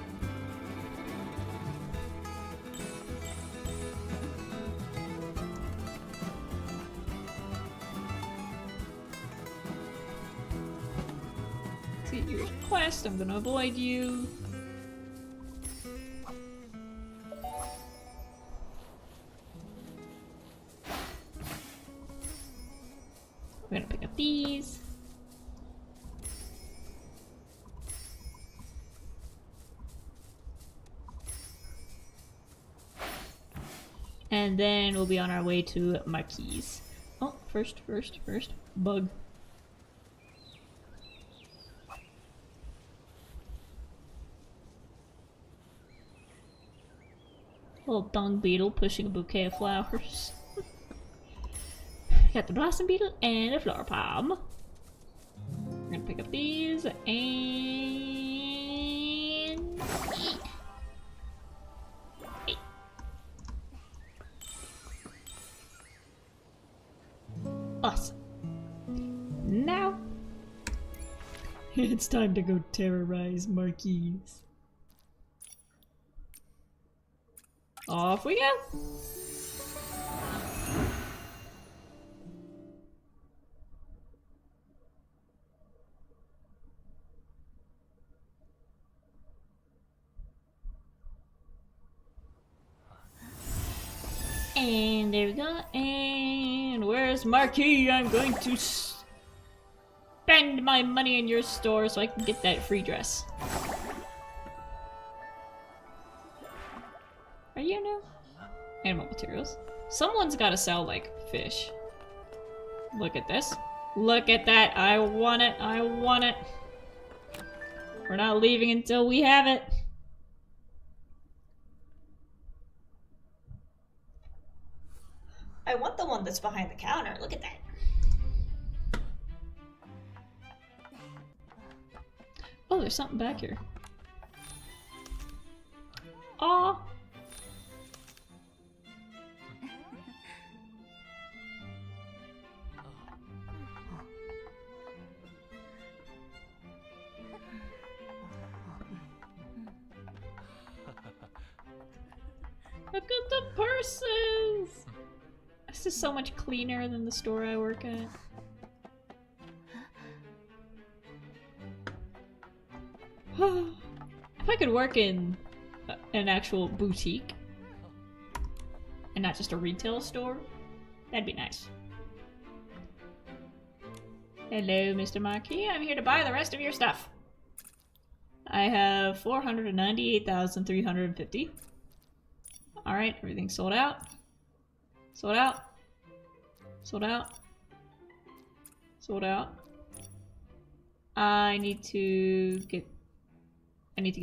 See your quest, I'm gonna avoid you. We're gonna pick up these. And then we'll be on our way to Marquise. Oh, first, bug. Little dung beetle pushing a bouquet of flowers. Got the blossom beetle and a flower palm. We're gonna pick up these and... Awesome. Now it's time to go terrorize Marquise. Off we go. And there we go. And where's Marquis? I'm going to spend my money in your store so I can get that free dress. Are you new? Animal materials. Someone's gotta sell, like, fish. Look at this. Look at that. I want it. I want it. We're not leaving until we have it. I want the one that's behind the counter. Look at that. Oh, there's something back here. Aw. Look at the purses! This is so much cleaner than the store I work at. If I could work in an actual boutique and not just a retail store, that'd be nice. Hello, Mr. Marquis. I'm here to buy the rest of your stuff. I have 498,350. Alright, everything's sold out. Sold out. Sold out. Sold out. I need to get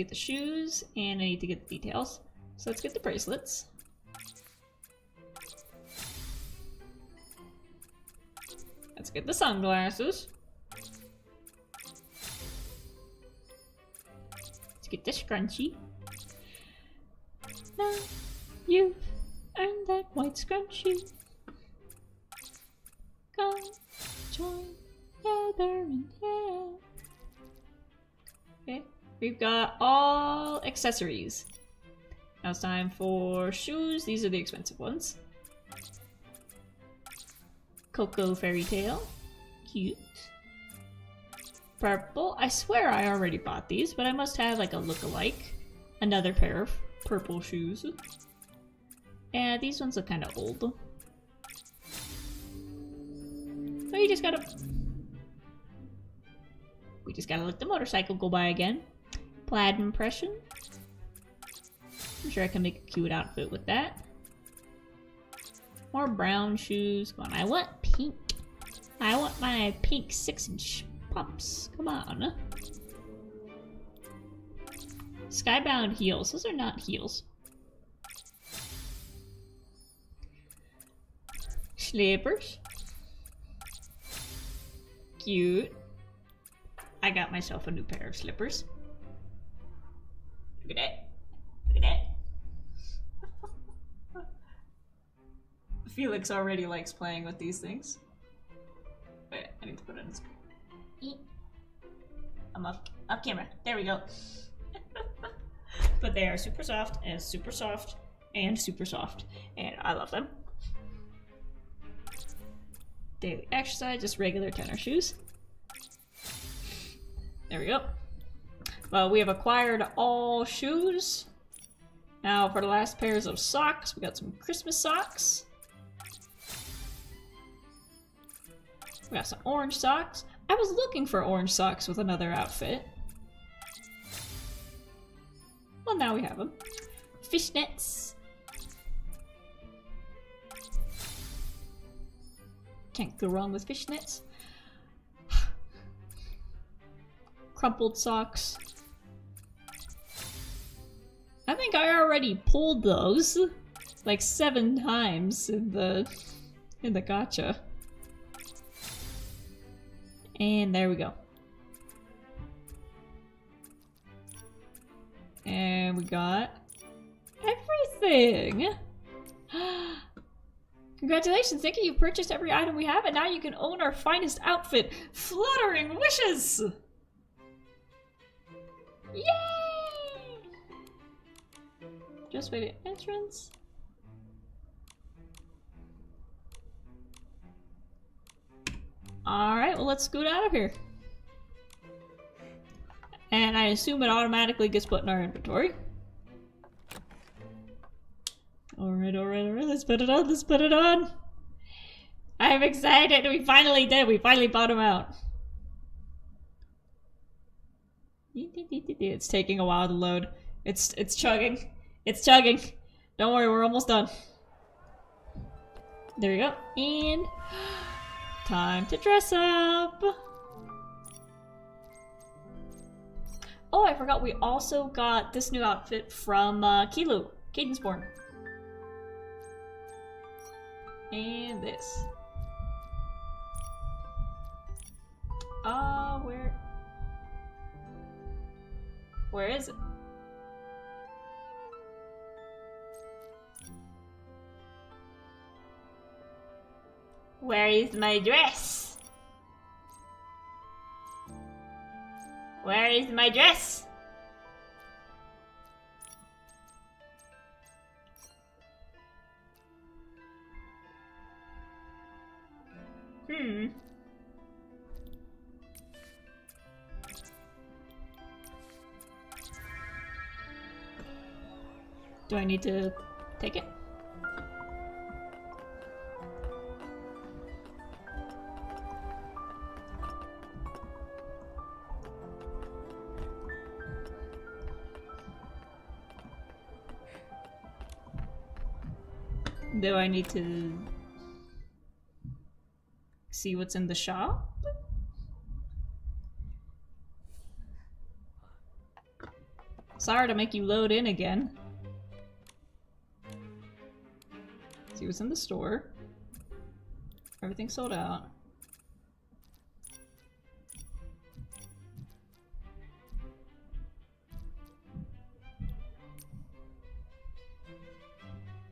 the shoes and I need to get the details. So let's get the bracelets. Let's get the sunglasses. Let's get the scrunchie. Now you've earned that white scrunchie. Come join together and yeah. Okay, we've got all accessories. Now it's time for shoes. These are the expensive ones. Cocoa Fairy Tale. Cute. Purple. I swear I already bought these, but I must have like a look-alike. Another pair of purple shoes. And these ones look kind of old. So we just gotta let the motorcycle go by again. Plaid impression. I'm sure I can make a cute outfit with that. More brown shoes. Come on, I want pink. I want my pink 6-inch pumps. Come on. Skybound heels. Those are not heels. Slippers. Cute. I got myself a new pair of slippers. Look at that. Look at that. Felix already likes playing with these things. Wait, I need to put it in screen. I'm up camera. There we go. But they are super soft and super soft and super soft. And I love them. Daily exercise, just regular tennis shoes. There we go. Well, we have acquired all shoes. Now for the last pairs of socks, we got some Christmas socks. We got some orange socks. I was looking for orange socks with another outfit. Well, now we have them. Fishnets. Can't go wrong with fishnets. Crumpled socks. I think I already pulled those like 7 times in the gacha. And there we go. And we got everything! Congratulations, Nikki, you've purchased every item we have, and now you can own our finest outfit, Fluttering Wishes! Yay! Just wait at entrance. Alright, well let's scoot out of here. And I assume it automatically gets put in our inventory. Alright, let's put it on, let's put it on! I'm excited, we finally did, we finally bought him out. It's taking a while to load. It's chugging. It's chugging. Don't worry, we're almost done. There we go. And time to dress up. Oh, I forgot we also got this new outfit from Kilu, Cadensborn. And this. Where is it? Where is my dress? Where is my dress? Do I need to take it? Do I need to see what's in the shop? Sorry to make you load in again. See what's in the store. Everything's sold out.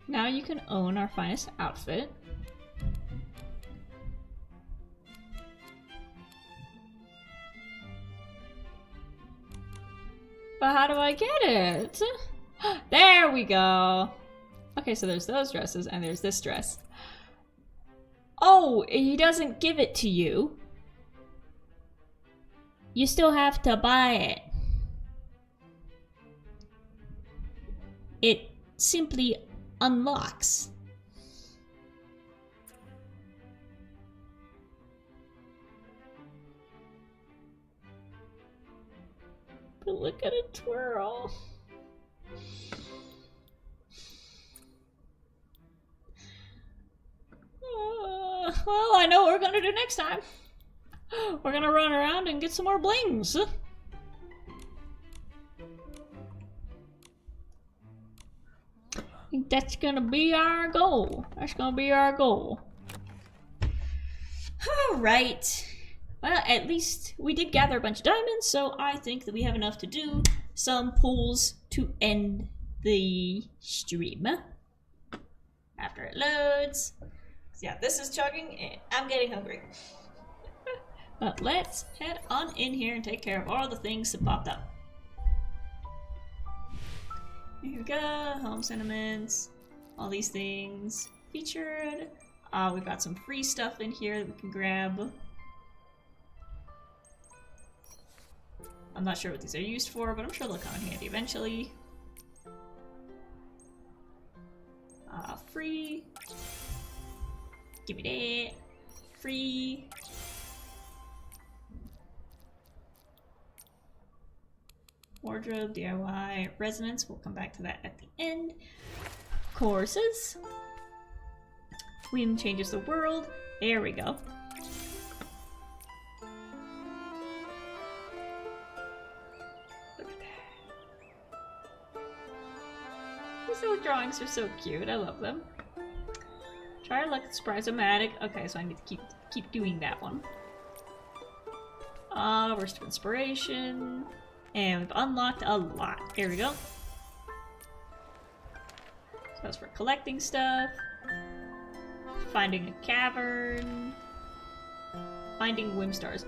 Now you can own our finest outfit. But how do I get it? There we go! Okay, so there's those dresses and there's this dress. Oh, he doesn't give it to you. You still have to buy it. It simply unlocks. But look at it twirl. Well, I know what we're gonna do next time. We're gonna run around and get some more blings. I think that's gonna be our goal. That's gonna be our goal. Alright. Well, at least we did gather a bunch of diamonds, so I think that we have enough to do some pulls to end the stream. After it loads. Yeah, this is chugging and I'm getting hungry. But let's head on in here and take care of all the things that popped up. Here we go, home sentiments, all these things featured. We've got some free stuff in here that we can grab. I'm not sure what these are used for, but I'm sure they'll come in handy eventually. Free. Give me that. Free. Wardrobe, DIY, resonance. We'll come back to that at the end. Courses. Whim changes the world. There we go. Look at that. These little drawings are so cute. I love them. Try to look at Surprise-O-Matic. Okay, so I need to keep doing that one. Burst of Inspiration. And we've unlocked a lot. Here we go. So that's for collecting stuff. Finding a cavern. Finding Whimstars.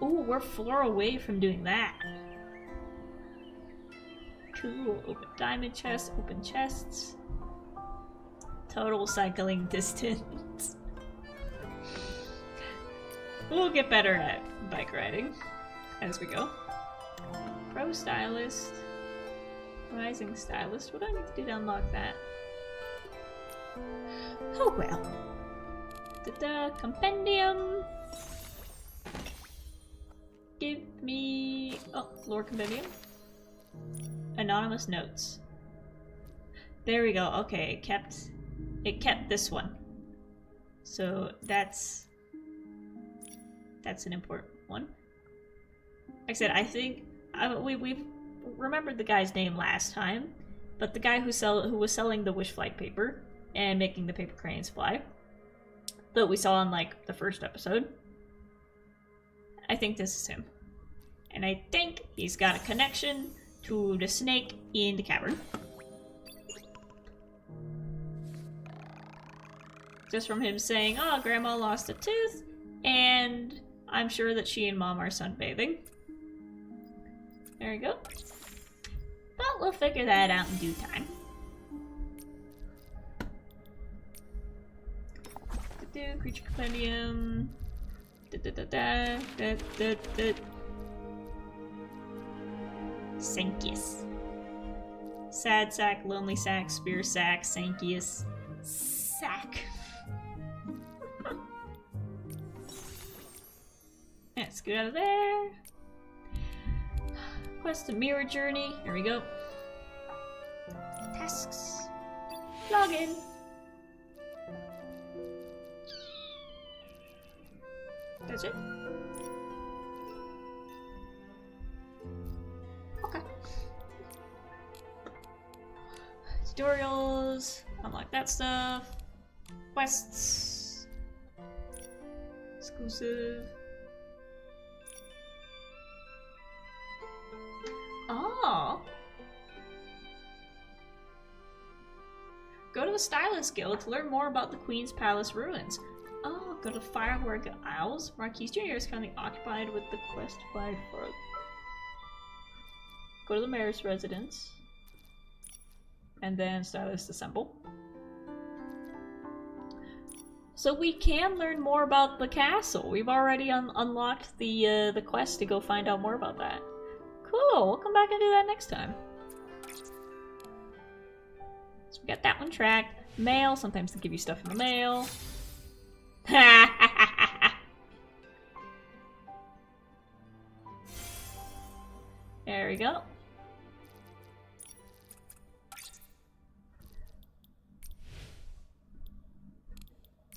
Ooh, we're 4 away from doing that. Cool. Open diamond chests, open chests. Total cycling distance. We'll get better at bike riding as we go. Pro Stylist. Rising Stylist. What do I need to do to unlock that? Oh well. Compendium. Give me... Oh, lore compendium. Anonymous notes. There we go. Okay, it kept this one. So that's an important one. Like I said, I think we've remembered the guy's name last time, but the guy who was selling the wish flight paper and making the paper cranes fly that we saw in like the first episode. I think this is him. And I think he's got a connection to the snake in the cavern. Just from him saying, oh, Grandma lost a tooth, and I'm sure that she and Mom are sunbathing. There we go. But we'll figure that out in due time. Creature compendium. Sankius. Sad sack, lonely sack, spear sack, Sankius. Sack. Let's get out of there. Quest a mirror journey. Here we go. Tasks. Login. That's it. Okay. Tutorials. Unlock that stuff. Quests. Exclusive. Oh. Go to the Stylist Guild to learn more about the Queen's Palace ruins. Oh, go to Firework Isles. Marquise Jr. is currently occupied with the quest by for. Go to the Mayor's residence. And then Stylist Assemble. So we can learn more about the castle. We've already unlocked the quest to go find out more about that. Cool, we'll come back and do that next time. So we got that one tracked. Mail, sometimes they give you stuff in the mail. There we go.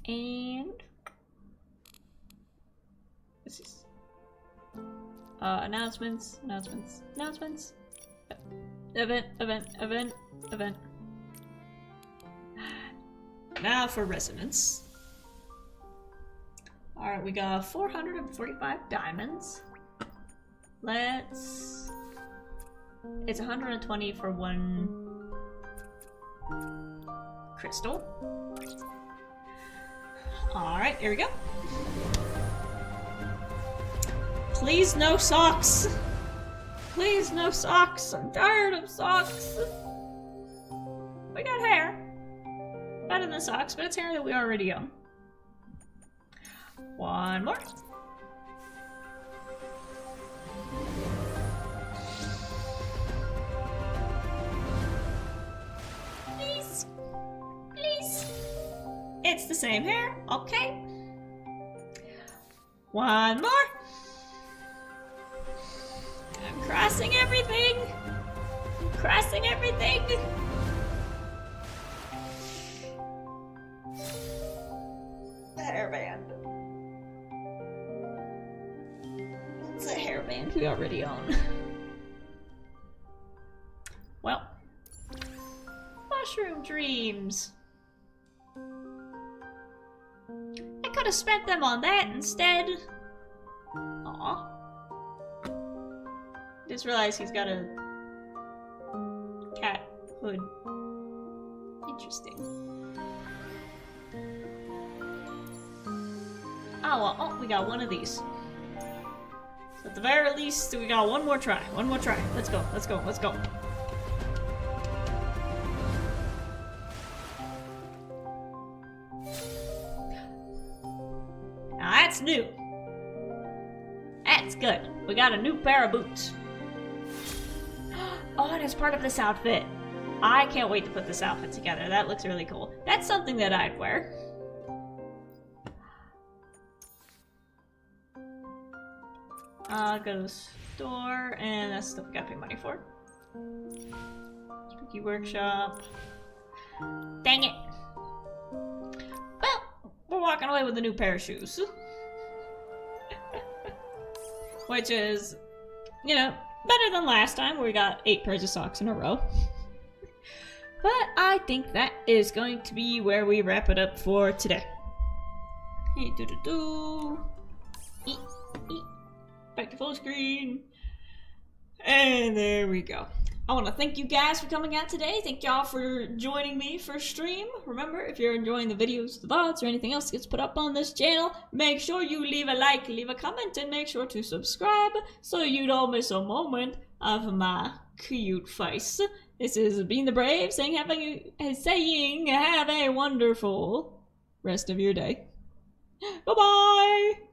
And this is announcements. Event. Now for resonance. Alright, we got 445 diamonds. Let's... It's 120 for one crystal. Alright, here we go. Please no socks! Please no socks! I'm tired of socks! We got hair. Better than socks, but it's hair that we already own. One more. Please. Please. It's the same hair. Okay. One more. I'm crossing everything. I'm crossing everything. Hairband. It's a hairband we already own. Well, mushroom dreams. I could have spent them on that instead. Aw. Just realized he's got a cat hood. Interesting. Oh, well, oh, we got one of these. So at the very least, we got one more try. One more try. Let's go, let's go, let's go. Now that's new. That's good. We got a new pair of boots. Oh, and it's part of this outfit. I can't wait to put this outfit together. That looks really cool. That's something that I'd wear. Go to the store, and that's stuff we gotta pay money for. Spooky Workshop. Dang it! Well, we're walking away with a new pair of shoes. Which is, you know, better than last time where we got 8 pairs of socks in a row. But I think that is going to be where we wrap it up for today. Hey, do-do-do. Eat, eat. Back to full screen. And there we go. I want to thank you guys for coming out today. Thank y'all for joining me for stream. Remember, if you're enjoying the videos, the VODs, or anything else that gets put up on this channel, make sure you leave a like, leave a comment, and make sure to subscribe so you don't miss a moment of my cute face. This is Being the Brave saying have a wonderful rest of your day. Bye-bye!